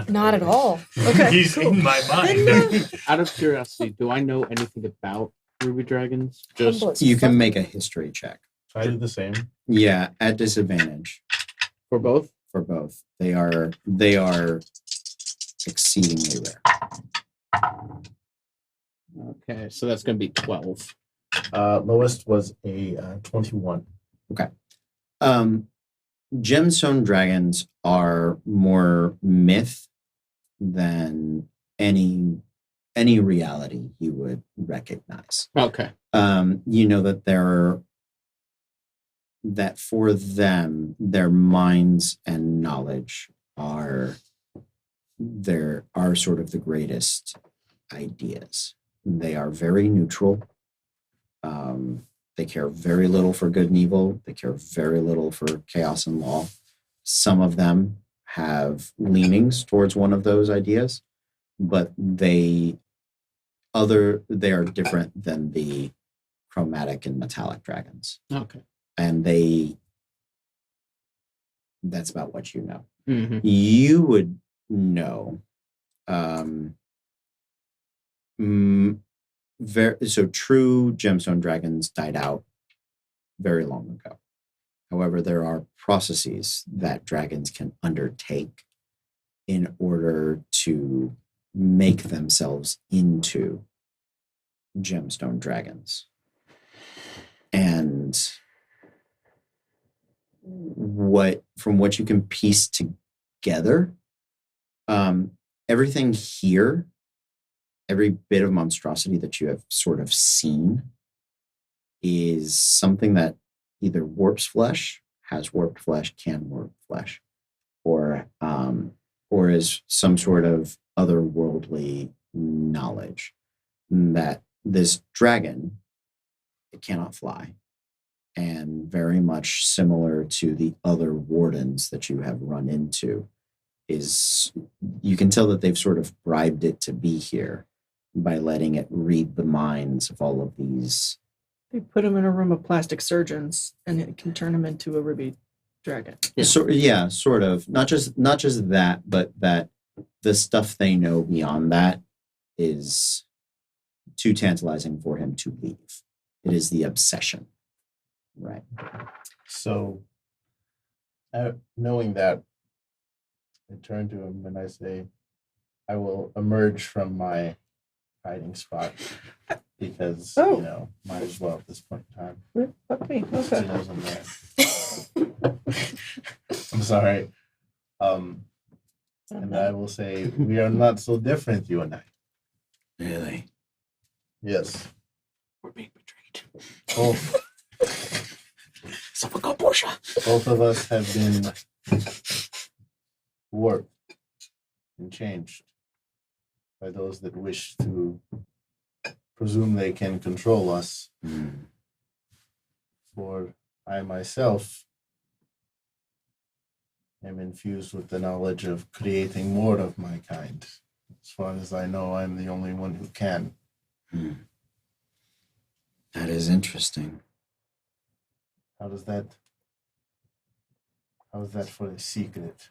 Not at all. Okay, He's cool. in my mind. Then, Out of curiosity, do I know anything about ruby dragons? Just Humble as You can fuck. make a history check. So I do the same. Yeah, at disadvantage for both? for both. They are exceedingly rare. Okay, so that's going to be 12. Lowest was a 21. Gemstone dragons are more myth than any reality you would recognize. Okay. You know that for them, their minds and knowledge are sort of the greatest ideas. They are very neutral. They care very little for good and evil. They care very little for chaos and law. Some of them have leanings towards one of those ideas, but they are different than the chromatic and metallic dragons. Okay. And that's about what you know. Mm-hmm. You would know so true gemstone dragons died out very long ago. However, there are processes that dragons can undertake in order to make themselves into gemstone dragons. And from what you can piece together, everything here, every bit of monstrosity that you have sort of seen is something that either warps flesh, has warped flesh, can warp flesh, or is some sort of otherworldly knowledge that this dragon, it cannot fly, and very much similar to the other wardens that you have run into, is you can tell that they've sort of bribed it to be here by letting it read the minds of all of these. They put him in a room of plastic surgeons, and it can turn him into a ruby dragon. Yeah. Sort of. Not just that, but that the stuff they know beyond that is too tantalizing for him to leave. It is the obsession. Right. So, knowing that, I turn to him and I say, I will emerge from my hiding spot because, might as well at this point in time. Fuck me. She Okay. knows I'm there. I'm sorry. And I will say, we are not so different, you and I. Really? Yes. We're being betrayed. Both Someone got Portia. both of us have been warped and changed by those that wish to presume they can control us. For I myself am infused with the knowledge of creating more of my kind. As far as I know, I'm the only one who can. That is interesting. How is that for a secret?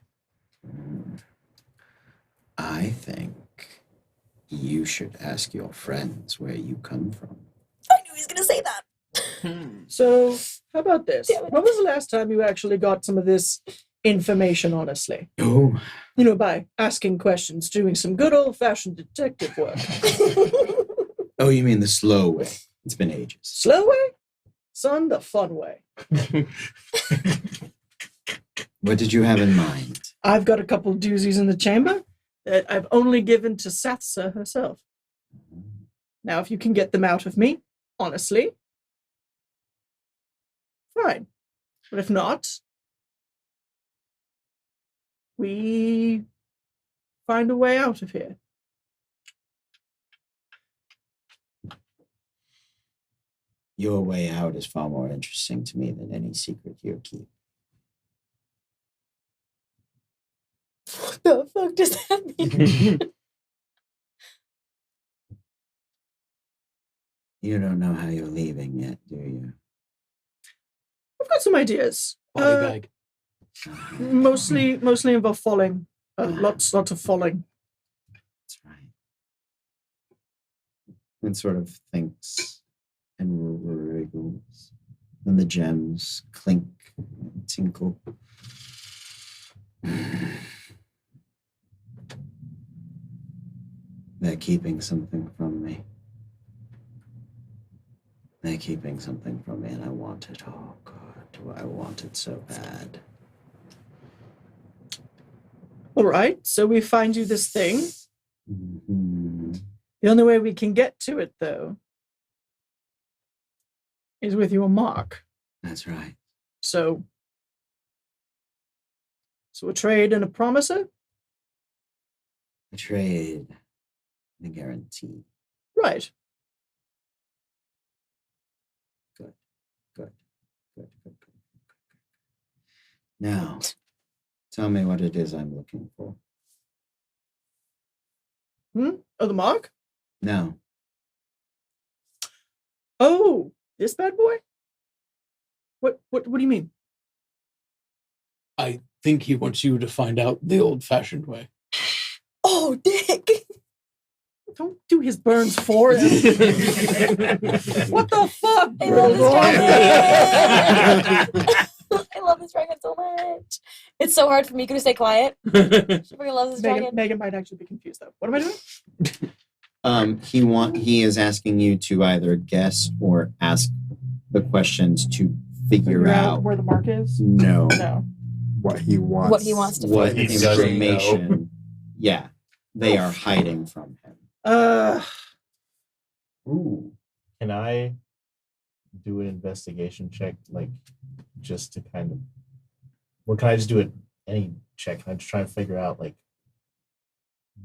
I think you should ask your friends where you come from. I knew he was gonna say that. So, how about this? Damn it. When was the last time you actually got some of this information, honestly? Oh, By asking questions, doing some good old-fashioned detective work. oh, you mean the slow way? It's been ages. Slow way? Son, the fun way. What did you have in mind? I've got a couple doozies in the chamber that I've only given to Sathsa herself. Now, if you can get them out of me, honestly, fine. But if not, we find a way out of here. Your way out is far more interesting to me than any secret you keep. What the fuck does that mean? You don't know how you're leaving yet, do you? I've got some ideas. Body bag. Mostly involve falling. Lots of falling. That's right. And sort of thinks and wriggles. And the gems clink and tinkle. They're keeping something from me. They're keeping something from me, and I want it. Oh, God, do I want it so bad. All right, so we find you this thing. Mm-hmm. The only way we can get to it, though, is with your mark. That's right. So a trade and a promiser? A trade and a guarantee. Right. Good. Now, tell me what it is I'm looking for. Oh, the mark? No. Oh, this bad boy? What do you mean? I think he wants you to find out the old-fashioned way. Oh, Dick! Don't do his burns for him. What the fuck? I love this Burgoyne? podcast. I love this dragon so much. It's so hard for Miku to stay quiet. She freaking loves this dragon. Megan might actually be confused though. What am I doing? He is asking you to either guess or ask the questions to figure out. where the mark is. No. No. What he wants. What he wants to What find. He doesn't information? Yeah, they are hiding from him. Ooh. Can I do an investigation check, like, just to kind of... Well, can I just do it any check? Can I just try and figure out, like,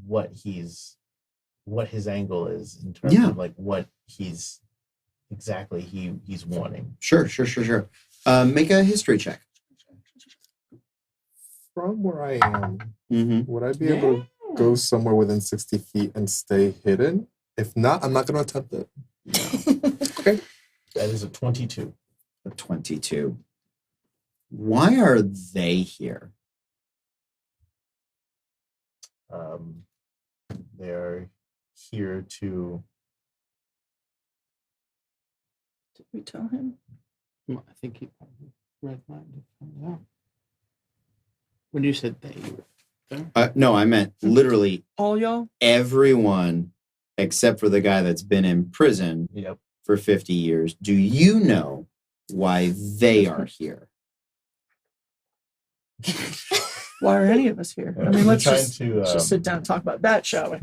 what his angle is in terms of, like, what he's wanting? Sure. Make a history check. From where I am, Mm-hmm. would I be able to go somewhere within 60 feet and stay hidden? If not, I'm not going to attempt it. Okay. That is a 22. A 22. Why are they here? They're here to... Did we tell him? Well, I think he probably read mine to find out. When you said they were there? No, I meant literally All y'all? everyone except for the guy that's been in prison Yep. for 50 years. Do you know why they are here? Why are any of us here? I mean, let's You're just trying to, sit down and talk about that, shall we?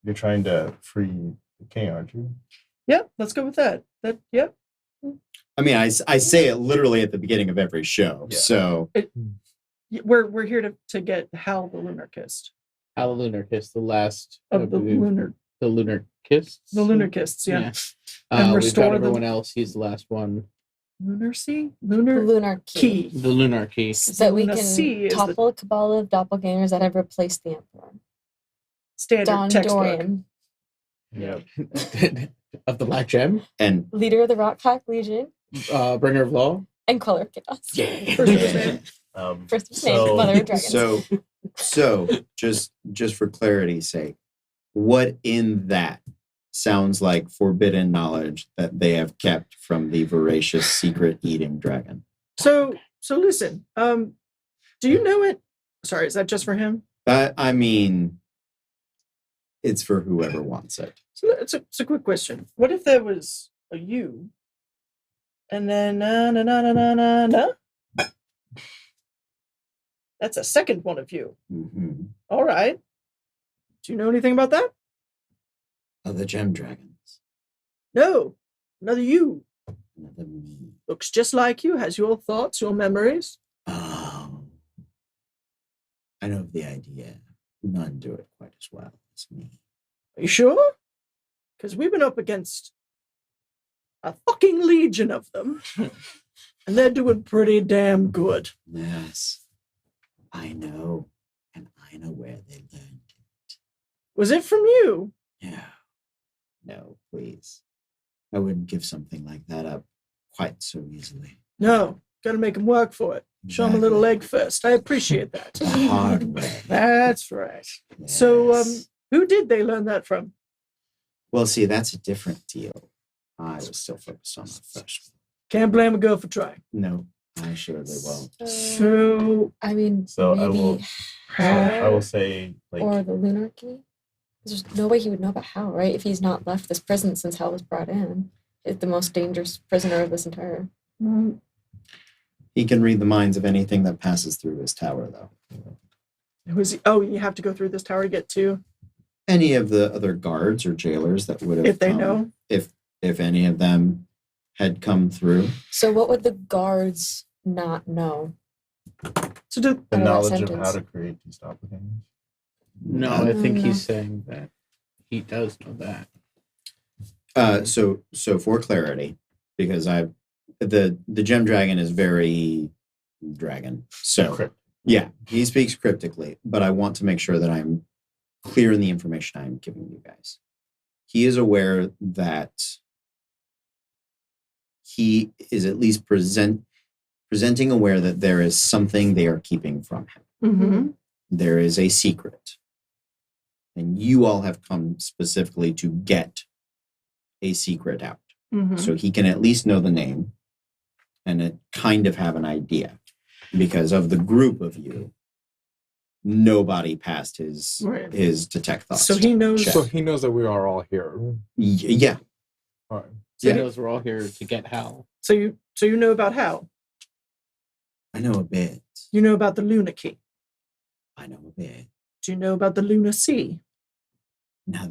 You're trying to free the king, aren't you? Yep, let's go with that. Yep. I mean, I say it literally at the beginning of every show. Yeah. So We're here to get Hal the Lunar Kissed. Hal the Lunar Kiss, the last Of I the believe, Lunar the Lunar Kiss. The Lunar Kists, yeah. We've And got restore the- everyone else. He's the last one. Lunar Sea? Lunar Lunar key. Key. The Lunar Key. So that we Luna can C is the- topple a cabal of doppelgangers that have replaced the Emperor. Standard Don textbook. Dorian, Yep. Of the Black Gem, and leader of the Rock Hawk Legion, Bringer of Law. and Color of Chaos. First of his name. First of his name, Mother of Dragons. so just for clarity's sake, what in that sounds like forbidden knowledge that they have kept from the voracious secret eating dragon? So listen, do you know it? Sorry, is that just for him? I mean, it's for whoever wants it. So it's a quick question. What if there was a you, and then na? That's a second one of you. Mm-hmm. All right. Do you know anything about that? The gem dragons. No, another you. Another me. Looks just like you. Has your thoughts, your memories. Oh, I know of the idea. None do it quite as well as me. Are you sure? Because we've been up against a fucking legion of them, and they're doing pretty damn good. Yes, I know, and I know where they learned it. Was it from you? No, please. I wouldn't give something like that up quite so easily. No. Got to make them work for it. Show them a little Exactly. leg first. I appreciate that. The hard way. That's right. So, Yes. who did they learn that from? Well, see, that's a different deal. I was still focused on the first one. Can't blame a girl for trying. No, I surely won't. So, I mean, So maybe I will say, like, or the Lunarchy. There's no way he would know about Hal, right? If he's not left this prison since Hal was brought in. It's the most dangerous prisoner of this entire. He can read the minds of anything that passes through his tower, though. who's he? Oh, you have to go through this tower to get to. Any of the other guards or jailers that would have If they come, know. if any of them had come through. So what would the guards not know? So do the Out of that knowledge of sentence. how to create these doppelgangers. No, I think he's saying that he does know that. So for clarity, because the gem dragon is very dragon. So Crypt. yeah, he speaks cryptically, but I want to make sure that I'm clear in the information I'm giving you guys. He is aware that he is at least presenting aware that there is something they are keeping from him. Mm-hmm. There is a secret. And you all have come specifically to get a secret out. Mm-hmm. So he can at least know the name. and kind of have an idea. Because of the group of you, nobody passed his Right. his detect thoughts. So he knows. check. So he knows that we are all here. Yeah. All right. He Yeah. knows we're all here to get Hal. So you know about Hal. I know a bit. You know about the Luna Key. I know a bit. Do you know about the Luna Sea? Now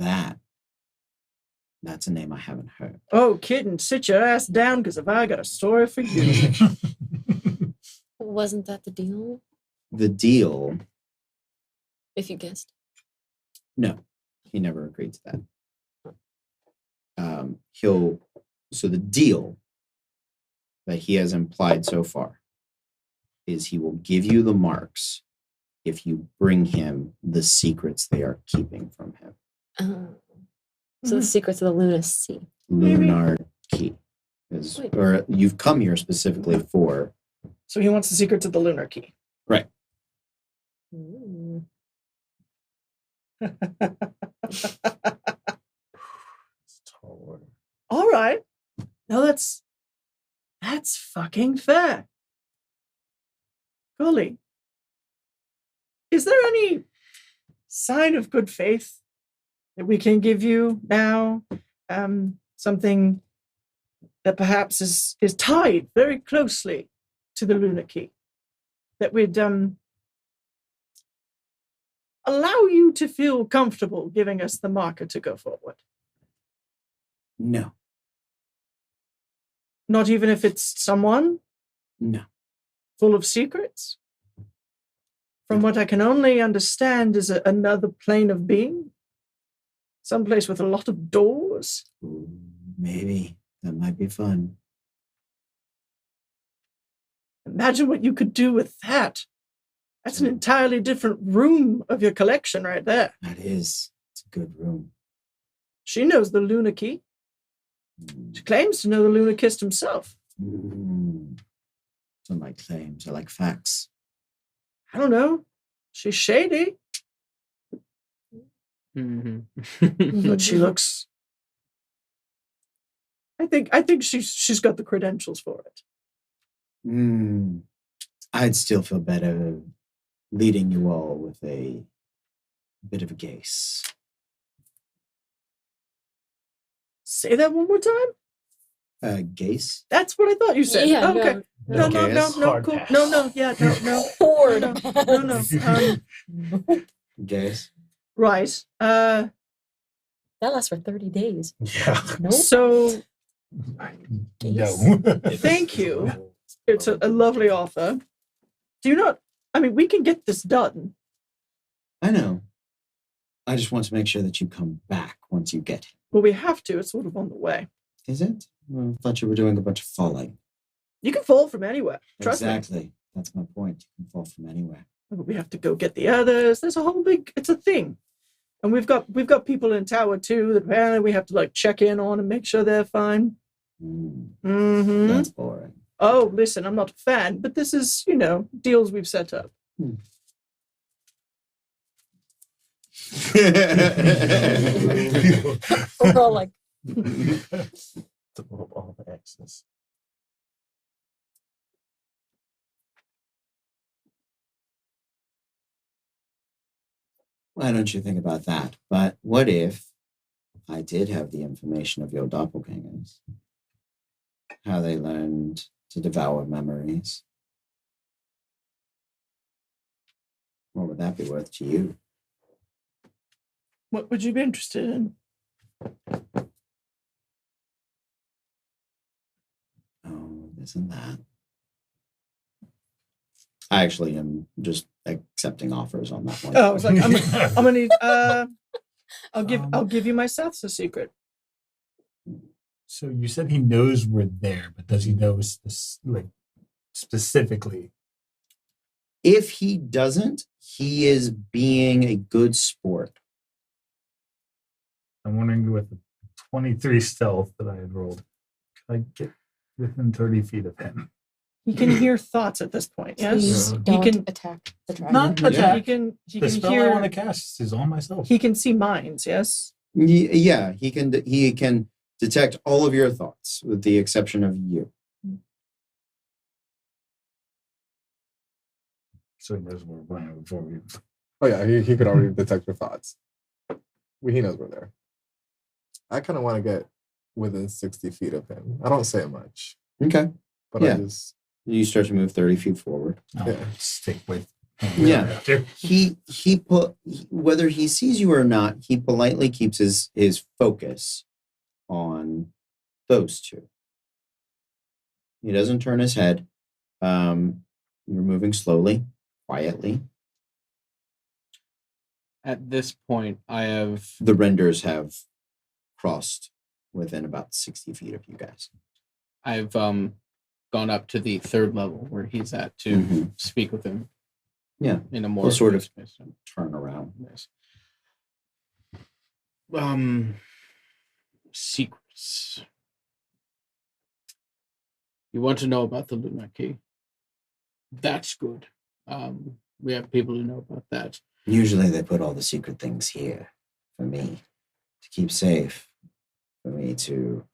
that's a name I haven't heard. Oh, kitten, sit your ass down, because if I got a story for you. Wasn't that the deal? The deal, If you guessed. no, he never agreed to that. So the deal that he has implied so far is he will give you the marks if you bring him the secrets they are keeping from him. So the secrets of the Luna Sea. Lunar key. Wait. Or you've come here specifically for. So he wants the secrets of the Lunar Key. Right. Ooh. It's tall order. All right. No, that's fucking fair. Golly. Is there any sign of good faith that we can give you now? Something that perhaps is tied very closely to the Lunar Key. That would allow you to feel comfortable giving us the marker to go forward. No. Not even if it's someone No. full of secrets? From what I can only understand is another plane of being? Someplace with a lot of doors? Ooh, maybe. That might be fun. Imagine what you could do with that. That's an entirely different room of your collection right there. That is. It's a good room. She knows the Luna Key. She claims to know the Lunarchist himself. Mm. Don't like claims. I like facts. I don't know. She's shady, but she looks. I think she's got the credentials for it. I'd still feel better leading you all with a bit of a gaze. Say that one more time. Gaze? That's what I thought you said. Yeah, Okay. No, Okay, no, it's no, hard cool. pass. No, yeah, no. Horde. No. Gaze? Right. That lasts for 30 days. Yeah. Nope. So No. thank you. It's a lovely offer. Do you not? I mean, we can get this done. I know. I just want to make sure that you come back once you get him. Well, we have to. It's sort of on the way. Is it? Well, I thought you were doing a bunch of falling. You can fall from anywhere. Trust me. Exactly. That's my point. You can fall from anywhere. But we have to go get the others. There's a whole big. It's a thing. And we've got people in tower too that apparently we have to like check in on and make sure they're fine. Mm-hmm. That's boring. Oh, listen, I'm not a fan, but this is, deals we've set up. We're all like, To move all the X's. Why don't you think about that? But what if I did have the information of your doppelgangers? How they learned to devour memories? What would that be worth to you? What would you be interested in? Oh, this and that. I actually am just accepting offers on that one. Oh, I was like, I'm gonna need. I'll give you my South's a secret. So you said he knows we're there, but does he know specifically? If he doesn't, he is being a good sport. I'm wondering with the 23 stealth that I had rolled, could I get within 30 feet of him? He can hear thoughts at this point. Yes, please he don't can. attack the dragon. Not Yeah. attack. He can. He The can spell I want to hear. cast is on myself. He can see minds. Yes. Yeah, he can detect all of your thoughts with the exception of you. So he knows we're playing before we. Oh yeah, he could already detect your thoughts. He knows we're there. I kind of want to get within 60 feet of him. I don't say much, Okay. but Yeah. I just You start to move 30 feet forward. I'll Yeah. stick with. Yeah. Whether he sees you or not, he politely keeps his focus on those two. He doesn't turn his head. You're moving slowly, quietly. At this point, I have The renders have crossed within about 60 feet of you guys. I've gone up to the third level where he's at to Mhm. speak with him. Yeah. In a more Well, sort of space. turn around. Yes. Secrets. You want to know about the Lunar Key? That's good. We have people who know about that. Usually they put all the secret things here for me to keep safe, for me to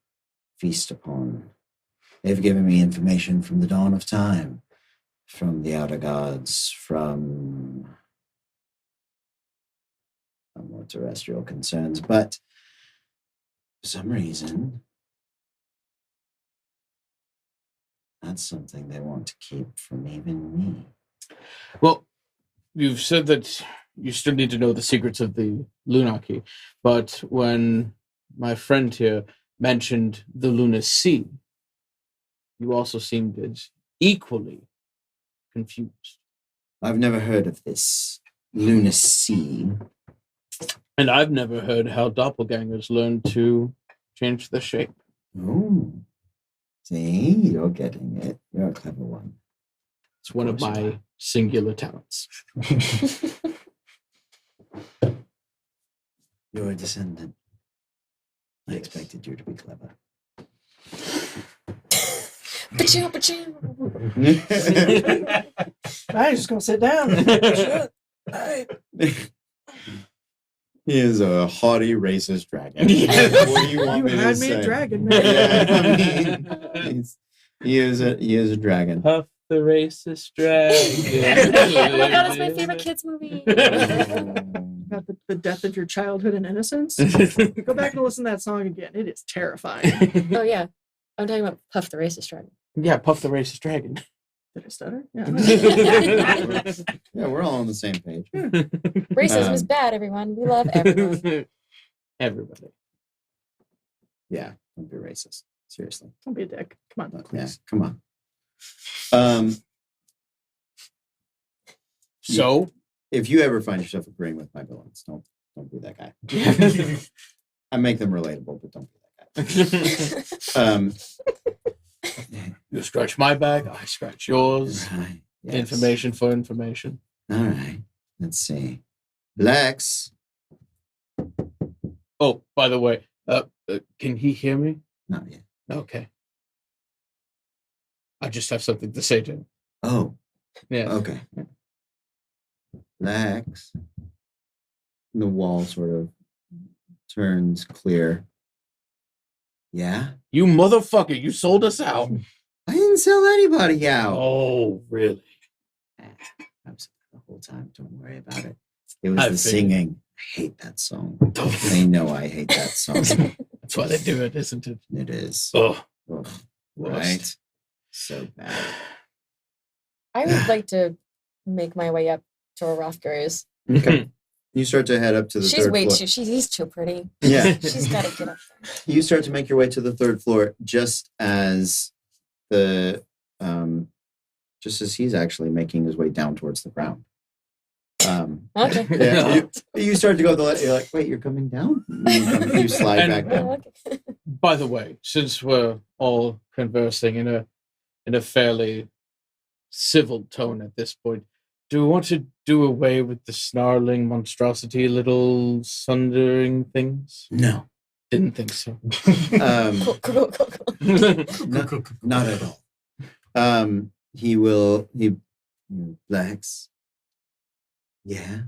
feast upon. They've given me information from the dawn of time, from the outer gods, from more terrestrial concerns, but for some reason, that's something they want to keep from even me. Well, you've said that you still need to know the secrets of the Lunarchy, but when my friend here mentioned the Lunar Sea, you also seemed as equally confused. I've never heard of this lunacy. And I've never heard how doppelgangers learn to change their shape. Oh, see, you're getting it. You're a clever one. It's one of course you my singular talents. You're a descendant. I expected you to be clever. I'm just gonna sit down. Shit. Hey. He is a haughty, racist dragon. What do you want You me to had me say? a dragon, man. Yeah, I mean, he is a dragon. Puff the racist dragon. Oh my god, it's my favorite kids movie. About the death of your childhood and innocence. Go back and listen to that song again. It is terrifying. Oh yeah, I'm talking about Puff the Racist Dragon. Yeah, Puff the racist dragon. Did I stutter? Yeah. Yeah, we're all on the same page. Racism is bad, everyone. We love everyone. Everybody. Yeah, don't be racist. Seriously. Don't be a dick. Come on. Yeah, come on. So, If you ever find yourself agreeing with my villains, don't be that guy. I make them relatable, but don't be that guy. You scratch my back, I scratch yours. Right. Yes. Information for information. All right. Let's see. Lex. Oh, by the way, can he hear me? Not yet. Okay. I just have something to say to him. Oh, Yeah. okay. Lex. The wall sort of turns clear. Yeah? You motherfucker, you sold us out. I didn't sell anybody out. Oh, really? I was the whole time. Don't worry about it. It was I the figured. singing. I hate that song. They know I hate that song. That's why they do it, isn't it? It is. Oh, Ugh, worst. right? So bad. I would like to make my way up to where Rothgar is. Okay. You start to head up to the She's third way floor. he's too pretty. Yeah. She's got to get up there. You start to make your way to the third floor just as he's actually making his way down towards the ground. Okay. Yeah, you start to go the you're like, wait, you're coming down? You slide And- back down. Oh, okay. By the way, since we're all conversing in a fairly civil tone at this point, do we want to do away with the snarling monstrosity little sundering things? No. Didn't think so. Cool. Not at all. He Lex. Yeah.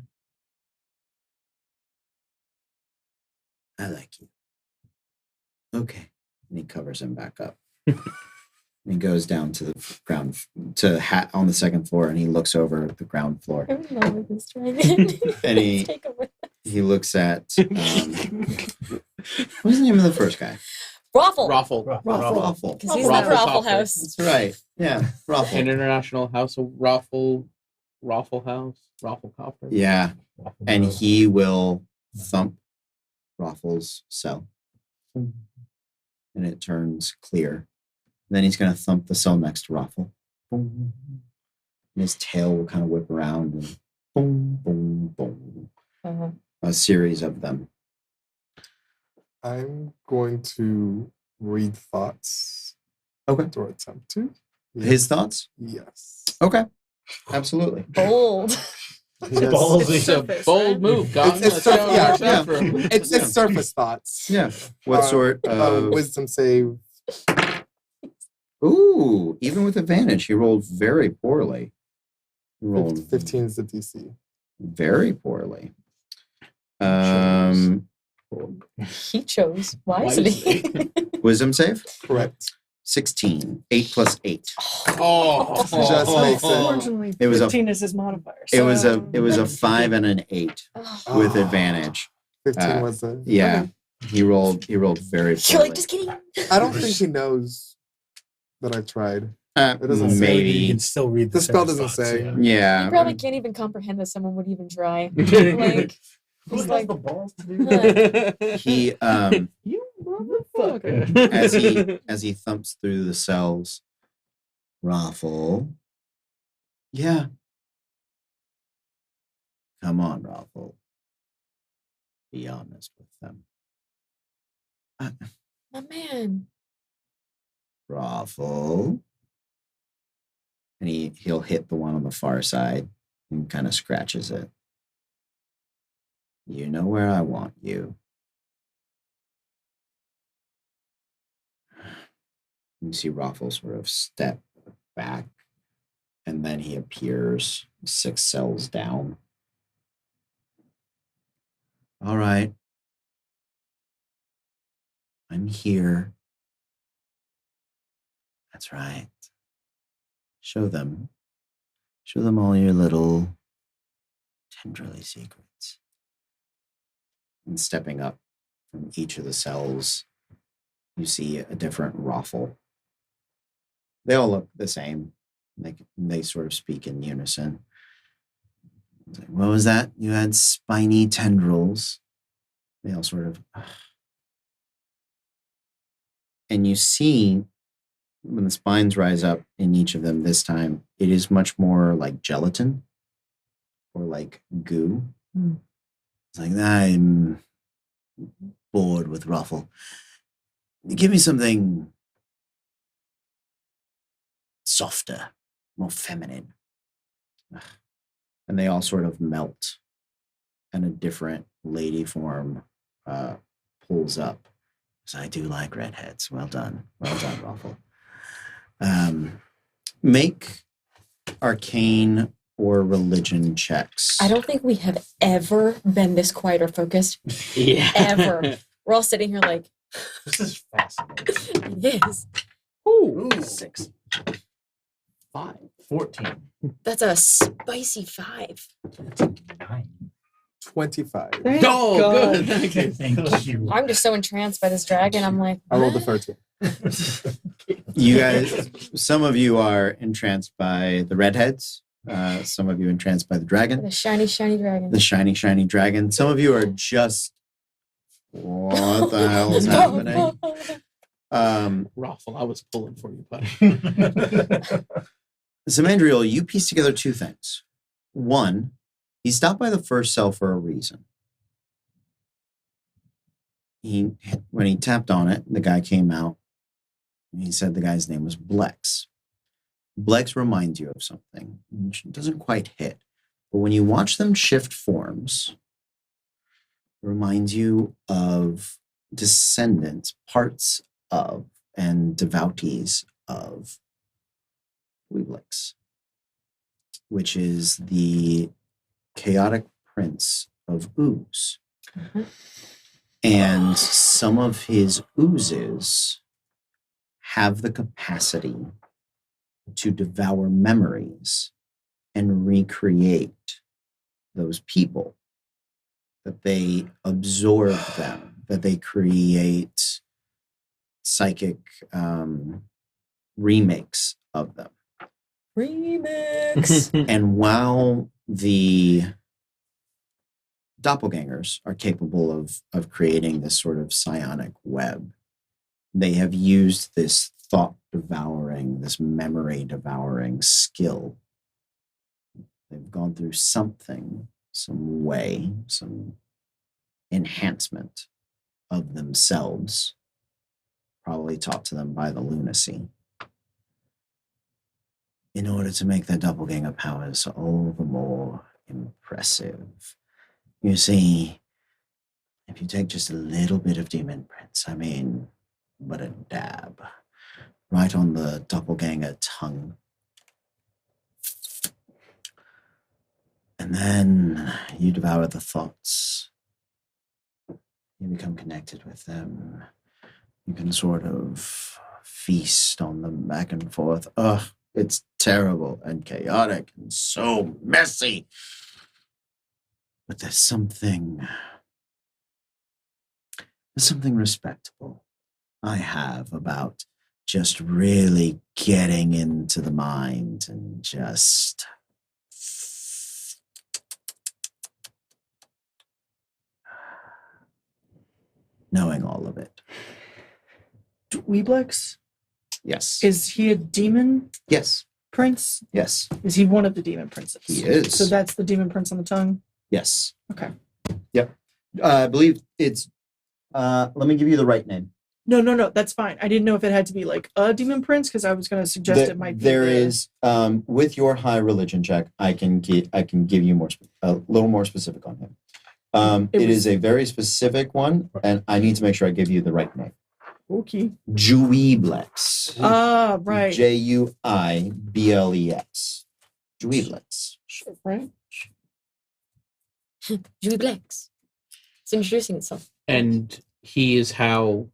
I like you. Okay. And he covers him back up. And he goes down to the ground on the second floor, and he looks over at the ground floor. I remember this dragon. And he- Take over. He looks at what's the name of the first guy? Raffle. Raffle. Raffle. Because he's Raffle the Raffle Copter. House. That's right. Yeah, Raffle. An international house of Raffle House, Raffle Copter. Yeah, and he will thump Raffle's cell, and it turns clear. Then he's going to thump the cell next to Raffle. Boom. And his tail will kind of whip around and boom, boom, boom. Uh-huh. A series of them. I'm going to read thoughts. Okay. Or attempt to. His thoughts? Yes. Okay. Absolutely. Bold. Yes. Ballsy. It's a bold move, guys. It's it's surface thoughts. Yeah. What sort of... wisdom save? Ooh, even with advantage, he rolled very poorly. He rolled 15 is the DC. very poorly. He chose wisely. Wisdom save? Correct. 16. 8 plus 8. Oh, Just makes it. Unfortunately, It was a- 15 is his modifier. It was so- a 5 and an 8 Oh. with advantage. 15 was the. Yeah. He rolled very You're poorly. like, just kidding. I don't think he knows that I tried. It doesn't say. You maybe. can still read The spell surface doesn't thoughts, say. yeah. Yeah. You probably can't even comprehend that someone would even try. Like, Who he's has like, the balls to do that? He You motherfucker. as he thumps through the cells, Raffle. Yeah. Come on, Raffle. Be honest with them. my man. Raffle. And he'll hit the one on the far side and kind of scratches it. You know where I want you. You see Raffle sort of step back, and then he appears 6 cells down. All right. I'm here. That's right. Show them all your little tendrily secrets. And stepping up from each of the cells, you see a different Raffle. They all look the same. They sort of speak in unison. Like, what was that? You had spiny tendrils. They all sort of... And you see, when the spines rise up in each of them this time, it is much more like gelatin or like goo. Mm. It's like, I'm bored with Raffle. Give me something softer, more feminine. And they all sort of melt, and a different lady form pulls up. So I do like redheads. Well done, Raffle. Make arcane or religion checks. I don't think we have ever been this quiet or focused. Yeah. Ever. We're all sitting here like, This is fascinating. it is. Ooh. 6. 5. 14. That's a spicy 5. 9. 25. Thank Oh, God. good. Thank you. Thank you. I'm just so entranced by this dragon. I'm like, I rolled a what? 13. You guys, some of you are entranced by the redheads. Some of you entranced by the dragon, The shiny, shiny dragon. the shiny, shiny dragon. Some of you are just, what the hell is happening? Raffle, I was pulling for you, buddy. Zamandriel, you piece together 2 things. One, he stopped by the first cell for a reason. When he tapped on it, the guy came out. And he said the guy's name was Blex. Blex reminds you of something, which doesn't quite hit. But when you watch them shift forms, it reminds you of descendants, parts of, and devotees of Blex, which is the chaotic prince of ooze. Mhm. And some of his oozes have the capacity to devour memories and recreate those people, that they absorb them, that they create psychic remakes of them. Remix. And while the doppelgangers are capable of creating this sort of psionic web, they have used this thought devouring, this memory devouring skill. They've gone through something, some way, some enhancement of themselves, probably taught to them by the lunacy, in order to make their doppelganger powers all the more impressive. You see, if you take just a little bit of demon prints, I mean, but a dab, right on the doppelganger tongue, and then you devour the thoughts, you become connected with them, you can sort of feast on them back and forth. Ugh, it's terrible and chaotic and so messy. But there's something respectable I have about just really getting into the mind and just knowing all of it. Dweeblex? Yes. Is he a demon Yes. prince? Yes. Is he one of the demon princes? He is. So that's the demon prince on the tongue? Yes. Okay. Yep. I believe it's, let me give you the right name. No, that's fine. I didn't know if it had to be like a demon prince because I was going to suggest it might be. There is, with your high religion check, I can give you a little more specific on him. It is a very specific one, and I need to make sure I give you the right name. Okay. Juiblex. Ah, right. Juiblex. Juiblex. Right. Juiblex. It's introducing itself. And he is how.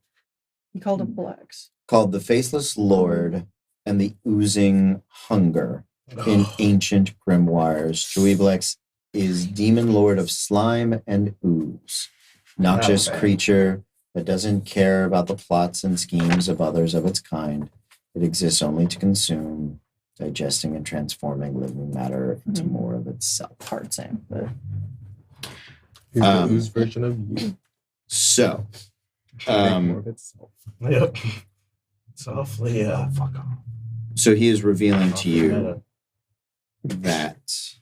He called him Blacks. Called the Faceless Lord and the Oozing Hunger in ancient grimoires. Juiblex is demon lord of slime and ooze. Noxious creature that doesn't care about the plots and schemes of others of its kind. It exists only to consume, digesting and transforming living matter into more of itself. Hard same, but He's the ooze version of you. So, More of itself. Yep. It's awfully fuck off. so he is revealing to you that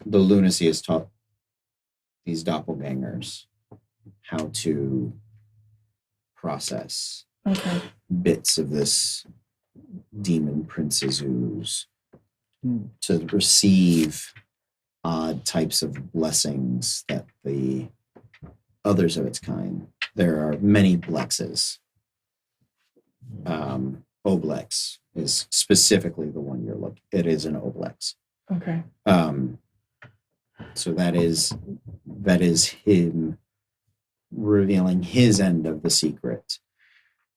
the lunacy has taught these doppelgangers how to process okay. bits of this demon prince's ooze to receive odd types of blessings that the others of its kind. There are many blexes. Oblex is specifically the one you're looking. It is an oblex. Okay. So that is him revealing his end of the secret.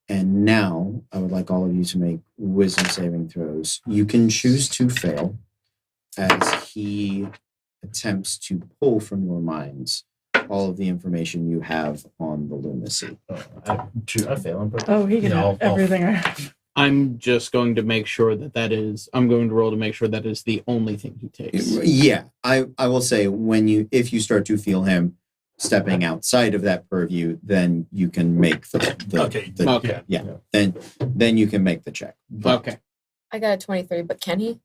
And now I would like all of you to make wisdom saving throws. You can choose to fail as he attempts to pull from your minds all of the information you have on the lunacy. I fail. Oh, he can Yeah, have I'll- everything I have. I'm just going to make sure that is. I'm going to roll to make sure that is the only thing he takes. Yeah, I will say if you start to feel him stepping outside of that purview, then you can make the Okay. yeah. Then you can make the check. But Okay. I got a 23, but can he?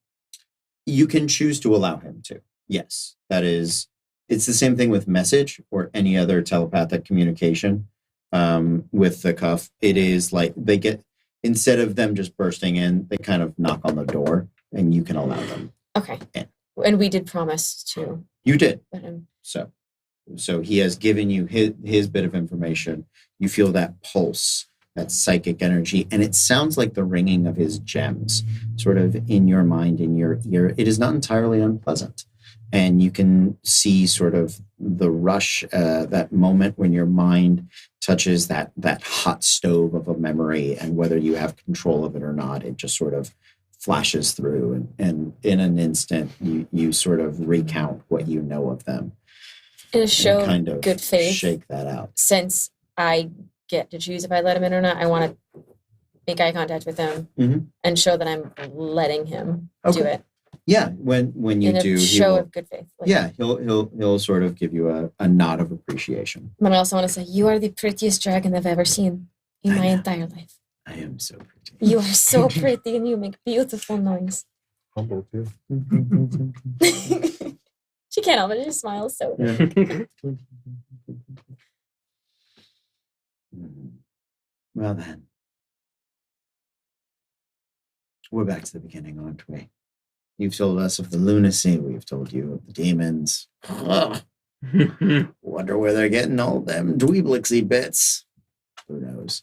you can choose to allow him to. Yes, that is. It's the same thing with message or any other telepathic communication. With the cuff, it is like they get, instead of them just bursting in, they kind of knock on the door, and you can allow them. Okay. Yeah. And we did promise to You did. let him. So he has given you his bit of information. You feel that pulse, that psychic energy, and it sounds like the ringing of his gems, sort of in your mind, in your ear. It is not entirely unpleasant. and you can see sort of the rush, that moment when your mind touches that hot stove of a memory, and whether you have control of it or not, it just sort of flashes through, and in an instant you sort of recount what you know of them. In a show Kind of good faith, shake that out. since I get to choose if I let him in or not, I want to make eye contact with him and show that I'm letting him do it. Yeah, when you in a do, show of good faith. Like, yeah, he'll sort of give you a nod of appreciation. But I also want to say, you are the prettiest dragon I've ever seen in my entire life. I am so pretty. You are so pretty, and you make beautiful noise. Humble too. She can't help it; she smiles so. Well then, we're back to the beginning, aren't we? You've told us of the lunacy. We've told you of the demons. Ugh. Wonder where they're getting all them dweeblixy bits. Who knows?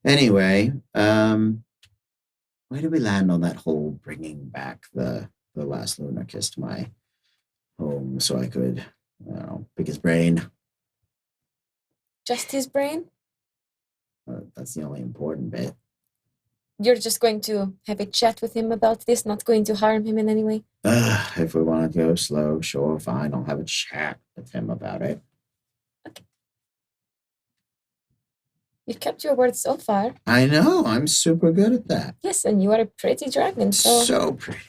Anyway, where did we land on that whole bringing back the last Lunarchus to my home so I could, I don't know, pick his brain? Just his brain? That's the only important bit. You're just going to have a chat with him about this, not going to harm him in any way? If we want to go slow, sure, fine. I'll have a chat with him about it. Okay. You've kept your word so far. I know. I'm super good at that. Yes, and you are a pretty dragon, So pretty.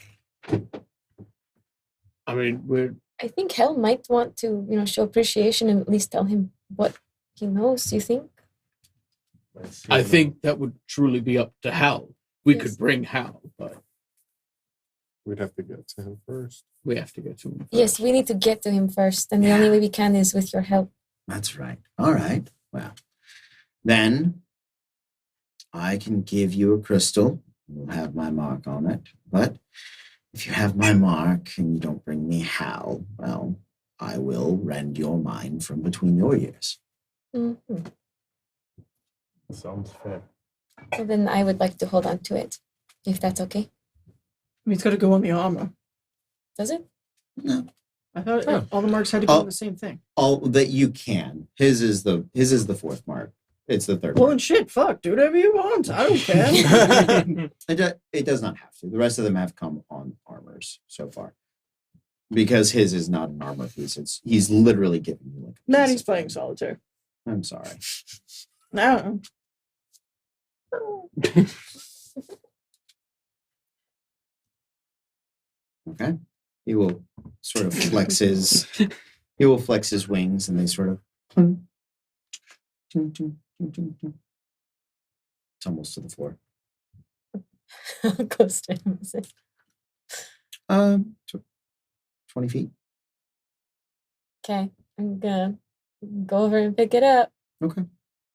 I mean, I think Hel might want to, show appreciation and at least tell him what he knows, do you think? I think that would truly be up to Hal. We Yes. could bring Hal, but We'd have to get to him first. we have to get to him first. Yes, we need to get to him first, and the only way we can is with your help. That's right. All right. Well, then I can give you a crystal. You'll have my mark on it. But if you have my mark and you don't bring me Hal, well, I will rend your mind from between your ears. Mm-hmm. Sounds fair. Well, then I would like to hold on to it, if that's okay. I mean, it's got to go on the armor. Does it? No. I thought Oh. all the marks had to go Oh. on the same thing. All that you can. His is the fourth mark. It's the third Well, mark. and shit, fuck, do whatever you want. I don't care. It does not have to. The rest of them have come on armors so far. Because his is not an armor piece. He's literally giving you like a Nah, piece he's of playing it. solitaire. I'm sorry. No. Okay. He will sort of flex his wings and they sort of tumbles to the floor. Close to him, is it? 20 feet. Okay, I'm gonna go over and pick it up. Okay.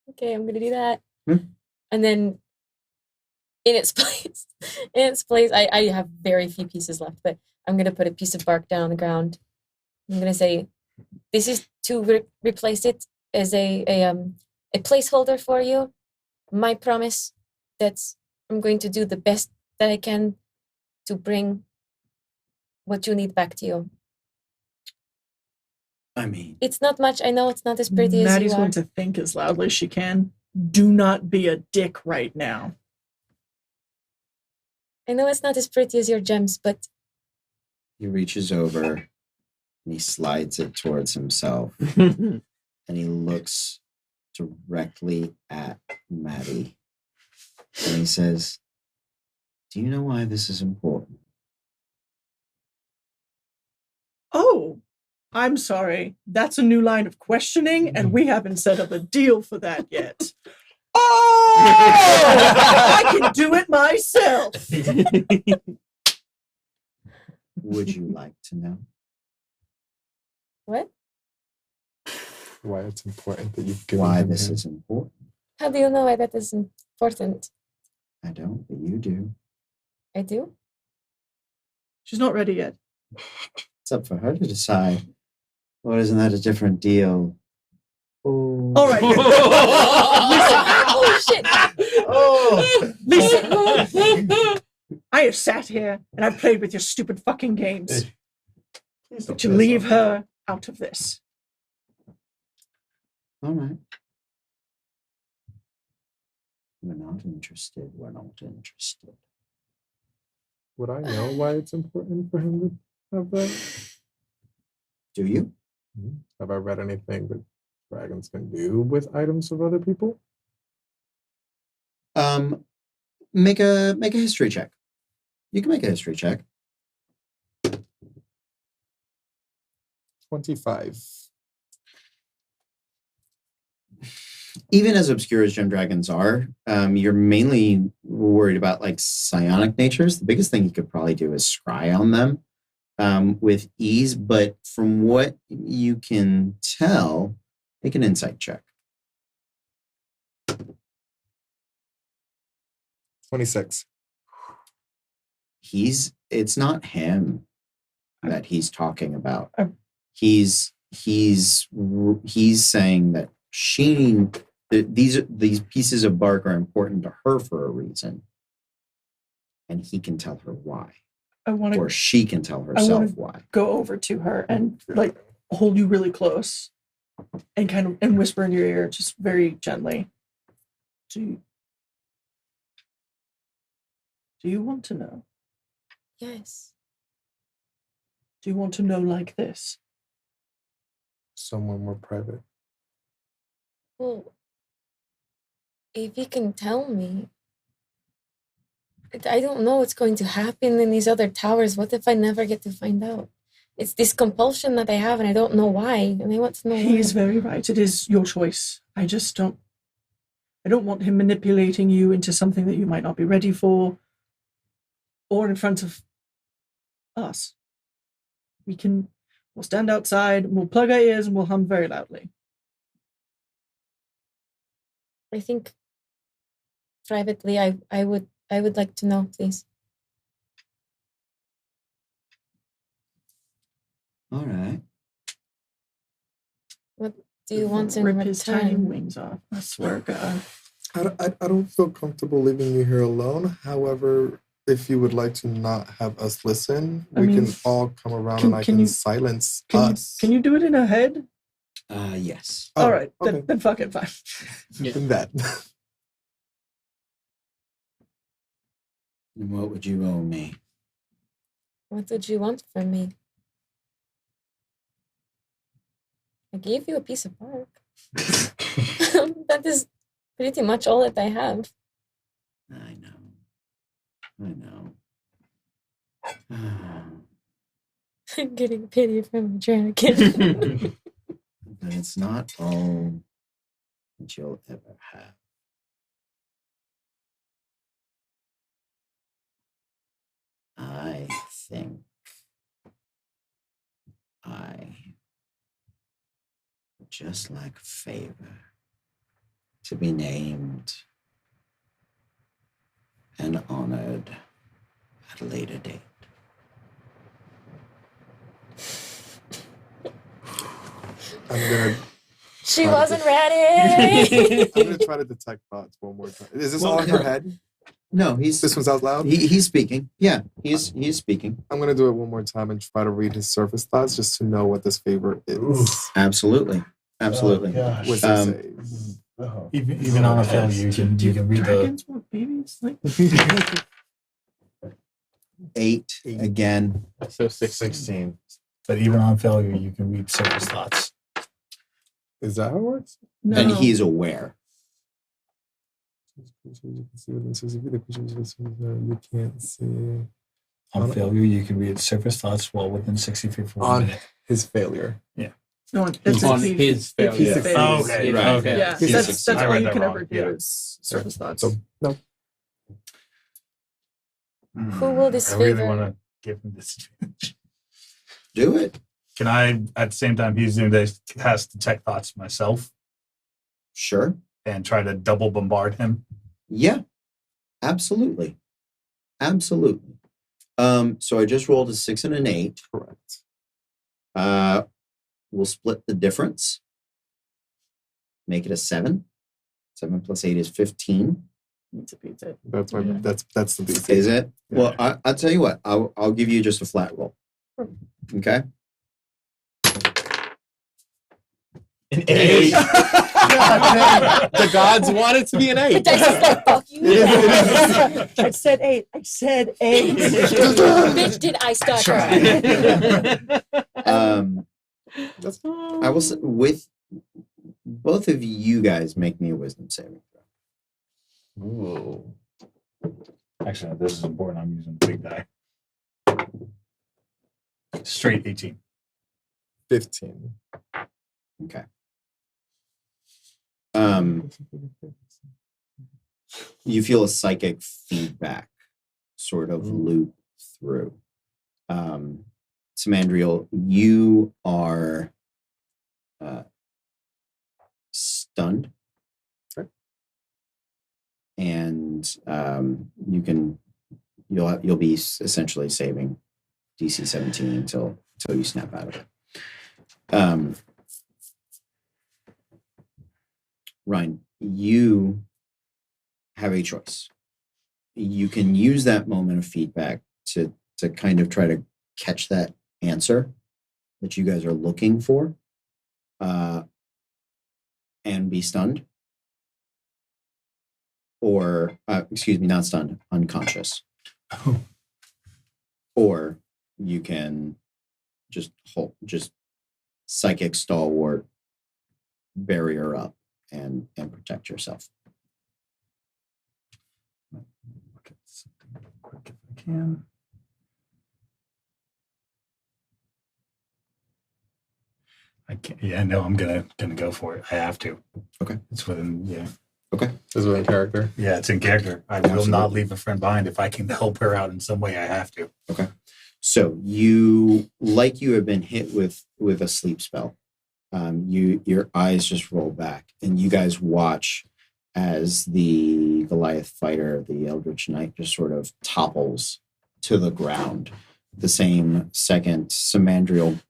Okay, I'm gonna do that. Hmm. And then in its place, I have very few pieces left, but I'm gonna put a piece of bark down on the ground. I'm gonna say, this is to replace it as a placeholder for you. My promise that I'm going to do the best that I can to bring what you need back to you. I mean, It's not much. I know it's not as pretty as Maddie's you are. going to think as loudly as she can. Do not be a dick right now. I know it's not as pretty as your gems, but he reaches over and he slides it towards himself and he looks directly at Maddie and he says, "Do you know why this is important?" Oh, I'm sorry. That's a new line of questioning, and we haven't set up a deal for that yet. Oh! I can do it myself. Would you like to know? what? Why it's important that you've given Why him this him. is important? How do you know why that is important? I don't, but you do. I do? She's not ready yet. It's up for her to decide. Or isn't that a different deal? Oh. All right. Oh, shit. Oh. Listen, I have sat here and I've played with your stupid fucking games. Please don't To piss leave off. her out of this. All right. We're not interested. We're not interested. Would I know why it's important for him to have that? Do you? Have I read anything that dragons can do with items of other people? Make a history check. You can make a history check. 25. Even as obscure as gem dragons are, you're mainly worried about like psionic natures. The biggest thing you could probably do is scry on them with ease. But from what you can tell, make an insight check. 26. It's not him that he's talking about. I'm- He's saying that these pieces of bark are important to her for a reason, and he can tell her why, I want or to she can tell herself wanna- why. go over to her and like hold you really close and kind of and whisper in your ear just very gently. Do you want to know? Yes. Do you want to know like this? Somewhere more private. Well, if you can tell me. I don't know what's going to happen in these other towers. What if I never get to find out? It's this compulsion that I have, and I don't know why. And I want to know He why. is very right. It is your choice. I don't want him manipulating you into something that you might not be ready for or in front of us. We'll stand outside, we'll plug our ears, and we'll hum very loudly. I think privately, I would like to know, please. All right. What do you want in Rip his tiny return? wings off. I swear to God. I don't feel comfortable leaving you here alone. However, if you would like to not have us listen, we can all come around and I can silence us. Can you do it in her head? Yes. Oh, All right, okay. then fucking fine. Yeah. Then that. And what would you owe me? What would you want from me? I gave you a piece of bark. That is pretty much all that I have. I know. I'm getting pity from the dragon. But it's not all that you'll ever have. I think I would just like a favor to be named and honored at a later date. I'm gonna She wasn't ready. I'm gonna try to detect thoughts one more time. Is this all in her head? No, This one's out loud? he's speaking. Yeah, he's speaking. I'm gonna do it one more time and try to read his surface thoughts just to know what this favor is. Oof. Absolutely. Oh, gosh. What's Um, it say? Oh. Even on a failure, you can read the. Dragons want babies? Like 8 again. So 16. But even on failure, you can read surface thoughts. Is that how it works? no. And he's aware. You can see within 60 feet, the creatures you can't see. On failure, you can read surface thoughts while within 60 feet for 1 On minute. his failure. No, that's on if his if he failure. fails. Oh, okay, right. Okay. Yeah, He's that's 16. I all read you that can wrong. ever do Yeah. is surface thoughts. So no. Who will this I really favor? want to give him this advantage. Do it. Can I, at the same time he's doing this, cast detect thoughts myself Sure. and try to double bombard him? Yeah. Absolutely. Absolutely. So I just rolled a 6 and an 8. Correct. We'll split the difference. Make it a 7. 7 plus 8 is 15. Pizza, pizza. That's my Yeah. that's the beat. Is it? Yeah. Well, I'll tell you what. I'll give you just a flat roll. Okay. An 8. The gods want it to be an 8. Dice is like, fuck you. I said 8. I said 8. Bitch, did I start her? I will say, with both of you guys, make me a wisdom saving throw. Ooh. Actually, no, this is important. I'm using the big die. Straight 18. 15. Okay. You feel a psychic feedback sort of loop through. Samandriel, you are stunned. Okay. And you'll be essentially saving DC 17 until you snap out of it. Ryan, you have a choice. You can use that moment of feedback to kind of try to catch that answer that you guys are looking for, and be stunned. Or, excuse me, not stunned, unconscious. Or you can just psychic stalwart barrier up and protect yourself. Look at something real quick if I can. I can't. Yeah, no, I'm gonna go for it. I have to. Okay. It's within. Yeah. Okay. This is in character. Yeah, it's in character. I will Absolutely. not leave a friend behind. If I can help her out in some way, I have to. Okay. So you have been hit with a sleep spell. Your eyes just roll back, and you guys watch as the Goliath fighter, the Eldritch Knight, just sort of topples to the ground. The same second, Samandriel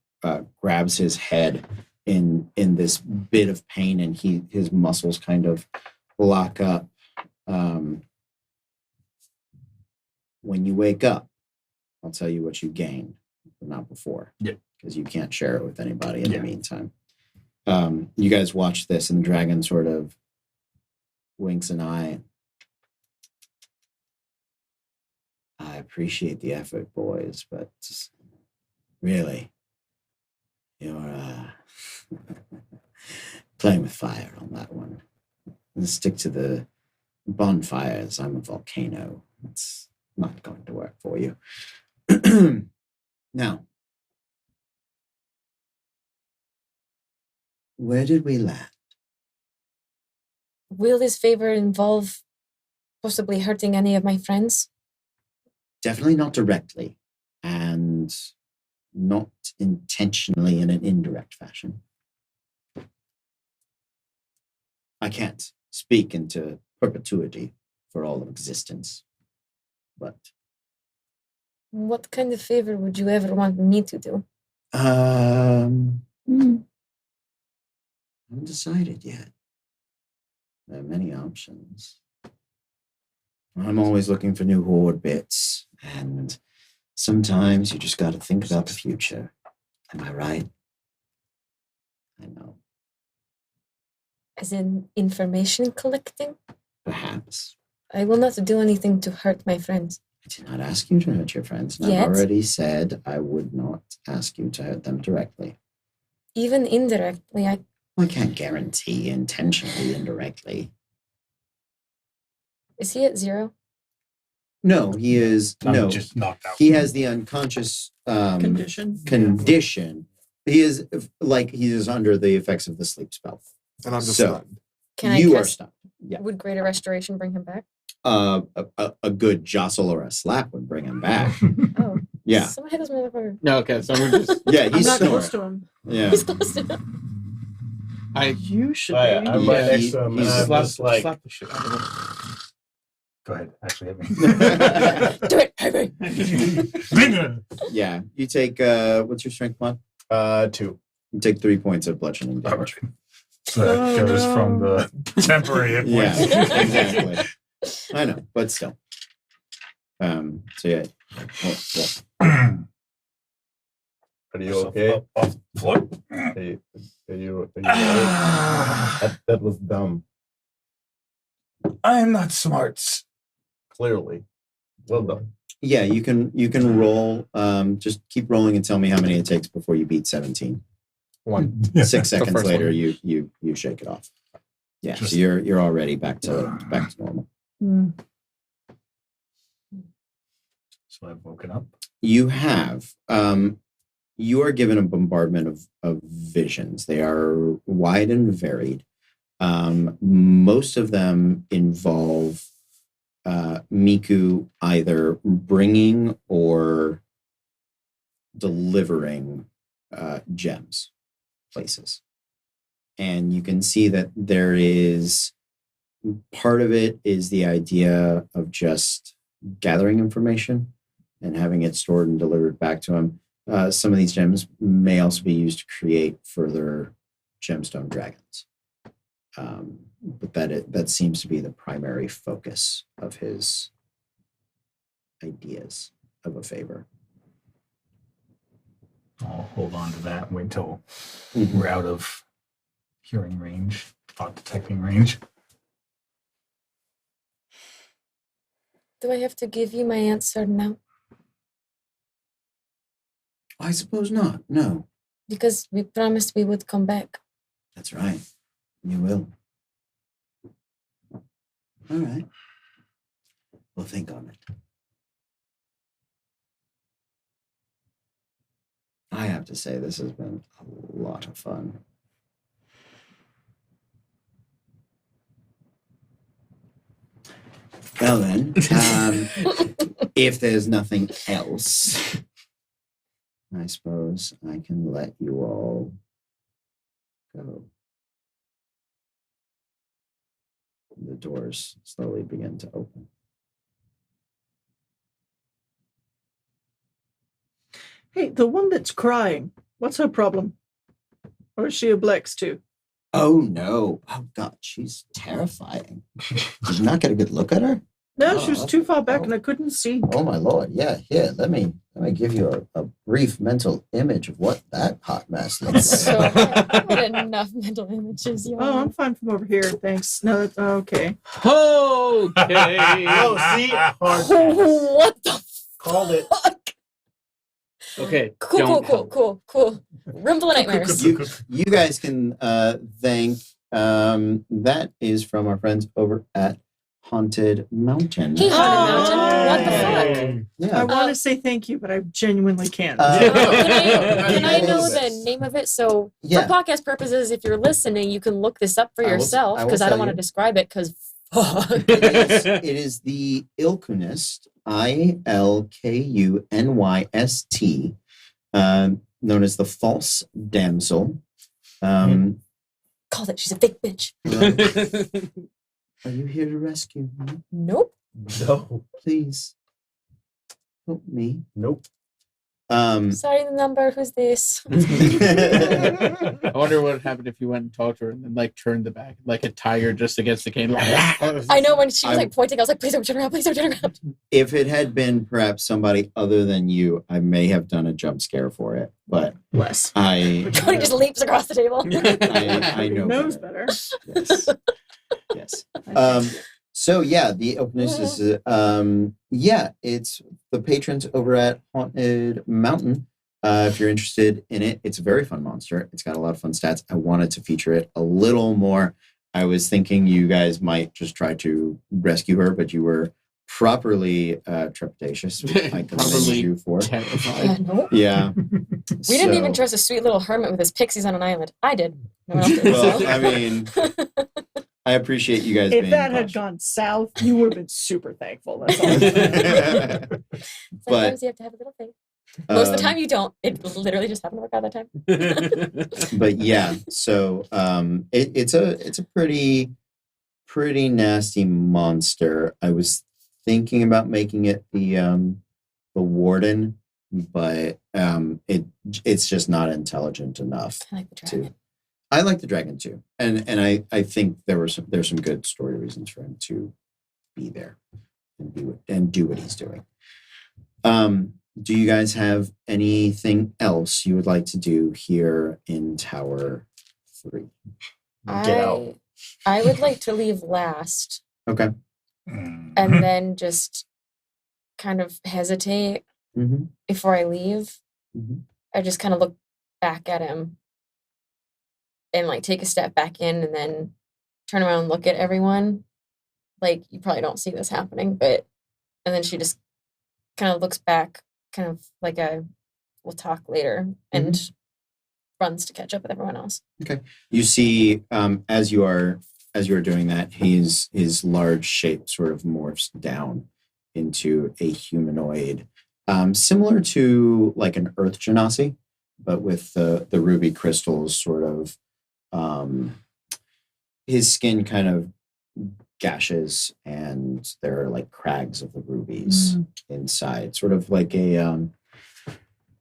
grabs his head in this bit of pain, and his muscles kind of lock up. When you wake up, I'll tell you what you gain, but not before. Yeah. Because you can't share it with anybody in the meantime. You guys watch this, and the dragon sort of winks an eye. I appreciate the effort, boys, but really, you're playing with fire on that one. Let's stick to the bonfires. I'm a volcano. It's not going to work for you. Now, where did we land? Will this favor involve possibly hurting any of my friends? Definitely not directly, and not intentionally in an indirect fashion. I can't speak into perpetuity for all of existence, but What kind of favor would you ever want me to do? undecided yet. There are many options. I'm always looking for new horde bits, and sometimes you just got to think about the future. Am I right? I know. As in information collecting? Perhaps. I will not do anything to hurt my friends. I did not ask you to hurt your friends. And Yet? I've already said I would not ask you to hurt them directly. Even indirectly, I can't guarantee intentionally, indirectly. Is he at 0? No, he is. I'm just knocked out. He has the unconscious Condition. condition. He is under the effects of the sleep spell. And I'm just So- stunned. Can You I are cast? stunned. Yeah. Would Greater Restoration bring him back? A good jostle or a slap would bring him back. Oh. Yeah. Someone hit this motherfucker. No, okay, so we're just. Yeah, I'm he's not snoring. close to him. Yeah. He's close to him. You should Oh, yeah, be. I'm right Yeah, next to him, and I'm slap, just like, slap the shit out of him. Go ahead. Actually, hit me. Do it, heavy. Yeah. You take what's your strength mod? 2. You take 3 points of bludgeoning All damage. right. So that goes from the temporary hit Yeah, points. exactly. I know, but still. So yeah. Are you okay? Off the floor. Are you alright? That was dumb. I am not smart. Clearly. Well done. Yeah, you can roll. Just keep rolling and tell me how many it takes before you beat 17. 1. 6 seconds first later, one. you shake it off. Yeah, Just- so you're already back to normal. So I've woken up. You have. You are given a bombardment of visions. They are wide and varied. Most of them involve Miku either bringing or delivering gems places. And you can see that there is part of it is the idea of just gathering information and having it stored and delivered back to him. Some of these gems may also be used to create further gemstone dragons. But that seems to be the primary focus of his ideas of a favor. I'll hold on to that and wait till we're out of hearing range, thought detecting range. Do I have to give you my answer now? I suppose not. No, Because we promised we would come back. that's right. You will. All right. We'll think on it. I have to say, this has been a lot of fun. Well then, if there's nothing else, I suppose I can let you all go. The doors slowly begin to open. Hey, the one that's crying, what's her problem? Or is she a Blex too? Oh no. Oh God, she's terrifying. Did you not get a good look at her? No, she was Oh, too far back oh. and I couldn't see. Oh my Lord. Yeah, here, let me give you a brief mental image of what that hot mess looks So like. I've had enough mental images. Oh, I'm fine from over here. Thanks. No, that's okay. Okay. Oh, see? Hard pass. What the Called it. fuck? Okay. Cool. don't help. Room full of nightmares. You guys can thank that is from our friends over at Haunted Mountain. Hey, Haunted Mountain. What the Hey. fuck? I Yeah. want to say thank you, but I genuinely can't. Can I that know is- the name of it? So, Yeah. for podcast purposes, if you're listening, you can look this up for I will- yourself I will because I tell don't want to you. describe it because fuck. It is the Ilkunist, ILKUNYST, known as the False Damsel. Called it. She's a fake bitch. Are you here to rescue me? Nope. No. Please help me. Nope. Sorry, the number. Who's this? I wonder what would happen if you went and talked to her and then like turned the back like a tiger just against the cane. I know when she was I- like pointing, I was like, please don't turn around. Please don't turn around. If it had been perhaps somebody other than you, I may have done a jump scare for it. But Bless. I Cody just leaps across the table. I know knows better. better. Yes. So yeah, the openness is it's the patrons over at Haunted Mountain. If you're interested in it, it's a very fun monster. It's got a lot of fun stats. I wanted to feature it a little more. I was thinking you guys might just try to rescue her, but you were properly trepidatious, which I commend Properly you for. terrified. Nope. Yeah. We didn't even trust a sweet little hermit with his pixies on an island. I did. No one else did. Well, I mean, I appreciate you guys If being that had cautious. gone south, you would have been super thankful. That's all. I'm saying. Sometimes you have to have a little faith. Most of the Um, time you don't. It literally just happened to work out that time. but yeah, so it's a pretty nasty monster. I was thinking about making it the warden, but it's just not intelligent enough I like the to. dragon. I like the dragon too, and I think there's some good story reasons for him to be there and do what he's doing. Do you guys have anything else you would like to do here in Tower 3? Get out. I would like to leave last Okay. and then just kind of hesitate Mm-hmm. before I leave. Mhm. I just kind of look back at him and like take a step back in and then turn around and look at everyone. Like, you probably don't see this happening, but and then she just kind of looks back, kind of like a we'll talk later, and runs to catch up with everyone else. You see, as you are doing that, his large shape sort of morphs down into a humanoid, similar to like an Earth Genasi, but with the ruby crystals sort of. His skin kind of gashes, and there are like crags of the rubies inside, sort of like a.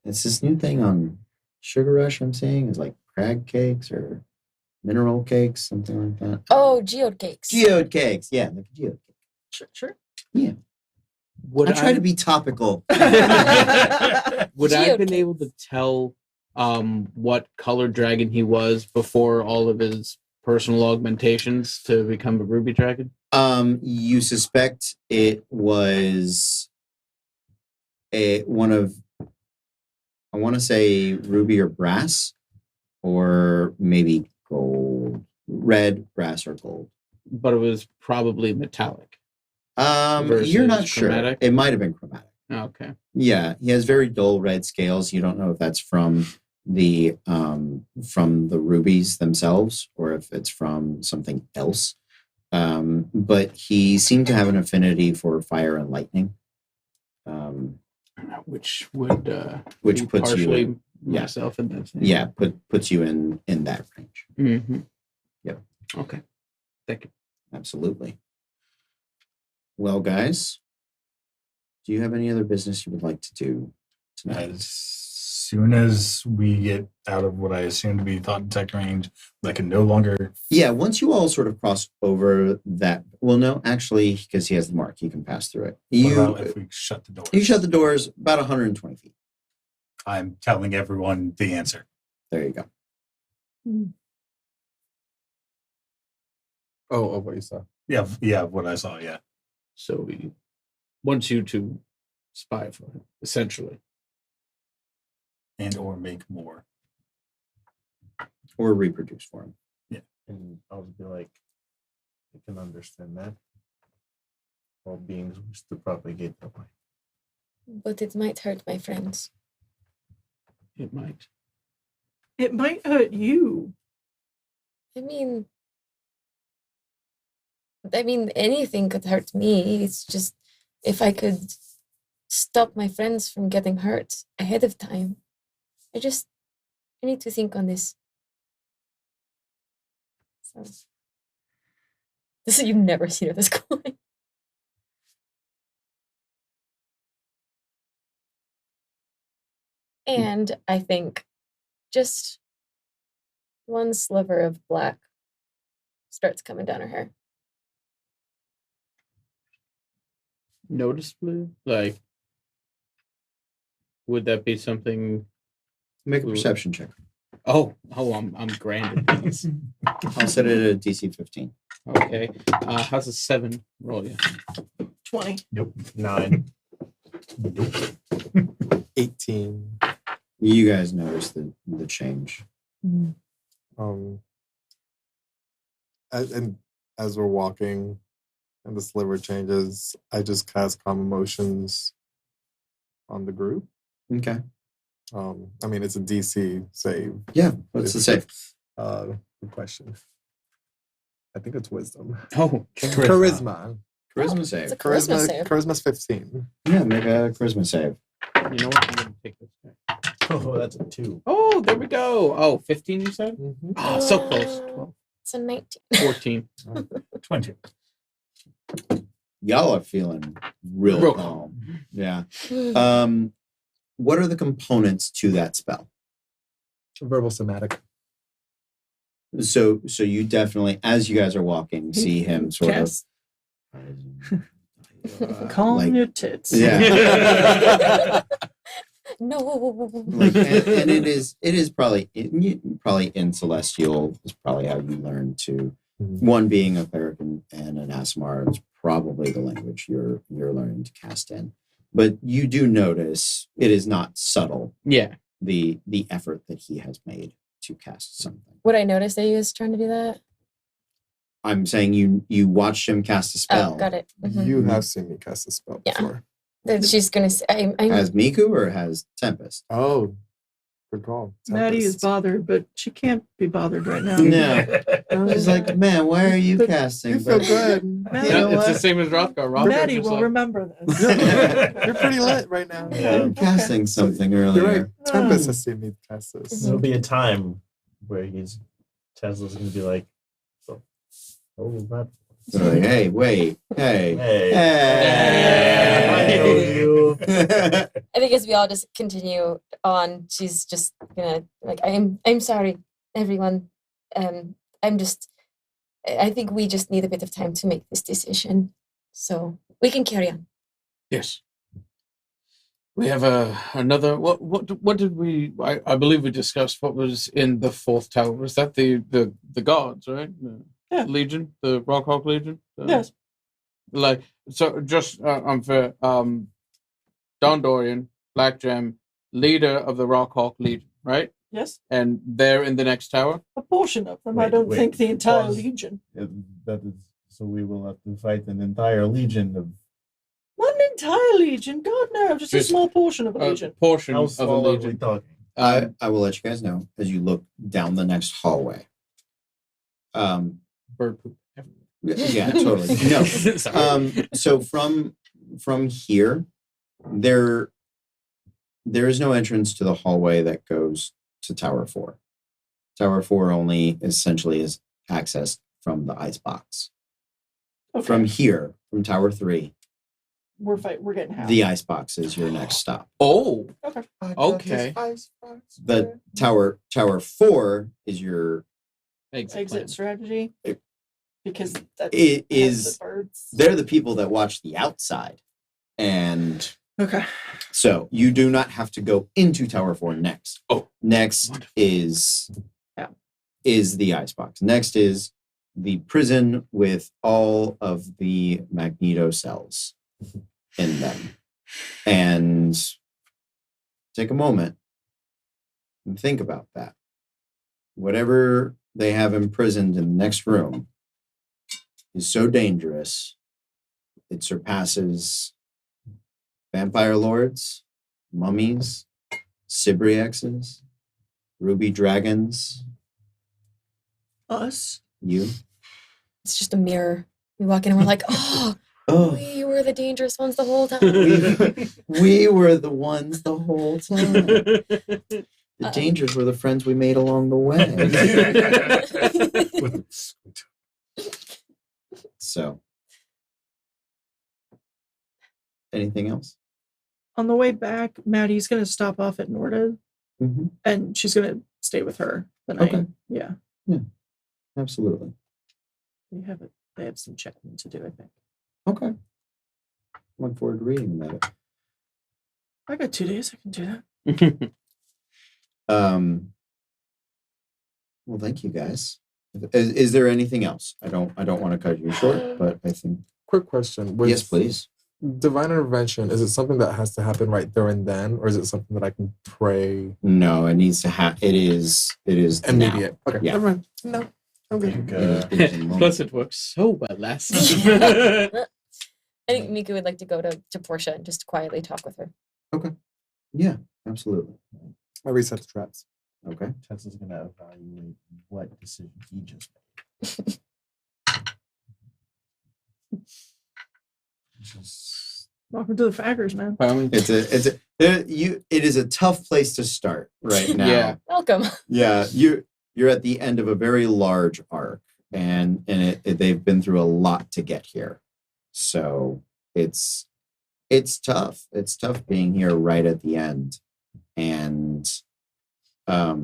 It's this new thing on Sugar Rush. I'm seeing is like crag cakes or mineral cakes, something like that. Oh, geode cakes. Geode cakes, yeah, like a geode cake. Sure. Would I try to be topical. Would I have Geode been able to tell what color dragon he was before all of his personal augmentations to become a ruby dragon? You suspect it was one of, I want to say ruby or brass, or maybe gold, red, brass, or gold. But it was probably metallic. You're not versus sure. chromatic? It might have been chromatic. Okay. Yeah, he has very dull red scales. You don't know if that's from the rubies themselves or if it's from something else. But he seemed to have an affinity for fire and lightning. Which would Which be puts you partially in- yeah. myself in that thing. Yeah, puts you in that range. Mm-hmm. Yep. Okay. Thank you. Absolutely. Well, guys, do you have any other business you would like to do tonight? As soon as we get out of what I assume to be thought detect range, I can no longer. Yeah, once you all sort of cross over that, well, no, actually, because he has the mark, you can pass through it. What about if we shut the door? You shut the doors about 120 feet. I'm telling everyone the answer. There you go. Oh, what you saw. Yeah, what I saw, yeah. So we want you to spy for him, essentially. And or make more. Or reproduce for him. And I'll be like, I can understand that. All beings wish to propagate that way. But it might hurt my friends. It might. It might hurt you. I mean, anything could hurt me. It's just if I could stop my friends from getting hurt ahead of time. I need to think on this. So, you've never seen her this going. And I think just one sliver of black starts coming down her hair. Noticeably? Like, would that be something? Make a Ooh. perception check. Oh, I'm grand at these. I'll set it at a DC 15. Okay. How's a 7 roll? Yeah. 20. 9. 18. You guys notice the change. And as we're walking and the sliver changes, I just cast calm emotions on the group. Okay. I mean, it's a DC save. Yeah, what's the save? Good question. I think it's wisdom. Oh, Charisma. Charisma It's save. a charisma save. Charisma's 15. Yeah, make a charisma save. you know what? I'm going to take this guy. Oh, that's a 2. Oh, there we go. Oh, 15 you said? Mm-hmm. Oh, so close. 12, It's a 19. 14. 20. Y'all are feeling real Real calm. Yeah. What are the components to that spell? Verbal somatic. So you definitely, as you guys are walking, see him sort of. Cast. Calm like- your tits. Yeah. No. Like, and it is probably in Celestial is probably how you learn to one being a cleric and an Asmar is probably the language you're learning to cast in. But you do notice it is not subtle, Yeah. the effort that he has made to cast something. Would I notice that he was trying to do that? I'm saying you watched him cast a spell. Oh, got it. Mhm. You have seen me cast a spell Yeah. before. That she's gonna say, I'm Has Miku or has Tempest? Oh, good call. Maddie is Tempest. bothered, but she can't be bothered right now. No. She's like, man, why are you But casting? You feel But- good. Maddie, You know it's the what? same as Rothgar. Maddie Rothgar's will like, remember this. You're pretty lit right now. Yeah. I'm casting something earlier. You're right. Tempest has seen me cast this. There'll be a time where Tesla's gonna be like, oh, not They're like, hey, wait, hey, hey. hey. I know you. I think as we all just continue on, she's just gonna like, I'm sorry, everyone. I think we just need a bit of time to make this decision, so we can carry on. yes. We have another. What did we? I believe we discussed what was in the fourth tower. Was that the guards, right? Yeah. Legion, the Rockhawk Legion. Yes. Like so, just unfair. Don Dorian, Black Gem, leader of the Rockhawk Legion, right? Yes. And they're in the next tower. A portion of them. I Wait, don't wait, think the entire pause. legion. That is so we will have to fight an entire legion of. Not an entire legion. God no, just a Just small portion of a A legion. portion How of a small are we legion. talking? I will let you guys know as you look down the next hallway. Bird poop. Yeah, totally. No. Sorry. So from here, there is no entrance to the hallway that goes to Tower 4. Tower 4 only essentially is accessed from the ice box. Okay. From here, from Tower 3, We're getting half. the ice box is your next stop. Oh, Okay. okay. The Tower 4 is your Exit strategy. It- Because that's it has is the birds. they're the people that watch the outside. And Okay. so you do not have to go into Tower 4 next. Oh, Next wonderful. is the icebox. Next is the prison with all of the Magneto cells in them. And take a moment and think about that. Whatever they have imprisoned in the next room is so dangerous, it surpasses vampire lords, mummies, Sibriexes, ruby dragons, Us. you. It's just a mirror. We walk in and we're like, oh, Oh, we were the dangerous ones the whole time. we were the ones the whole time. The dangers were the friends we made along the way. So, anything else? On the way back, Maddie's gonna stop off at Norda, Mm-hmm. and she's gonna stay with her the night. Okay. Yeah. Absolutely. They have some checking to do, I think. Okay. Look forward to reading about it. I got 2 days. I can do that. Well, thank you guys. Is there anything else? I don't want to cut you short, but I think Quick question. With yes, please. Divine intervention, is it something that has to happen right there and then, or is it something that I can pray No, it needs to have. It is immediate? Okay, Yeah. never mind. No, I'm good. Now. It is a moment. Plus, it works so well last time. I think Miku would like to go to Portia and just quietly talk with her. Yeah, absolutely. I reset the traps. Okay. Tesla's gonna evaluate what decision he just made. Welcome to the Faggers, man. It is a tough place to start right now. Yeah. Welcome. Yeah, you're at the end of a very large arc, and they've been through a lot to get here. So it's tough. It's tough being here right at the end, and a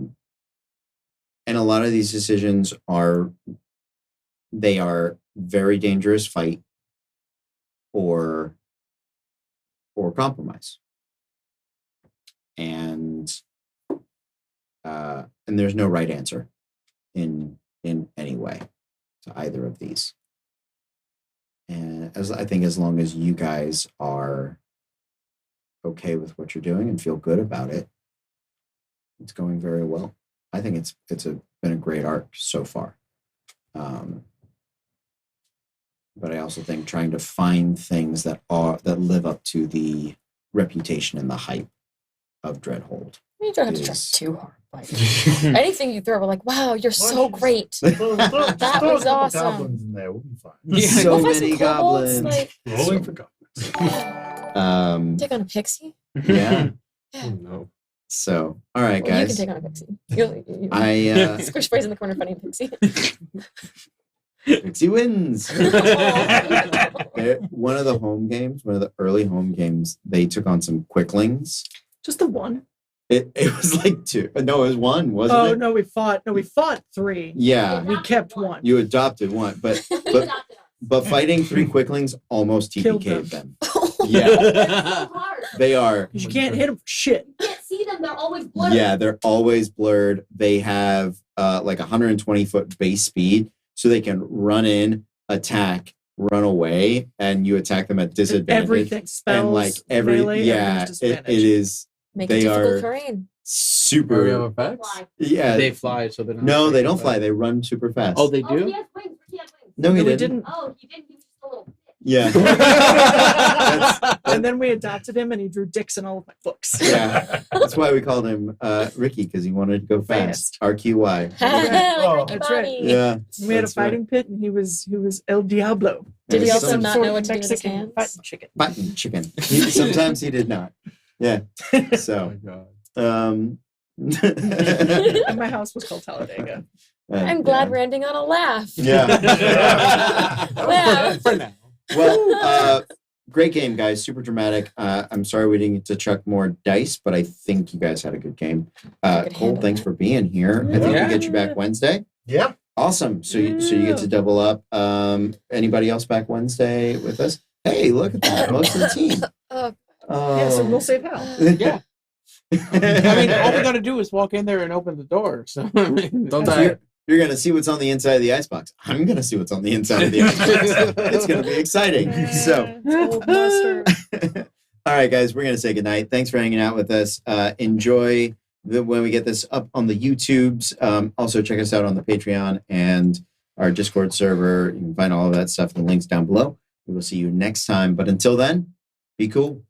lot of these decisions are very dangerous fight or compromise. And there's no right answer in any way to either of these. And as long as you guys are okay with what you're doing and feel good about it, it's going very well. I think it's been a great arc so far. But I also think trying to find things that live up to the reputation and the hype of Dreadhold. You don't have to try is- too hard. Like, anything you throw, we're like, wow, you're so great. That was awesome. Goblins in there. We'll be fine. Yeah. So Go find some many kobolds, goblins. like, Rolling for goblins. take on a pixie. Yeah. Oh no. So, all right, Well, you can guys. take on a pixie. You I squish phrase in the corner, funny pixie. Pixie wins. One of the home games, one of the early home games, they took on some quicklings. Just the one. It was like 2. No, it was 1, wasn't Oh it? no, we fought 3. Yeah, We kept one. you adopted one, but fighting 3 quicklings almost Killed TPK'd them. Yeah, they are. 'Cause you can't hit them for shit. You can't see them. They're always blurred. Yeah, they're always blurred. They have like 120-foot base speed, so they can run in, attack, run away, and you attack them at disadvantage. Everything spells. And like every melee, yeah, everything's it disadvantage. is Make They it difficult are- terrain. Do we have super. effects? Fly. Yeah, They fly, so they're not. no, they don't afraid. fly. They run super fast. Oh, they Oh, do. he has wings. He has wings. no, he No, we didn't. didn't. Oh, he didn't. He was just a little. Yeah, And then we adopted him, and he drew dicks in all of my books. yeah. That's why we called him Ricky, because he wanted to go fast. RQY. Oh, Ricky that's right. Bobby. Yeah. We had a That's right. fighting pit, and he was El Diablo. Did he Yeah, also some not sort know of what to do with his Mexican hands? fighting chicken. button chicken? Sometimes he did not. Yeah. Oh my So, god. And my house was called Talladega. I'm glad we're ending on a laugh. Yeah. Wow. For now. Well, great game, guys. Super dramatic. I'm sorry we didn't get to chuck more dice, but I think you guys had a good game. could Cole, handle thanks that. for being here. I think Yeah. we get you back Wednesday. Yeah. Awesome. So you get to double up. Anybody else back Wednesday with us? Hey, look at that. Most of the team. Oh. Yeah, so we'll save Hal. Yeah. I mean, all we got to do is walk in there and open the door. So Don't die. You're going to see what's on the inside of the icebox. I'm going to see what's on the inside of the icebox. It's going to be exciting. So, Old mustard. all right, guys, we're going to say goodnight. Thanks for hanging out with us. Enjoy when we get this up on the YouTubes. Also, check us out on the Patreon and our Discord server. You can find all of that stuff in the links down below. We will see you next time. But until then, be cool.